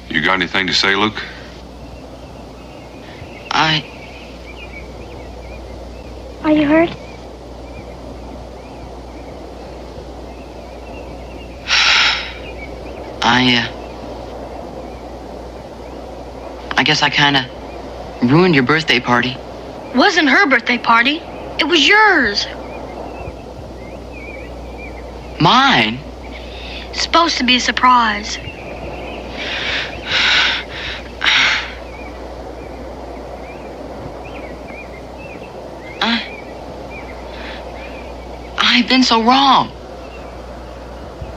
You got anything to say, Luke? Are you hurt? I guess I kind of ruined your birthday party. Wasn't her birthday party. It was yours. Mine? It's supposed to be a surprise. I've been so wrong.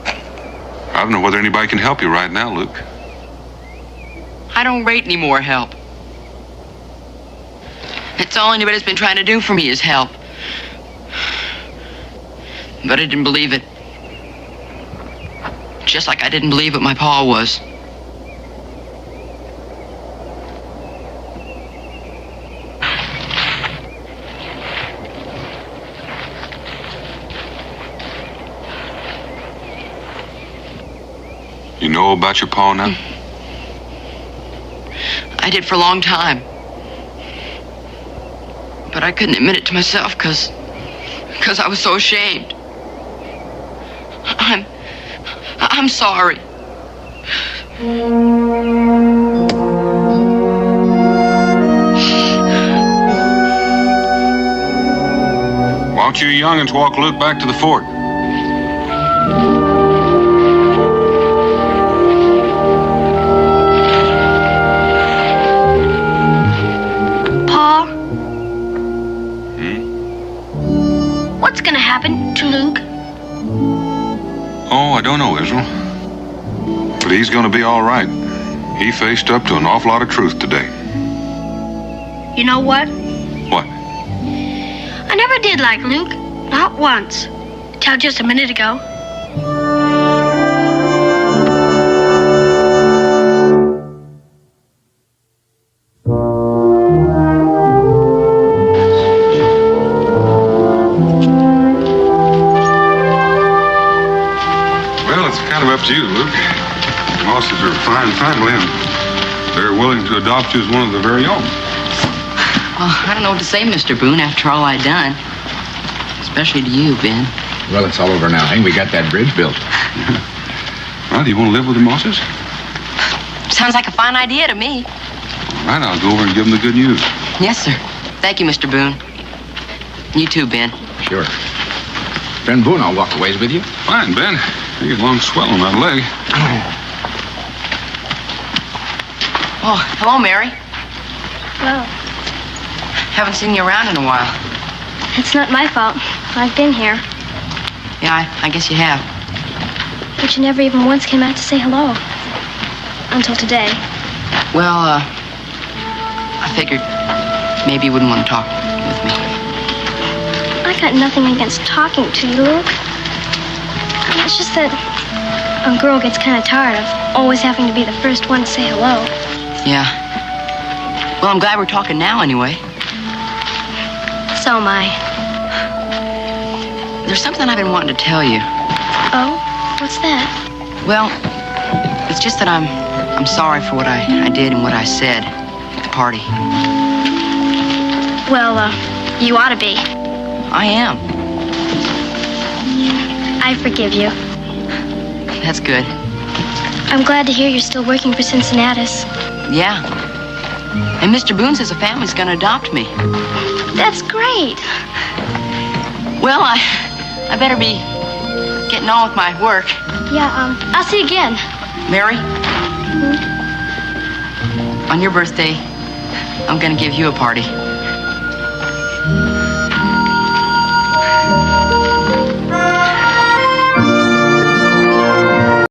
I don't know whether anybody can help you right now, Luke. I don't rate any more help. It's all anybody's been trying to do for me is help. But I didn't believe it. Just like I didn't believe what my pa was. You know about your pa now? I did for a long time. But I couldn't admit it to myself because I was so ashamed. I'm sorry. Why don't you young'uns walk Luke back to the fort? Pa? What's gonna happen to Luke? Oh, I don't know, Israel. But he's gonna be all right. He faced up to an awful lot of truth today. You know what? What? I never did like Luke. Not once. Till just a minute ago. Well, it's kind of up to you, Luke. Mosses are a fine family, and they're willing to adopt you as one of their very own. Well, I don't know what to say, Mr. Boone, after all I'd done. Especially to you, Ben. Well, it's all over now. Hey, we got that bridge built. Well, do you want to live with the Mosses? Sounds like a fine idea to me. All right, I'll go over and give them the good news. Yes, sir. Thank you, Mr. Boone. You too, Ben. Sure. Ben Boone, I'll walk a ways with you. Fine, Ben. You get a long swell on that leg. Oh, hello, Mary. Well, Haven't seen you around in a while. it's not my fault. I've been here. Yeah, I guess you have. But you never even once came out to say hello. Until today. Well, I figured maybe you wouldn't want to talk with me. I got nothing against talking to you, Luke. It's just that a girl gets kind of tired of always having to be the first one to say hello. Yeah. Well, I'm glad we're talking now anyway. So am I. There's something I've been wanting to tell you. Oh? What's that? Well, it's just that I'm sorry for what I did and what I said at the party. Well, you ought to be. I am. I forgive you. That's good. I'm glad to hear you're still working for Cincinnatus. Yeah. And Mr. Boone says the family's going to adopt me. That's great. Well, I better be getting on with my work. Yeah, I'll see you again. Mary? On your birthday, I'm going to give you a party.